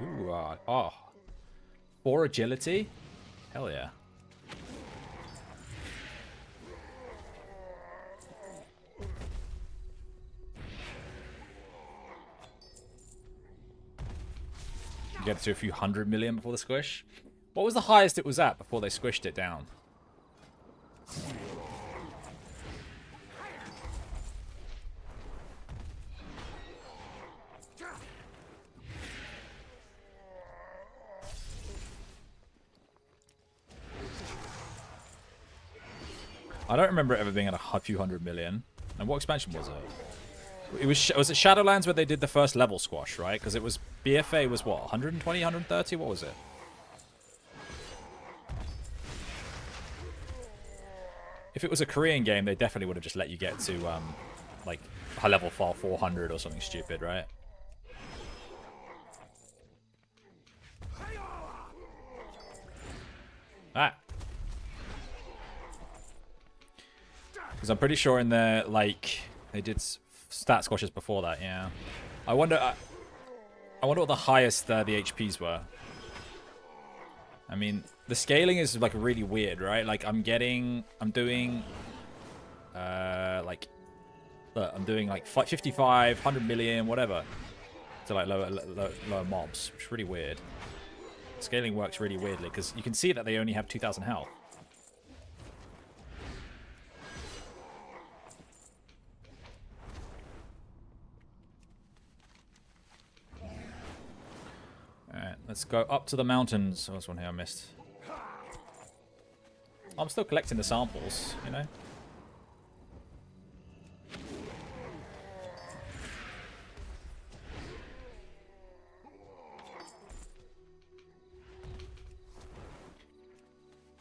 Ooh, oh. 4 agility? Hell yeah. Get to a few 100 million before the squish. What was the highest it was at before they squished it down? I don't remember it ever being at a few 100 million. And what expansion was it? Was it Shadowlands where they did the first level squash, right? Because it was BFA was what, 120, 130? What was it? If it was a Korean game, they definitely would have just let you get to like high level file 400 or something stupid, right? Ah. Because I'm pretty sure in the like they did stat squashes before that, yeah. I wonder what the highest the HPs were. I mean, the scaling is like really weird, right? Like I'm doing like 55, 100 million, whatever, to like lower mobs, which is really weird. Scaling works really weirdly because you can see that they only have 2,000 health. Alright, let's go up to the mountains. Oh, there's one here I missed. I'm still collecting the samples, you know?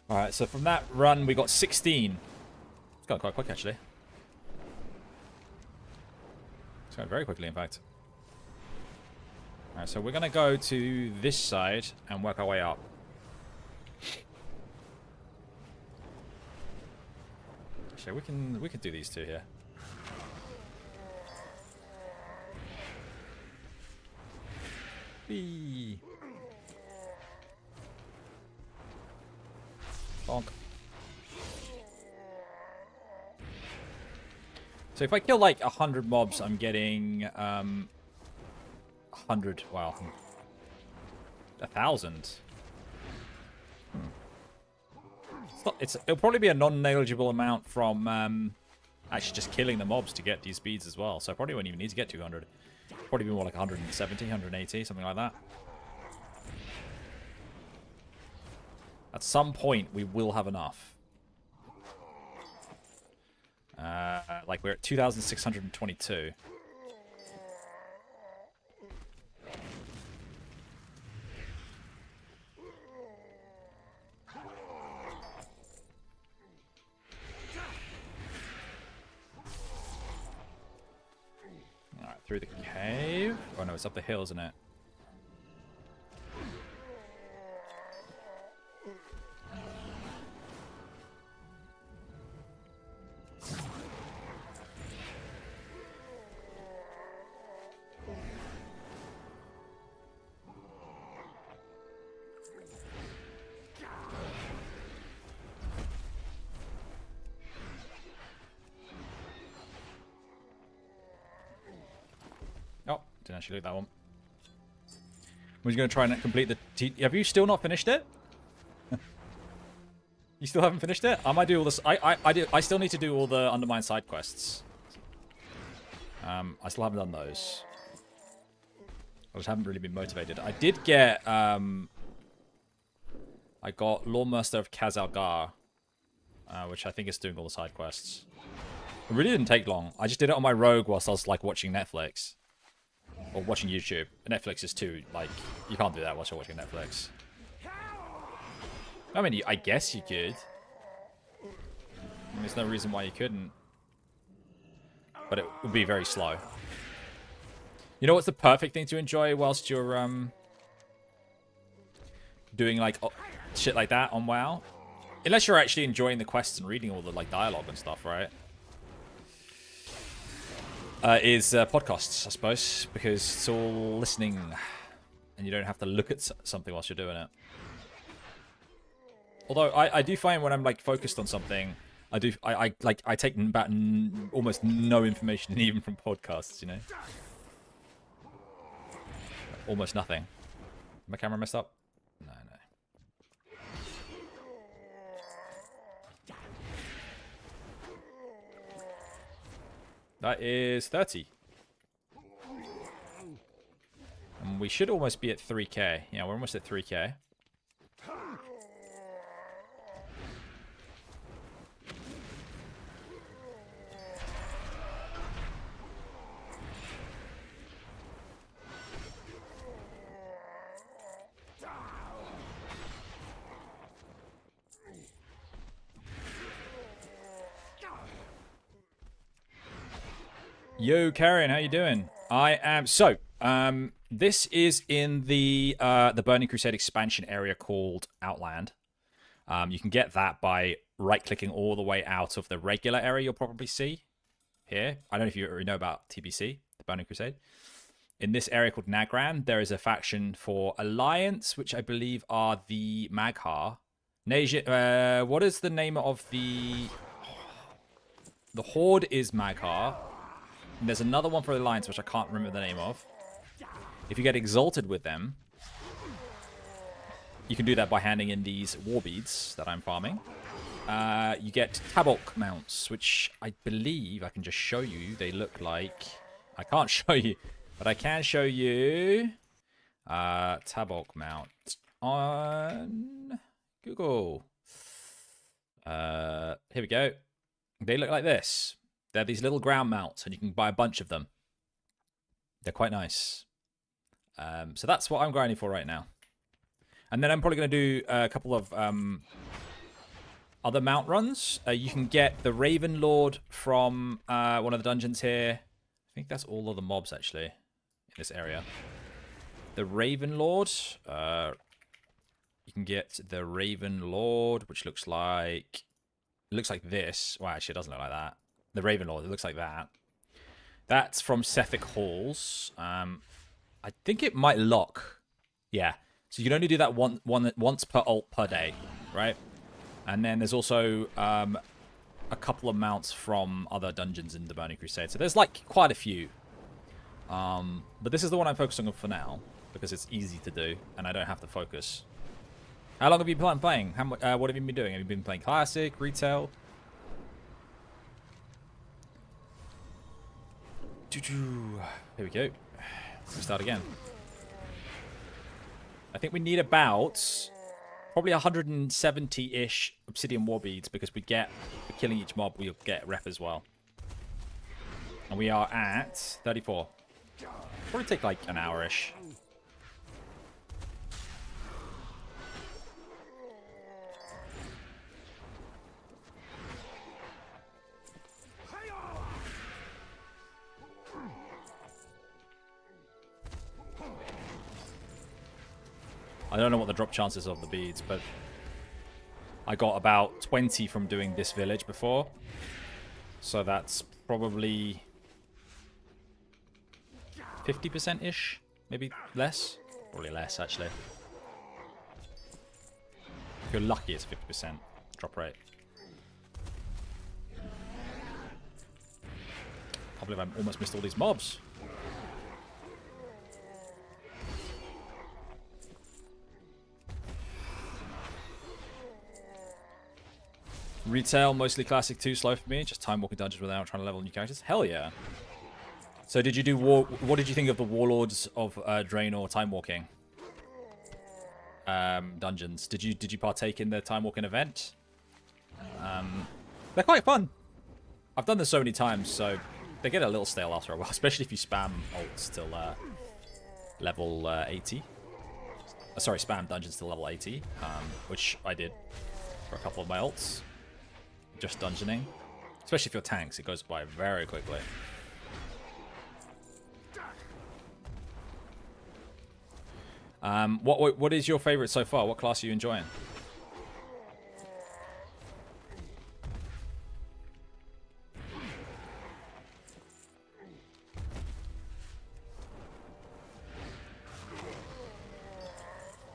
Alright, so from that run we got 16. It's gone quite quick actually. It's going very quickly in fact. Alright, so we're gonna go to this side and work our way up. Actually, we can do these two here. Whee! Bonk. So if I kill like 100 mobs, I'm getting 100. Wow, 1,000. It'll probably be a non-negligible amount from actually just killing the mobs to get these speeds as well. So I probably won't even need to get 200. Probably be more like 170, 180, something like that. At some point, we will have enough. Like we're at 2,622. Alright, through the cave. Oh no, it's up the hill, isn't it? didn't actually look at that one. We're going to try and complete the... Have you still not finished it? You still haven't finished it? I might do all this. I still need to do all the Undermine side quests. I still haven't done those. I just haven't really been motivated. I did get... I got Lawmaster of Khazalgar, which I think is doing all the side quests. It really didn't take long. I just did it on my rogue whilst I was like watching Netflix. Or watching YouTube. Netflix is too, like, you can't do that whilst you're watching Netflix. I mean, I guess you could. I mean, there's no reason why you couldn't. But it would be very slow. You know what's the perfect thing to enjoy whilst you're doing like shit like that on WoW? Unless you're actually enjoying the quests and reading all the like dialogue and stuff, right? Is podcasts, I suppose, because it's all listening, and you don't have to look at something whilst you're doing it. Although I do find when I'm like focused on something, I take about almost no information even from podcasts, you know. Almost nothing. My camera messed up? No. That is 30. And we should almost be at 3k. Yeah, we're almost at 3k. Yo, Karen, how you doing? I am... So, this is in the Burning Crusade expansion area called Outland. You can get that by right-clicking all the way out of the regular area you'll probably see here. I don't know if you already know about TBC, the Burning Crusade. In this area called Nagran, there is a faction for Alliance, which I believe are the Mag'har. What is the name of the... The Horde is Mag'har. And there's another one for the Alliance, which I can't remember the name of. If you get exalted with them, you can do that by handing in these war beads that I'm farming. You get Tabok mounts, which I believe I can just show you. They look like... I can't show you, but I can show you Tabok mount on Google. Here we go. They look like this. They're these little ground mounts, and you can buy a bunch of them. They're quite nice. So that's what I'm grinding for right now. And then I'm probably going to do a couple of other mount runs. You can get the Raven Lord from one of the dungeons here. I think that's all of the mobs, actually, in this area. The Raven Lord. You can get the Raven Lord, which looks like... It looks like this. Well, actually, it doesn't look like that. The Raven Lord, it looks like that. That's from Sefik Halls. I think it might lock. Yeah. So you can only do that once per ult per day, right? And then there's also a couple of mounts from other dungeons in the Burning Crusade. So there's like quite a few. But this is the one I'm focusing on for now, because it's easy to do and I don't have to focus. How long have you been playing? What have you been doing? Have you been playing Classic, Retail? Here we go. Let's start again. I think we need about probably 170-ish obsidian war beads, because we get, for killing each mob, we'll get rep as well. And we are at 34. Probably take like an hour-ish. I don't know what the drop chances of the beads, but I got about 20 from doing this village before. So that's probably 50%-ish, maybe less. Probably less, actually. If you're lucky, it's 50% drop rate. Can't believe I almost missed all these mobs. Retail, mostly classic 2, slow for me. Just time walking dungeons without trying to level new characters. Hell yeah. So did you do what did you think of the Warlords of Draenor time walking dungeons? Did you partake in the time walking event? They're quite fun. I've done this so many times, so they get a little stale after a while, especially if you spam ults till level 80. Sorry, spam dungeons till level 80, which I did for a couple of my ults. Just dungeoning. Especially if you're tanks, it goes by very quickly. What is your favorite so far? What class are you enjoying?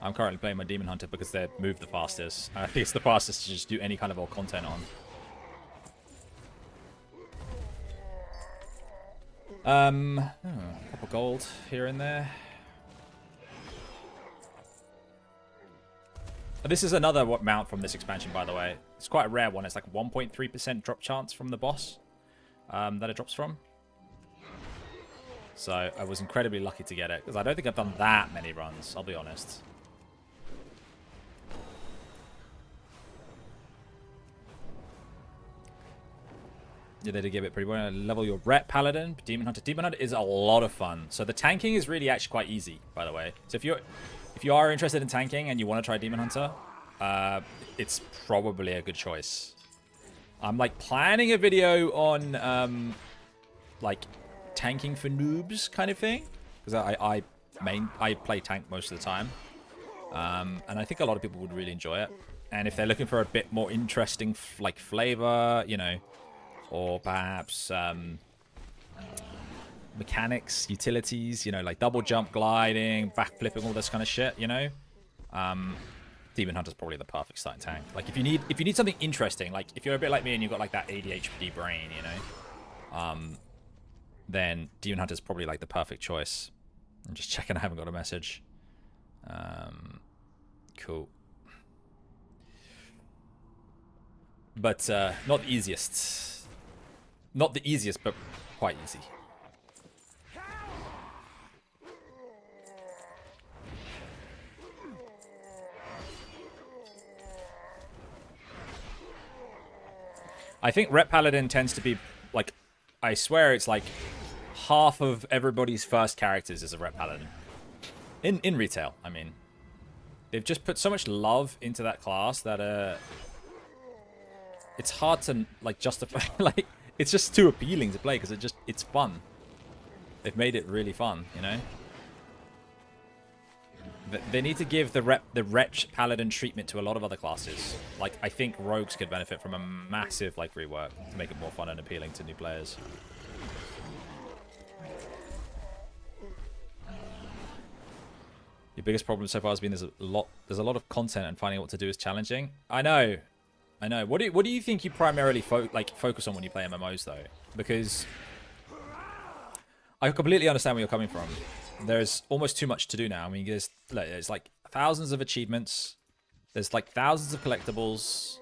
I'm currently playing my Demon Hunter because they move the fastest. I think it's the fastest to just do any kind of old content on. A couple gold here and there. This is another mount from this expansion, by the way. It's quite a rare one. It's like 1.3% drop chance from the boss that it drops from. So I was incredibly lucky to get it because I don't think I've done that many runs, I'll be honest. Yeah, they did give it pretty well. Level your Ret Paladin, Demon Hunter. Demon Hunter is a lot of fun. So the tanking is really actually quite easy, by the way. So if you are interested in tanking and you want to try Demon Hunter, it's probably a good choice. I'm like planning a video on like tanking for noobs kind of thing, because I play tank most of the time, and I think a lot of people would really enjoy it. And if they're looking for a bit more interesting like flavor, you know, or perhaps mechanics, utilities, you know, like double jump, gliding, back flipping, all this kind of shit, you know, Demon Hunter's probably the perfect starting tank. Like if you need something interesting, like if you're a bit like me and you've got like that ADHD brain, you know, then Demon Hunter's probably like the perfect choice. I'm just checking I haven't got a message. Cool. But not the easiest. Not the easiest, but quite easy. I think Ret Paladin tends to be, like, I swear it's like half of everybody's first characters is a Ret Paladin. In retail, I mean. They've just put so much love into that class that it's hard to, like, justify, like, it's just too appealing to play because it's fun. They've made it really fun, you know? They need to give the Ret Paladin treatment to a lot of other classes. Like, I think Rogues could benefit from a massive, like, rework to make it more fun and appealing to new players. Your biggest problem so far has been there's a lot of content and finding out what to do is challenging. I know. What do you think you primarily focus on when you play MMOs though? Because I completely understand where you're coming from. There's almost too much to do now. I mean, there's like thousands of achievements. There's like thousands of collectibles.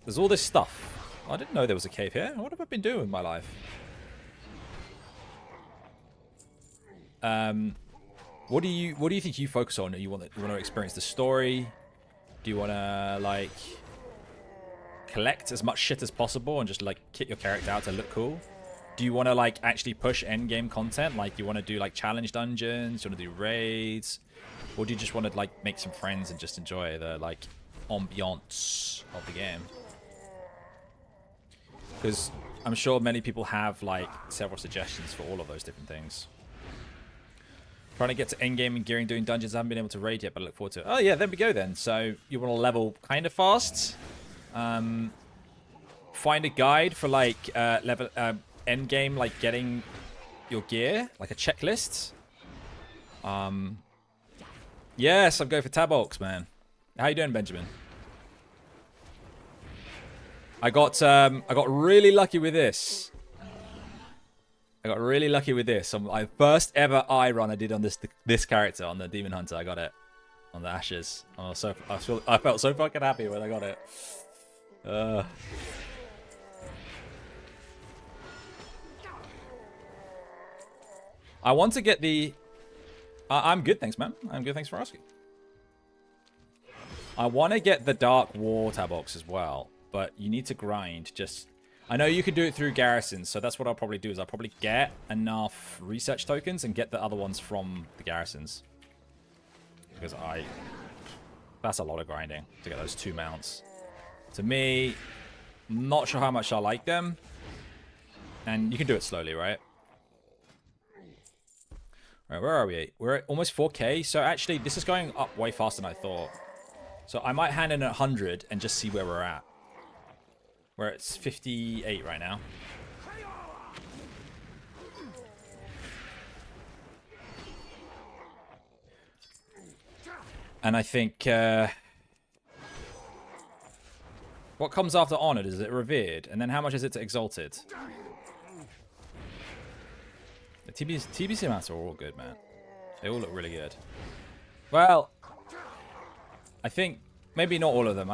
There's all this stuff. I didn't know there was a cave here. What have I been doing with my life? What do you think you focus on? You want to experience the story? Do you want to like collect as much shit as possible and just like kit your character out to look cool? Do you want to like actually push endgame content? Like you want to do like challenge dungeons? You want to do raids? Or do you just want to like make some friends and just enjoy the like ambiance of the game? Because I'm sure many people have like several suggestions for all of those different things. Trying to get to endgame and gearing, doing dungeons. I haven't been able to raid yet, but I look forward to it. Oh yeah, there we go then. So you want to level kind of fast. Find a guide for like level endgame, like getting your gear, like a checklist. Yes, I'm going for Tabox, man. How you doing, Benjamin? I got really lucky with this. I got really lucky with this. My first ever eye run I did on this character, on the Demon Hunter. I got it. on the ashes. I felt so fucking happy when I got it. I want to get the... I'm good, thanks, man. I'm good, thanks for asking. I want to get the Dark Water box as well, but you need to grind. I know you can do it through garrisons, so that's what I'll probably do. Is I'll probably get enough research tokens and get the other ones from the garrisons, because that's a lot of grinding to get those 2 mounts. To me, not sure how much I like them, and you can do it slowly, right? Right, where are we? We're at almost 4K, so actually this is going up way faster than I thought. So I might hand in 100 and just see where we're at. We're at 58 right now. And I think... what comes after Honored? Is it Revered? And then how much is it to Exalted? The TBC Mounts are all good, man. They all look really good. Well, I think maybe not all of them.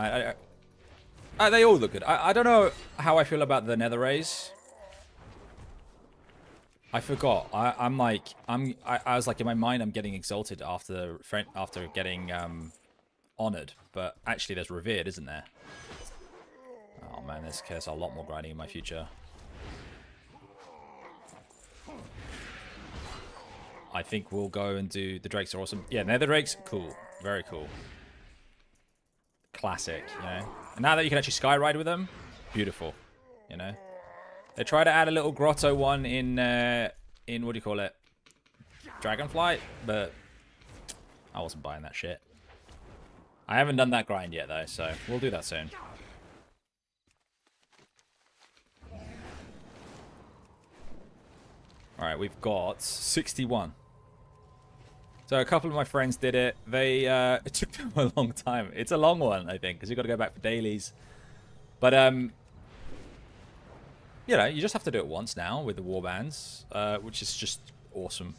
They all look good. I don't know how I feel about the Nether Rays. I forgot. I was like, in my mind, I'm getting Exalted after getting Honored, but actually there's Revered, isn't there? Oh man, there's a lot more grinding in my future. I think we'll go and do... The Drakes are awesome. Yeah, Nether Drakes, cool. Very cool. Classic, you know? And now that you can actually skyride with them, beautiful, you know? They try to add a little grotto one in what do you call it? Dragonflight, but I wasn't buying that shit. I haven't done that grind yet, though, so we'll do that soon. Alright, we've got 61. So a couple of my friends did it. It took them a long time. It's a long one, I think, because you've got to go back for dailies. But, you know, you just have to do it once now with the warbands, which is just awesome.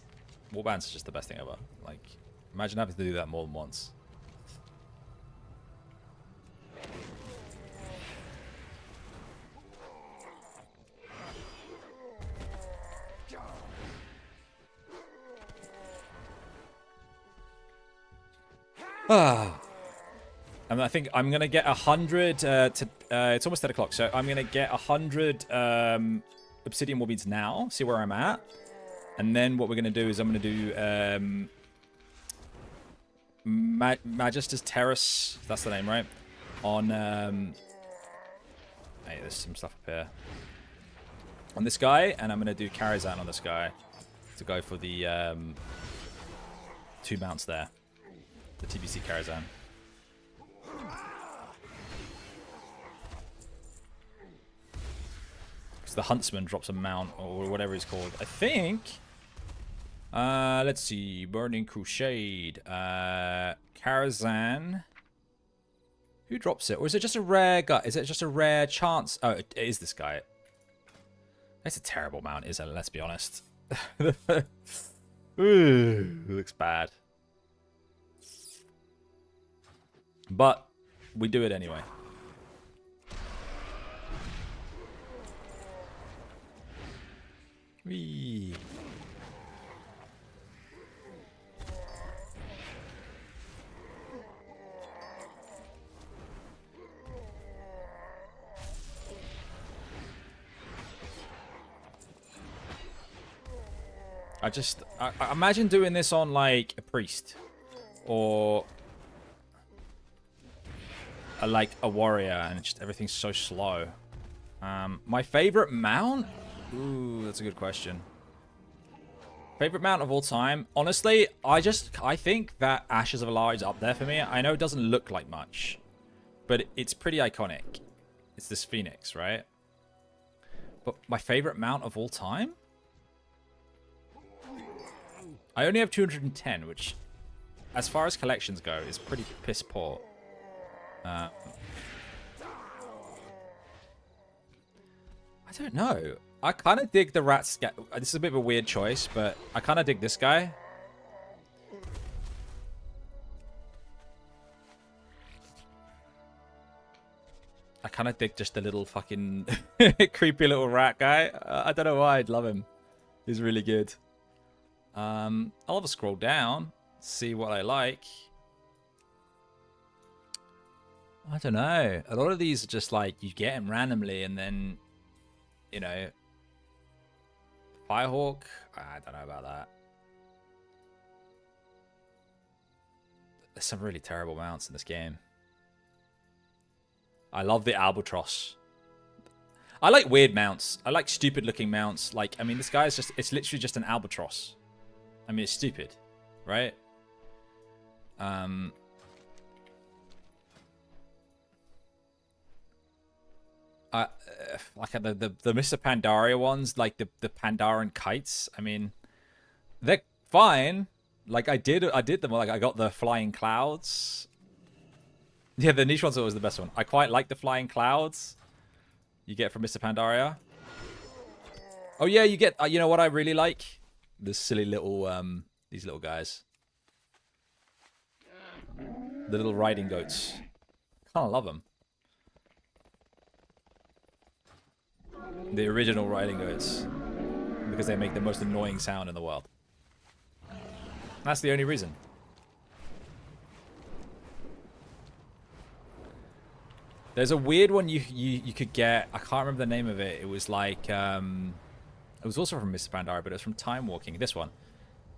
Warbands is just the best thing ever. Like, imagine having to do that more than once. And I think I'm going to get 100 it's almost 10 o'clock, so I'm going to get 100 obsidian warbeads now, see where I'm at. And then what we're going to do is I'm going to do Magister's Terrace, that's the name, right? On, hey, there's some stuff up here. On this guy, and I'm going to do Karazhan on this guy to go for the 2 mounts there. The TBC Karazhan. Because the Huntsman drops a mount, or whatever he's called. I think... let's see. Burning Crusade. Karazhan. Who drops it? Or is it just a rare guy? Is it just a rare chance? Oh, it is this guy. It's a terrible mount, isn't it? Let's be honest. Ooh, looks bad. But we do it anyway. Whee. I imagine doing this on like a priest or like a warrior, and just everything's so slow. My favorite mount? Ooh, that's a good question. Favorite mount of all time? Honestly, I think that Ashes of Alara is up there for me. I know it doesn't look like much, but it's pretty iconic. It's this Phoenix, right? But my favorite mount of all time? I only have 210, which, as far as collections go, is pretty piss poor. I don't know. I kind of dig the This is a bit of a weird choice, but I kind of dig this guy. I kind of dig just the little fucking creepy little rat guy. I don't know why. I'd love him. He's really good. I'll have a scroll down, see what I like. I don't know. A lot of these are just like you get them randomly, and then, you know, Firehawk. I don't know about that. There's some really terrible mounts in this game. I love the Albatross. I like weird mounts. I like stupid looking mounts. Like, I mean, this guy is just, it's literally just an Albatross. I mean, it's stupid, right? Like the Mr. Pandaria ones, like the Pandaran kites. I mean, they're fine. Like I did them. Like I got the flying clouds. Yeah, the niche one's always the best one. I quite like the flying clouds you get from Mr. Pandaria. Oh yeah, you get. You know what I really like? The silly little these little guys. The little riding goats. Kind of love them. The original riding goats, because they make the most annoying sound in the world. That's the only reason. There's a weird one you could get. I can't remember the name of it. It was like it was also from Mr. Pandaria, but it was from Time Walking. This one,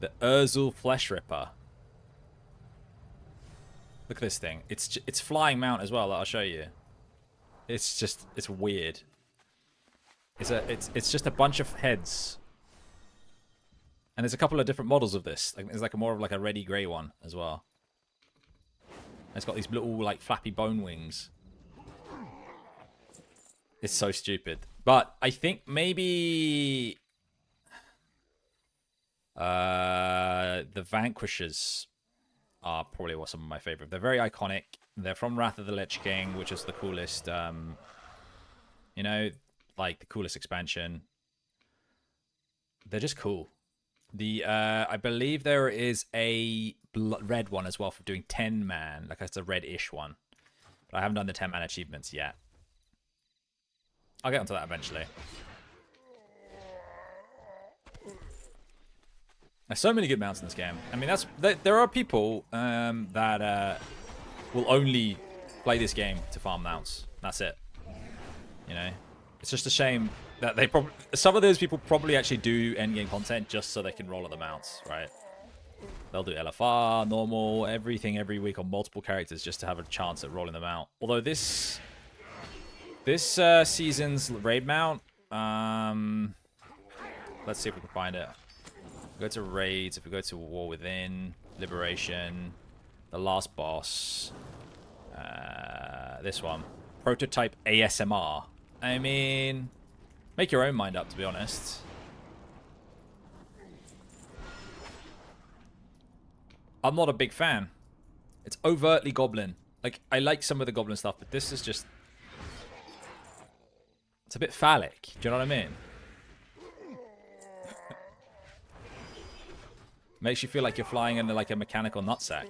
the Urzul Flesh Ripper. Look at this thing. It's flying mount as well. I'll show you. It's weird. It's just a bunch of heads, and there's a couple of different models of this. Like, there's like more of like a reddy grey one as well. It's got these little like flappy bone wings. It's so stupid, but I think maybe the Vanquishers are probably some of my favorite. They're very iconic. They're from Wrath of the Lich King, which is the coolest. You know. Like the coolest expansion. They're just cool. The I believe there is a red one as well for doing 10 man. Like it's a red-ish one. But I haven't done the 10 man achievements yet. I'll get onto that eventually. There's so many good mounts in this game. I mean, there are people that will only play this game to farm mounts. That's it. You know. It's just a shame that they probably... Some of those people probably actually do endgame content just so they can roll at the mounts, right? They'll do LFR, normal, everything every week on multiple characters just to have a chance at rolling them out. Although this season's raid mount... let's see if we can find it. If we go to raids, if we go to War Within, Liberation, the last boss... this one. Prototype ASMR. I mean, make your own mind up, to be honest. I'm not a big fan. It's overtly goblin. Like, I like some of the goblin stuff, but this is just... It's a bit phallic. Do you know what I mean? Makes you feel like you're flying into like a mechanical nutsack.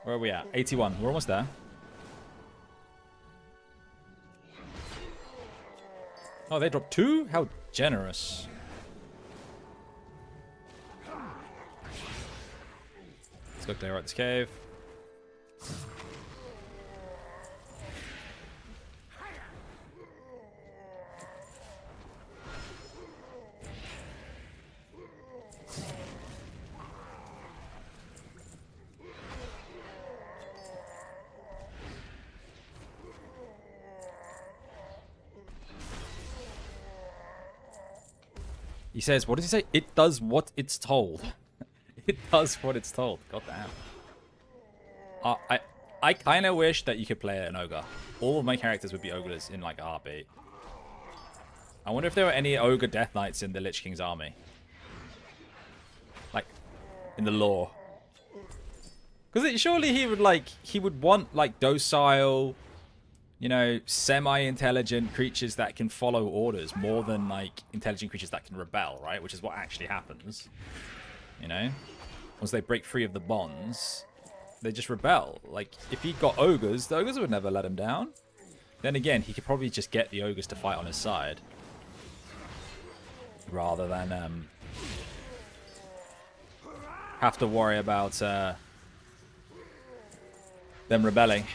Where are we at? 81. We're almost there. Oh, they dropped 2? How generous. Let's go clear out this cave. He says, what does he say? It does what it's told. It does what it's told. God damn. I kind of wish that you could play an ogre. All of my characters would be ogres in like a heartbeat. I wonder if there were any ogre death knights in the Lich King's army. Like, in the lore. Because surely he would want like docile, you know, semi-intelligent creatures that can follow orders more than like intelligent creatures that can rebel, right? Which is what actually happens. You know, once they break free of the bonds, they just rebel. Like if he got ogres, the ogres would never let him down. Then again, he could probably just get the ogres to fight on his side, rather than have to worry about them rebelling.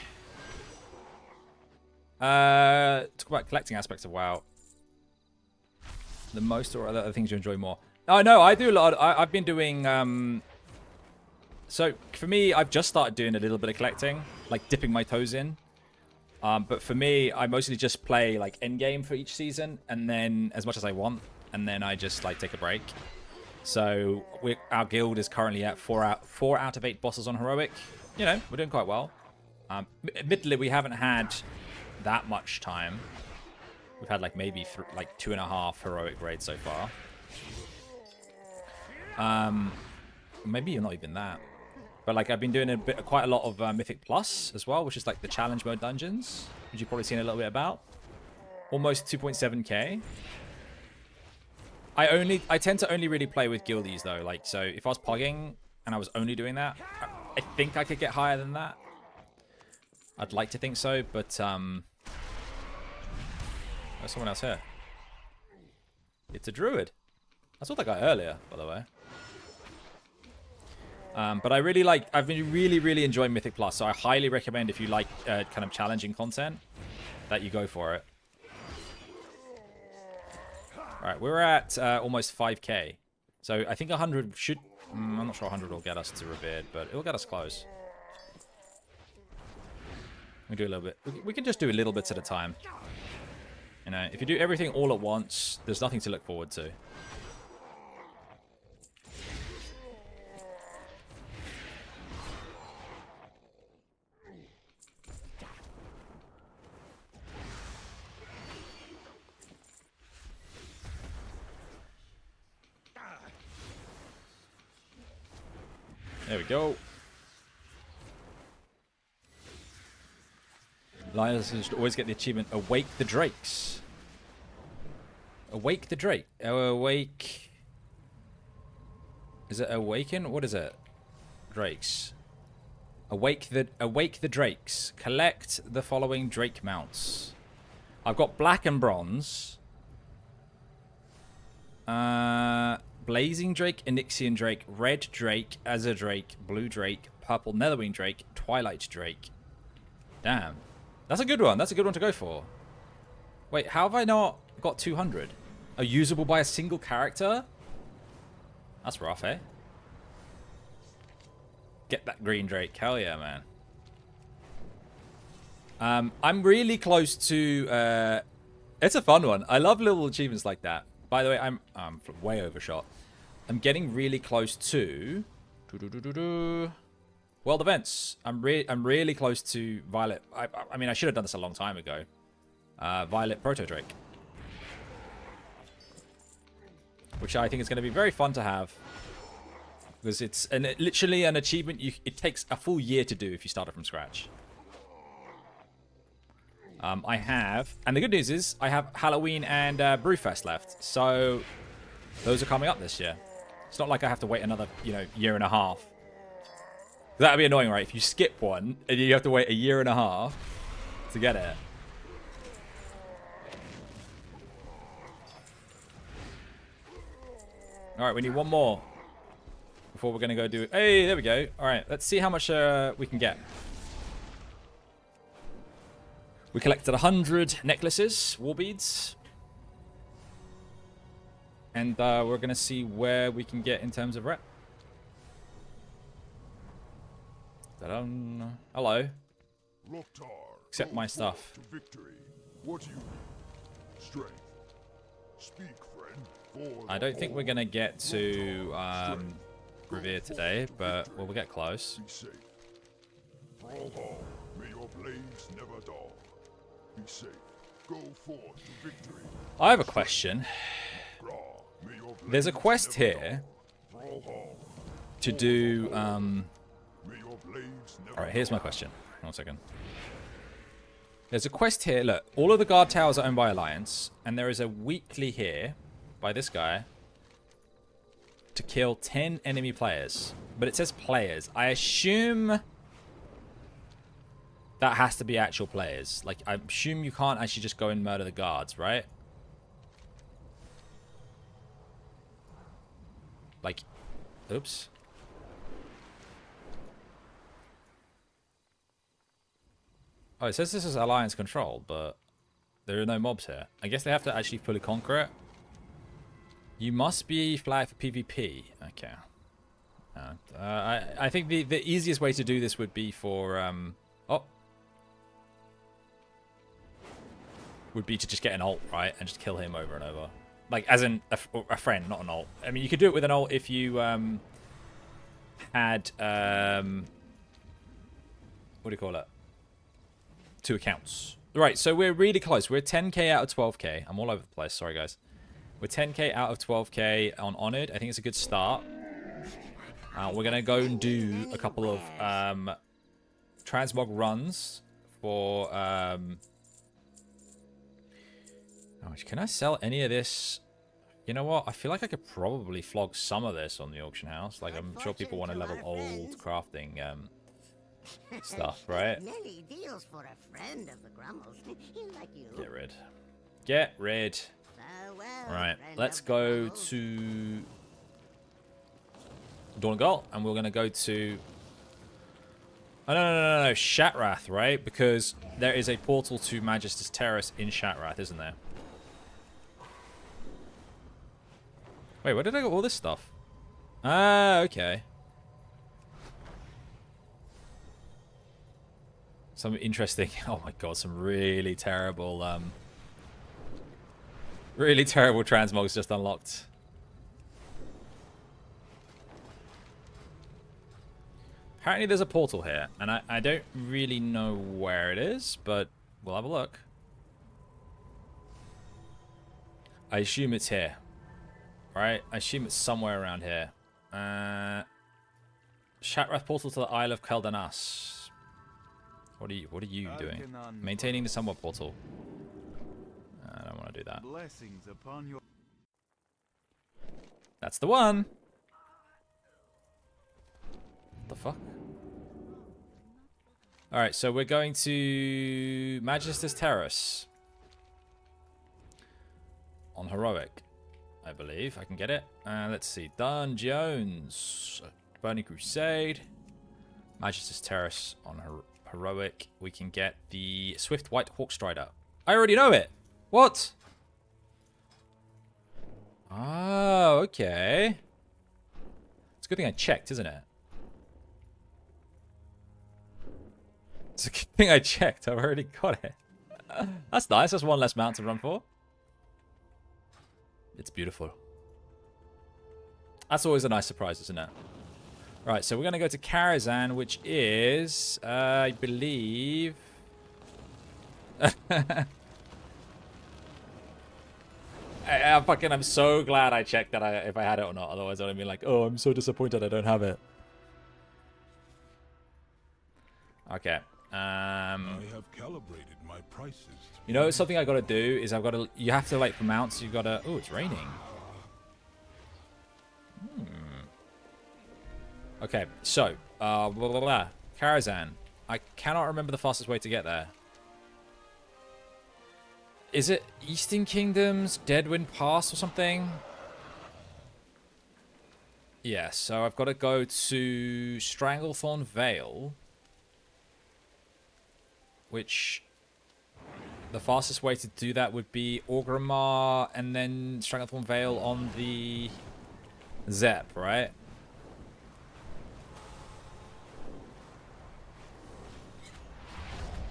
Talk about collecting aspects of WoW. The most, or other things you enjoy more? Oh no, I do a lot. I've been doing. So for me, I've just started doing a little bit of collecting, like dipping my toes in. But for me, I mostly just play like end game for each season, and then as much as I want, and then I just like take a break. So our guild is currently at 4 out of 8 bosses on heroic. You know, we're doing quite well. Admittedly, we haven't had that much time. We've had like maybe like 2.5 heroic raids so far. Maybe not even that. But like I've been doing quite a lot of Mythic Plus as well, which is like the challenge mode dungeons, which you've probably seen a little bit about. Almost 2.7k. I tend to only really play with guildies though. Like, so if I was pogging and I was only doing that, I think I could get higher than that. I'd like to think so, but there's someone else here. It's a druid. I saw that guy earlier, by the way. But I really like, I've been really enjoying Mythic Plus, so I highly recommend if you like kind of challenging content, that you go for it. Alright, we're at almost 5k. So I think 100 should, I'm not sure 100 will get us to Revered, but it'll get us close. We do a little bit, we can just do little bits at a time. You know, if you do everything all at once, there's nothing to look forward to. There we go. Lions should always get the achievement, Awake the Drakes. Awake the Drake. Awake. Is it Awaken? What is it? Drakes. Awake the Drakes. Collect the following Drake mounts. I've got black and bronze. Blazing Drake, Onyxian Drake, Red Drake, Azure Drake, Blue Drake, Purple Netherwing Drake, Twilight Drake. Damn. That's a good one. That's a good one to go for. Wait, how have I not got 200? Are usable by a single character? That's rough, eh? Get that green Drake. Hell yeah, man. I'm really close to... it's a fun one. I love little achievements like that. By the way, I'm way overshot. I'm getting really close to... World events. I'm really close to Violet. I mean, I should have done this a long time ago. Violet Proto Drake. Which I think is going to be very fun to have. Because it's literally an achievement it takes a full year to do if you start it from scratch. I have, and the good news is, I have Halloween and Brewfest left. So, those are coming up this year. It's not like I have to wait another, year and a half. That'd be annoying, right? If you skip one, and you have to wait a year and a half to get it. Alright, we need one more before we're going to go do... Hey, there we go. Alright, let's see how much we can get. We collected 100 necklaces, war beads. And we're going to see where we can get in terms of rep. Ta-dum. Hello. Accept my stuff. What do you need? Strength. Speak, friend. I don't think we're going to get to Revere today, but we'll get close. Be safe. May your blades never dull. Be safe. Go forth to victory. I have a question. There's a quest here to do... Alright, here's my question. 1 second. There's a quest here. Look, all of the guard towers are owned by Alliance, and there is a weekly here by this guy to kill 10 enemy players. But it says players. I assume that has to be actual players. Like, I assume you can't actually just go and murder the guards, right? Like, oops. Oh, it says this is Alliance controlled, but there are no mobs here. I guess they have to actually fully conquer it. You must be flagged for PvP. Okay. I think the easiest way to do this would be for would be to just get an ult, right, and just kill him over and over, like as in a friend, not an ult. I mean, you could do it with an ult if you had what do you call it? 2 accounts. Right, so we're really close. We're 10k out of 12k. I'm all over the place. Sorry, guys. We're 10k out of 12k on Honored. I think it's a good start. We're going to go and do a couple of transmog runs for... can I sell any of this? You know what? I feel like I could probably flog some of this on the auction house. Like, I'm sure people want to level old crafting stuff, right? Deals for a friend of the Grummles. Like you. Get rid. Get rid. Right, let's go to Dorngal, and we're going to go to... Oh, no, Shatrath, right? Because there is a portal to Magister's Terrace in Shatrath, isn't there? Wait, where did I get all this stuff? Ah, okay. Some interesting... Oh my god, some really terrible transmogs just unlocked. Apparently there's a portal here, and I don't really know where it is, but we'll have a look. I assume it's here. Right? I assume it's somewhere around here. Shatrath portal to the Isle of Keldanas. What are you doing? Maintaining the somewhat portal. I don't want to do that. Blessings upon your... That's the one. What the fuck? Alright, so we're going to Magister's Terrace. On Heroic, I believe. I can get it. Let's see. Dungeons. Burning Crusade. Magister's Terrace on Heroic. We can get the Swift White Hawkstrider. I already know it. What? Oh, okay. It's a good thing I checked, isn't it? It's a good thing I checked. I've already got it. That's nice. That's one less mount to run for. It's beautiful. That's always a nice surprise, isn't it? Right, so we're going to go to Karazhan, which is, I believe... I'm so glad I checked that if I had it or not. Otherwise, I'd be like, oh, I'm so disappointed I don't have it. Okay. I have calibrated my prices. You know, something I got to do is you have to, like, for mounts, you got to... Oh, it's raining. Okay, so, Karazhan. I cannot remember the fastest way to get there. Is it Eastern Kingdoms, Deadwind Pass or something? Yeah, so I've got to go to Stranglethorn Vale. Which... The fastest way to do that would be Orgrimmar and then Stranglethorn Vale on the Zep, right?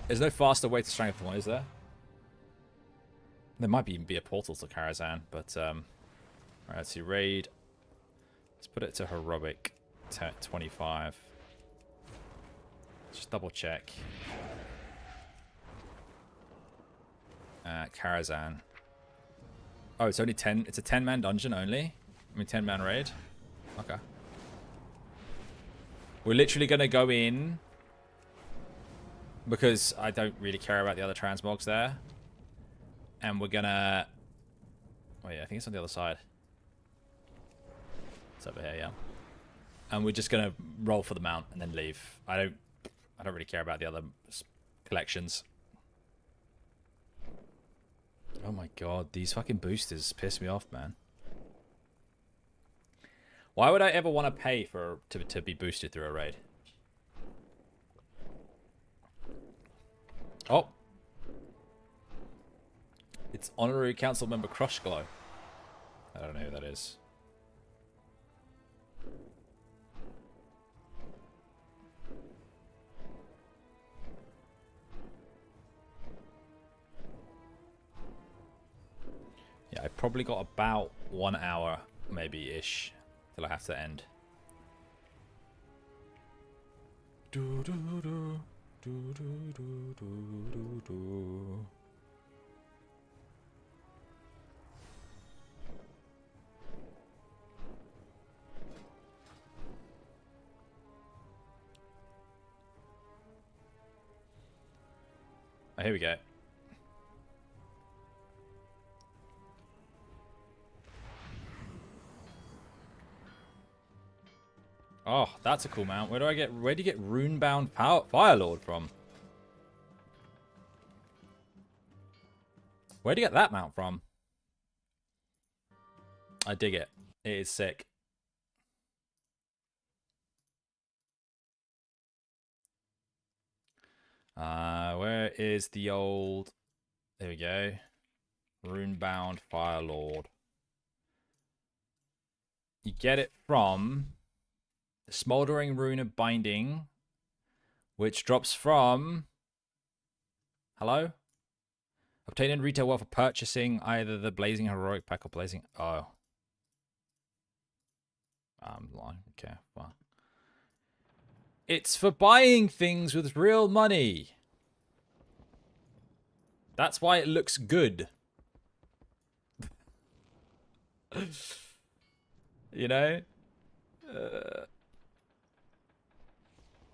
There's no faster way to Stranglethorn, is there? There might even be a portal to Karazhan, but alright, let's see, raid. Let's put it to heroic 25. Just double check. Karazhan. Oh, it's only 10. It's a 10-man dungeon only. I mean, 10-man raid. Okay. We're literally gonna go in because I don't really care about the other transmogs there. And we're gonna... Wait, I think it's on the other side. It's over here, yeah. And we're just gonna roll for the mount and then leave. I don't really care about the other collections. Oh my god, these fucking boosters piss me off, man. Why would I ever want to pay to be boosted through a raid? Oh. It's honorary council member Crush Glow. I don't know who that is. Yeah, I probably got about 1 hour, maybe-ish, till I have to end. Do do do do do do do do. Oh, here we go. Oh, that's a cool mount. Where do you get Runebound Firelord from? Where do you get that mount from? I dig it. It is sick. Where is the old... There we go. Runebound Firelord. You get it from the Smoldering Rune of Binding, which drops from... Hello? Obtaining retail wealth for purchasing either the Blazing Heroic Pack or Blazing... Oh. I'm lying. Okay, well. It's for buying things with real money. That's why it looks good. You know?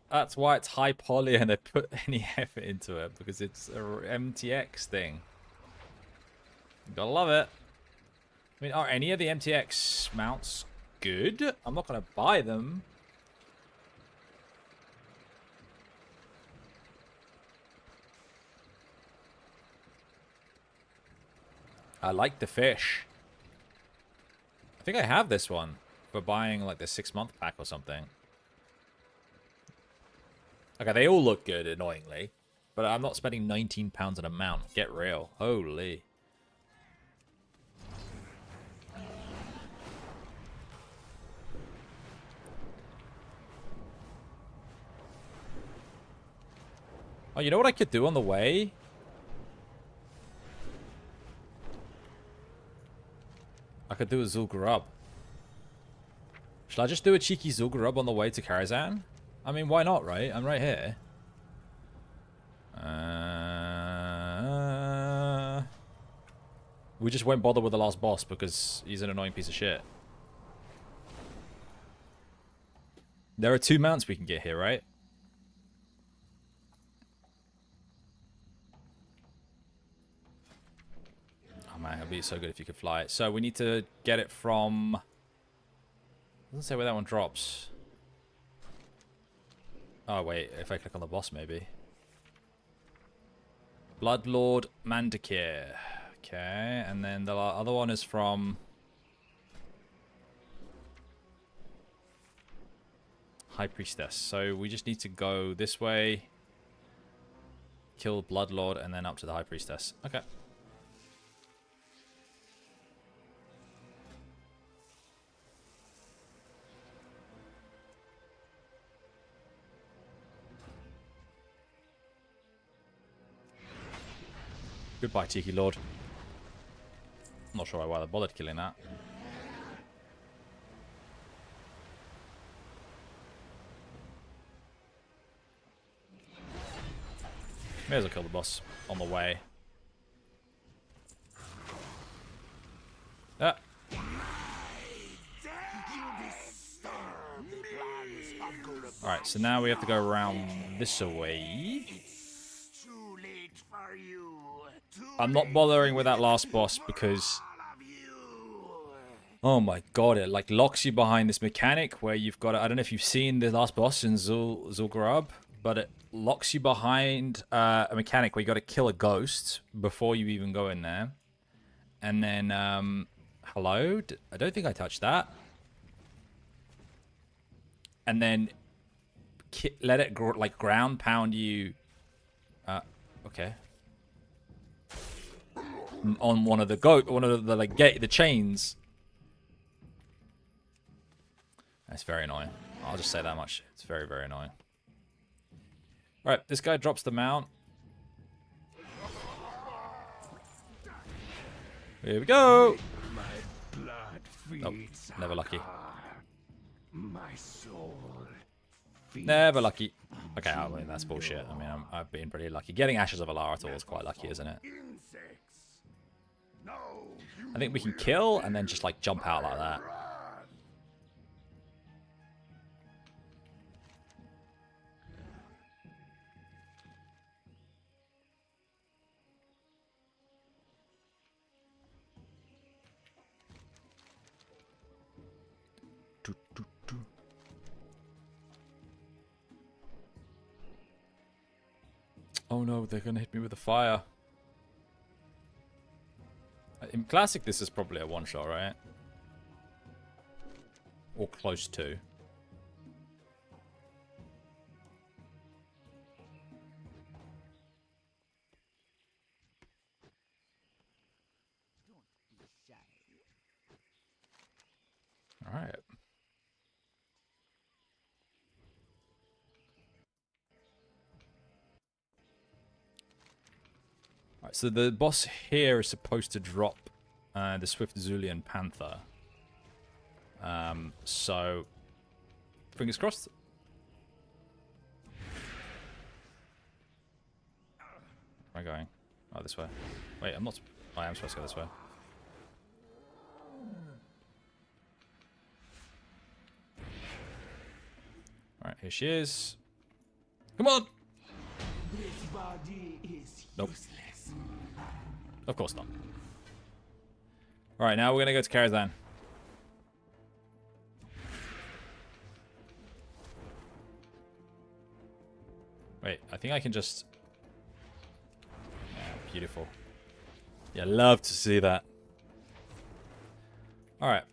That's why it's high poly and they put any effort into it, because it's a MTX thing. You gotta love it. I mean, are any of the MTX mounts good? I'm not gonna buy them. I like the fish. I think I have this one for buying like the 6-month pack or something. Okay, they all look good, annoyingly. But I'm not spending £19 on a mount. Get real. Holy. Oh, you know what I could do on the way? I could do a Zul'Gurub. Should I just do a cheeky Zul'Gurub on the way to Karazhan? I mean, why not, right? I'm right here. We just won't bother with the last boss because he's an annoying piece of shit. There are 2 mounts we can get here, right? Oh man, it'd be so good if you could fly it. So we need to get it from... Doesn't say where that one drops. Oh wait, if I click on the boss maybe. Bloodlord Mandakir. Okay, and then the other one is from... High Priestess. So we just need to go this way. Kill Bloodlord and then up to the High Priestess. Okay. Goodbye, Tiki Lord. I'm not sure why they bothered killing that. May as well kill the boss on the way. Ah. Alright, so now we have to go around this way. I'm not bothering with that last boss because, oh my god, it like locks you behind this mechanic where you've got to, I don't know if you've seen the last boss in Zul'Gurub, but it locks you behind a mechanic where you got to kill a ghost before you even go in there. And then, hello? I don't think I touched that. And then let it like ground pound you. Okay. On one of the the chains. That's very annoying. I'll just say that much. It's very, very annoying. All right, this guy drops the mount. Here we go. Nope, never lucky. My soul. Never lucky. Okay, I mean, that's bullshit. I mean, I've been pretty lucky. Getting Ashes of Alarator is quite lucky, isn't it? I think we can kill and then just, like, jump out like that. Oh no, they're gonna hit me with a fire. In Classic, this is probably a one-shot, right? Or close to. Alright. Alright, so the boss here is supposed to drop the Swift Zulian Panther. So, fingers crossed. Where am I going? Oh, this way. Wait, I'm not... I am supposed to go this way. Alright, here she is. Come on! This body is nope. useless. Of course not. Alright, now we're gonna go to Karazhan. Wait, I think I can just... Yeah, beautiful. Yeah, love to see that. Alright.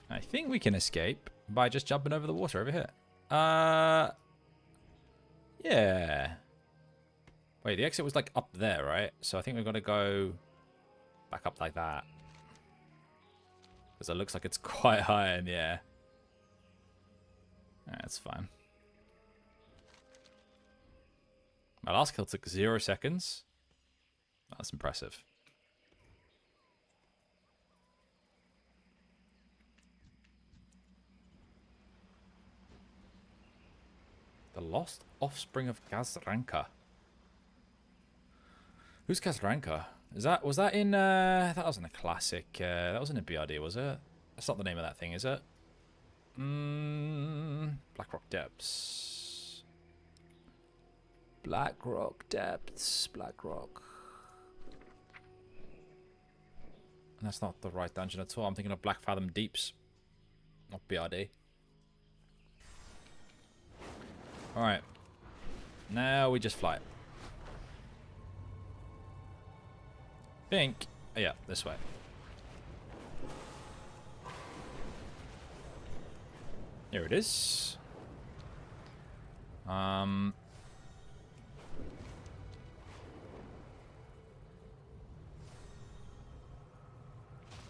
I think we can escape by just jumping over the water over here. Yeah. Wait, the exit was like up there, right? So I think we've got to go back up like that. Because it looks like it's quite high in the air. That's fine. My last kill took 0 seconds. That's impressive. The lost offspring of Gazranka. Who's Gazranka? Was that in that wasn't a classic, that wasn't a BRD, was it? That's not the name of that thing, is it? Blackrock Depths. Blackrock Depths. Blackrock. And that's not the right dungeon at all. I'm thinking of Black Fathom Deeps. Not BRD. Alright. Now we just fly. Think. Oh, yeah, this way. Here it is. Oh,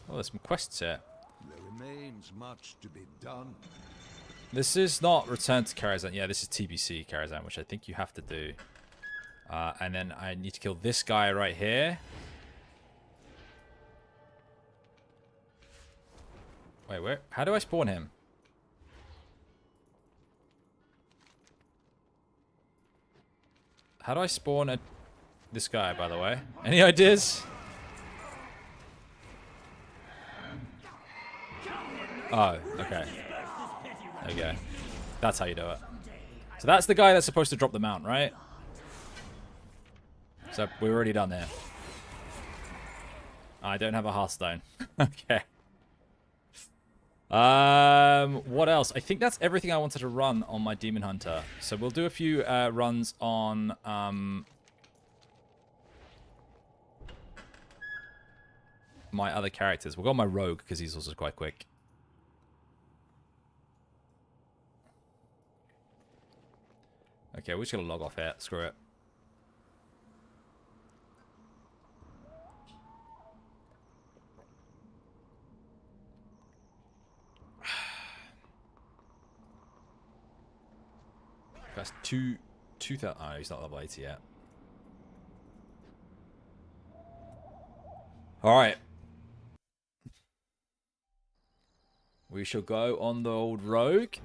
there's some quests here. There remains much to be done. This is not Return to Karazhan. Yeah, this is TBC Karazhan, which I think you have to do. And then I need to kill this guy right here. Wait, where? How do I spawn him? How do I spawn this guy, by the way? Any ideas? Oh, okay. There we go. That's how you do it. So that's the guy that's supposed to drop the mount, right? So we're already done there. I don't have a Hearthstone. Okay. What else? I think that's everything I wanted to run on my Demon Hunter. So we'll do a few runs on my other characters. We'll go on my Rogue because he's also quite quick. Okay, we're just gonna log off here. Screw it. That's 2,000. Oh, he's not level 80 yet. Alright. We shall go on the old Rogue.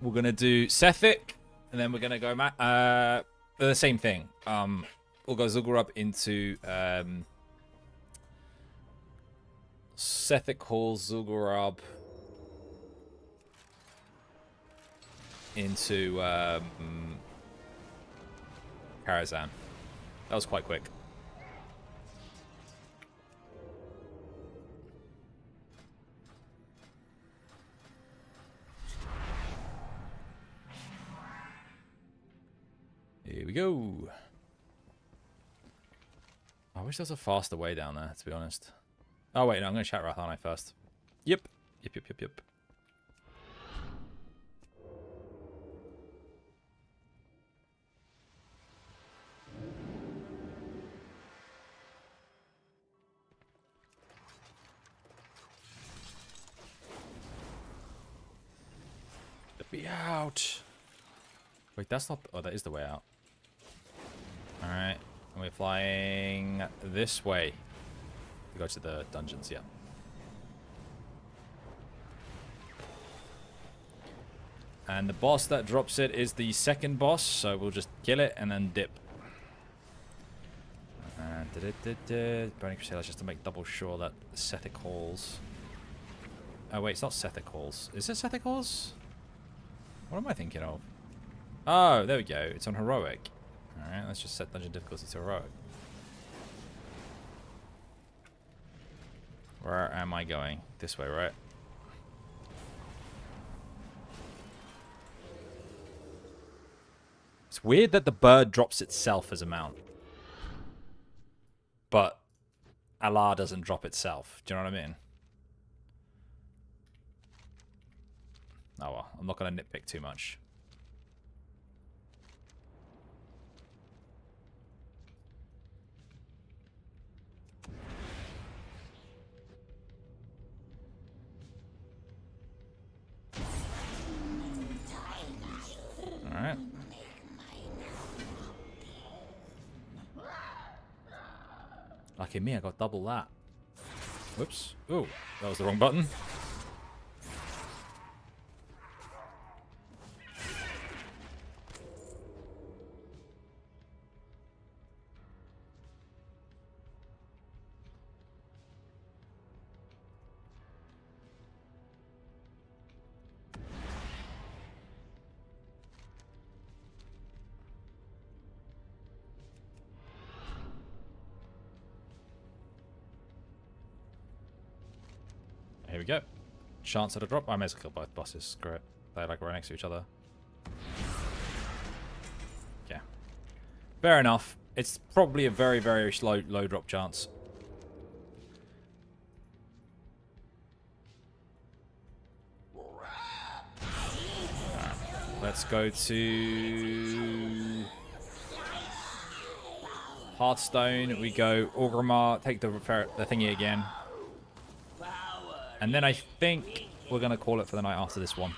We're going to do Sethic. And then we're going to go the same thing. We'll go Zul'Gurub into Sethic Hall, Zul'Gurub into Karazhan. That was quite quick. Here we go. I wish there was a faster way down there, to be honest. Oh, wait, no, I'm going to chat Wrath, aren't I, first? Yep. Yep. Let me out. Wait, that's not... Oh, that is the way out. Alright. And we're flying this way. We go to the dungeons, yeah. And the boss that drops it is the second boss, so we'll just kill it and then dip. Burning Crusaders just to make double sure that Sethic Halls... Oh wait, it's not Sethic Halls. Is it Sethic Halls? What am I thinking of? Oh, there we go. It's on Heroic. Alright, let's just set dungeon difficulty to Heroic. Where am I going? This way, right? It's weird that the bird drops itself as a mount. But Allah doesn't drop itself. Do you know what I mean? Oh well, I'm not going to nitpick too much. Alright. Lucky me, I got double that. Whoops. Ooh, that was the wrong button. Here we go. Chance at a drop. I may as well kill both bosses. Screw it. They're like right next to each other. Yeah. Fair enough. It's probably a very, very low drop chance. Let's go to Hearthstone. We go Orgrimmar. Take the thingy again. And then I think we're going to call it for the night after this one.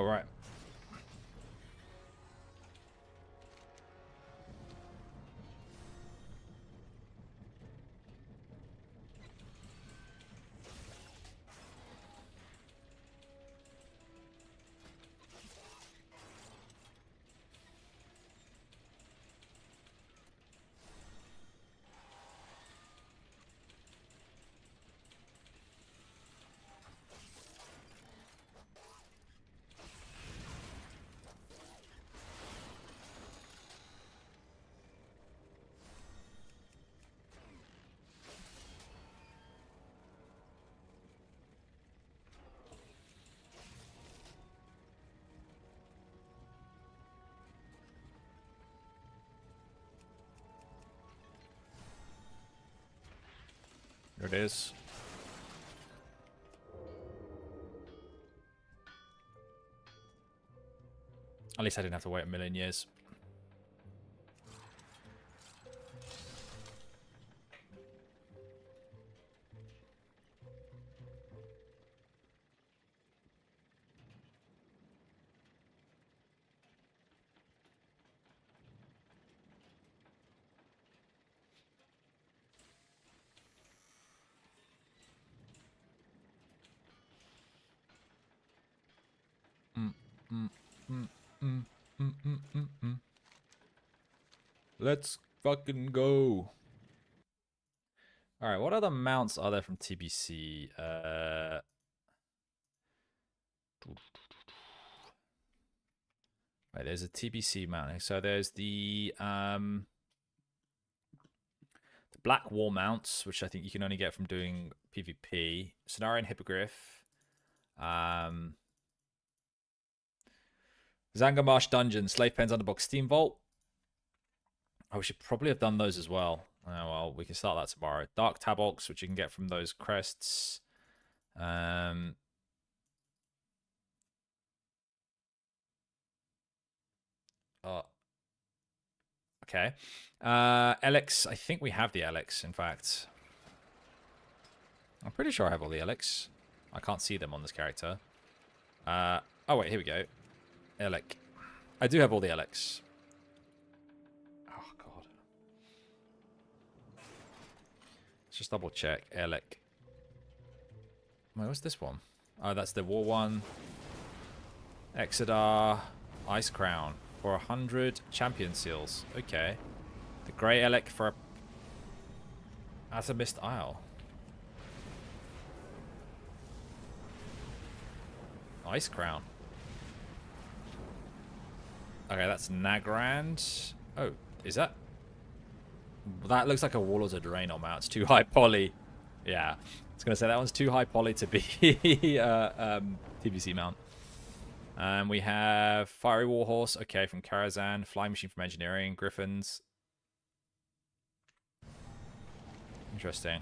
All right. There it is. At least I didn't have to wait a million years. Let's fucking go. Alright, what other mounts are there from TBC? Right, there's a TBC mount. So there's the Black Wall mounts, which I think you can only get from doing PvP. Cenarian Hippogriff. Zangarmarsh Dungeon, Slave Pens Underbox Steam Vault. Oh, we should probably have done those as well. Oh, well, we can start that tomorrow. Dark Tabox, which you can get from those crests. Okay. Elix, I think we have the Elix, in fact. I'm pretty sure I have all the Elix. I can't see them on this character. Oh, wait, here we go. Elic. I do have all the Elix. Oh, God. Let's just double check. Elic. Wait, what's this one? Oh, that's the War one. Exodar. Ice Crown. For 100 champion seals. Okay. The Grey Elic for a... As a Mist Isle. Ice Crown. Okay, that's Nagrand. Oh, is that? That looks like a Warlords of Draenor mount. It's too high poly. Yeah. I was going to say that one's too high poly to be TBC mount. We have Fiery Warhorse. Okay, from Karazhan. Flying Machine from Engineering. Griffins. Interesting.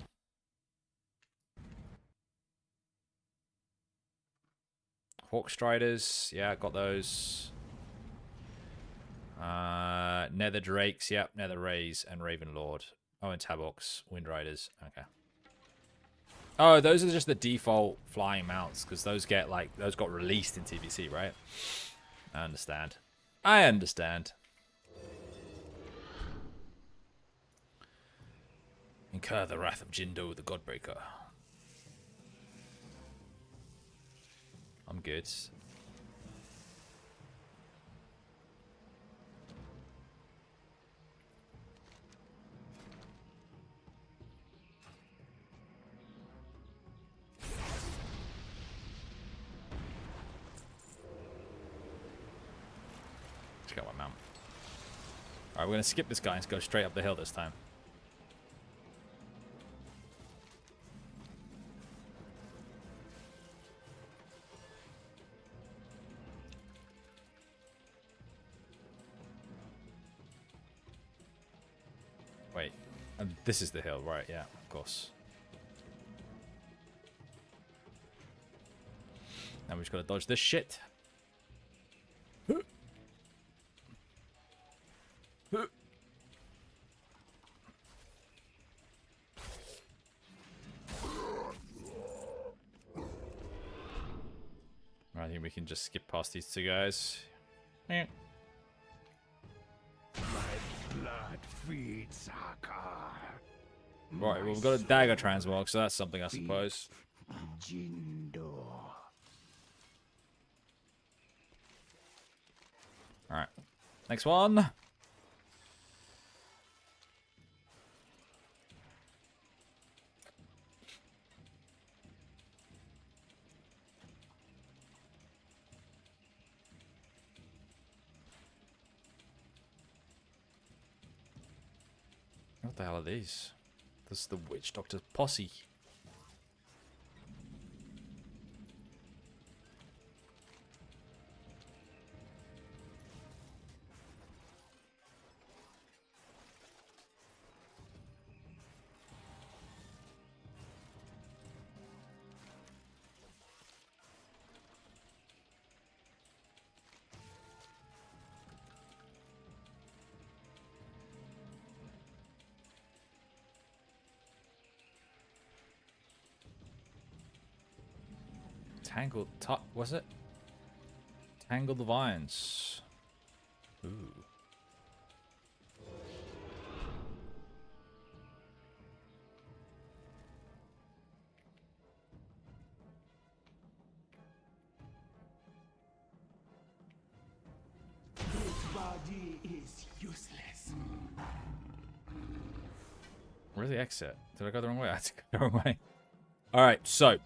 Hawk Striders. Yeah, got those. Nether Drakes, yep, Nether Rays, and Raven Lord. Oh, and Tabox, Wind Riders. Okay. Oh, those are just the default flying mounts, because those get like those got released in TBC, right? I understand. I understand. Incur the wrath of Jindo, the Godbreaker. I'm good. Got one mount. Alright, we're going to skip this guy and go straight up the hill this time. Wait. And this is the hill, right? Yeah, of course. Now we've just got to dodge this shit. think we can just skip past these two guys. Eh. My blood feeds Hakar. Right, well, we've got a dagger transmog, so that's something, I suppose. Jindo. Alright. Next one. What the hell are these? This is the Witch Doctor's posse. Tangled, was it? Tangle the vines. Ooh. This body is useless. Where's the exit? Did I go the wrong way? I had to go the wrong way. Alright, so.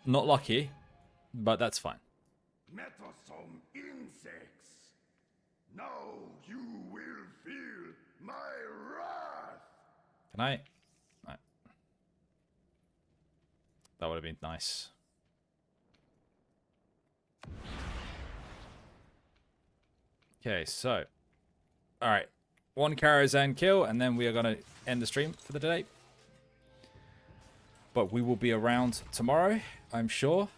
Not lucky, but that's fine. Metosome insects. Now you will feel my wrath. Can I? No. That would have been nice. Okay, so. Alright. One Karazhan kill, and then we are going to end the stream for the day. But we will be around tomorrow, I'm sure.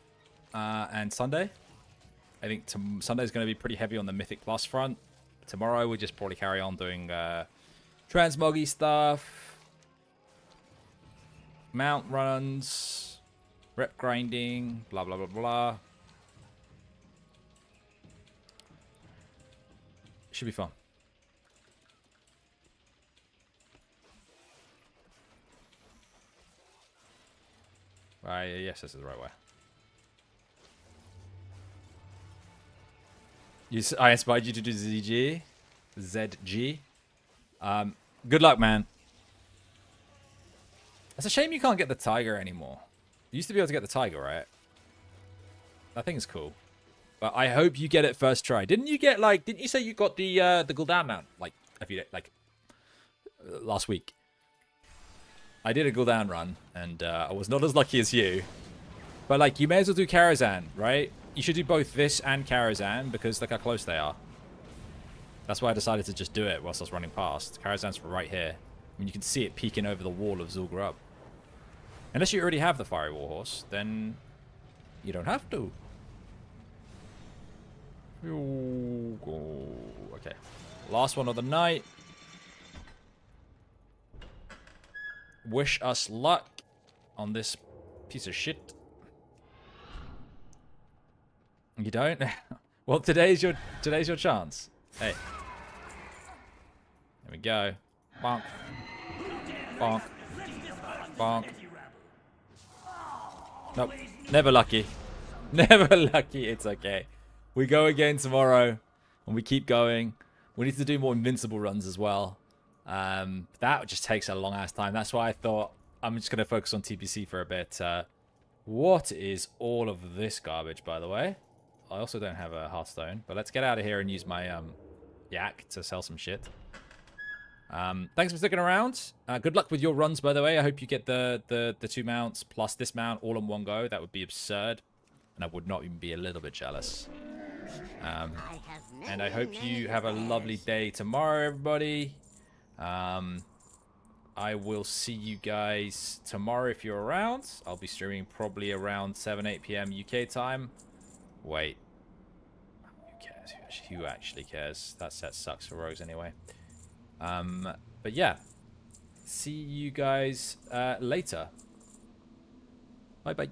And Sunday. I think Sunday's going to be pretty heavy on the Mythic Plus front. Tomorrow we'll just probably carry on doing transmoggy stuff. Mount runs. Rep grinding. Blah, blah, blah, blah. Should be fun. Yes, this is the right way. I inspired you to do ZG. ZG. Good luck, man. It's a shame you can't get the tiger anymore. You used to be able to get the tiger, right? That thing is cool. But I hope you get it first try. Didn't you get, like, didn't you say you got the Gul'dan mount, like, a few days, like, last week? I did a Gul'dan run, and I was not as lucky as you. But, like, you may as well do Karazhan, right? You should do both this and Karazhan, because look how close they are. That's why I decided to just do it whilst I was running past. Karazhan's right here. I mean, you can see it peeking over the wall of Zul'Gurub. Unless you already have the Fiery Warhorse, then you don't have to. Okay. Last one of the night. Wish us luck on this piece of shit. You don't? Well, today's your chance. Hey. There we go. Bonk. Bonk. Bonk. Nope. Never lucky. Never lucky. It's okay. We go again tomorrow. And we keep going. We need to do more invincible runs as well. That just takes a long ass time. That's why I thought I'm just going to focus on TBC for a bit. What is all of this garbage, by the way? I also don't have a Hearthstone. But let's get out of here and use my yak to sell some shit. Thanks for sticking around. Good luck with your runs, by the way. I hope you get the 2 mounts plus this mount all in one go. That would be absurd. And I would not even be a little bit jealous. And I hope you have a lovely day tomorrow, everybody. I will see you guys tomorrow if you're around. I'll be streaming probably around 7-8 p.m. UK time. Wait. Who cares? Who actually cares? That set sucks for Rogues anyway. But yeah. See you guys later. Bye-bye.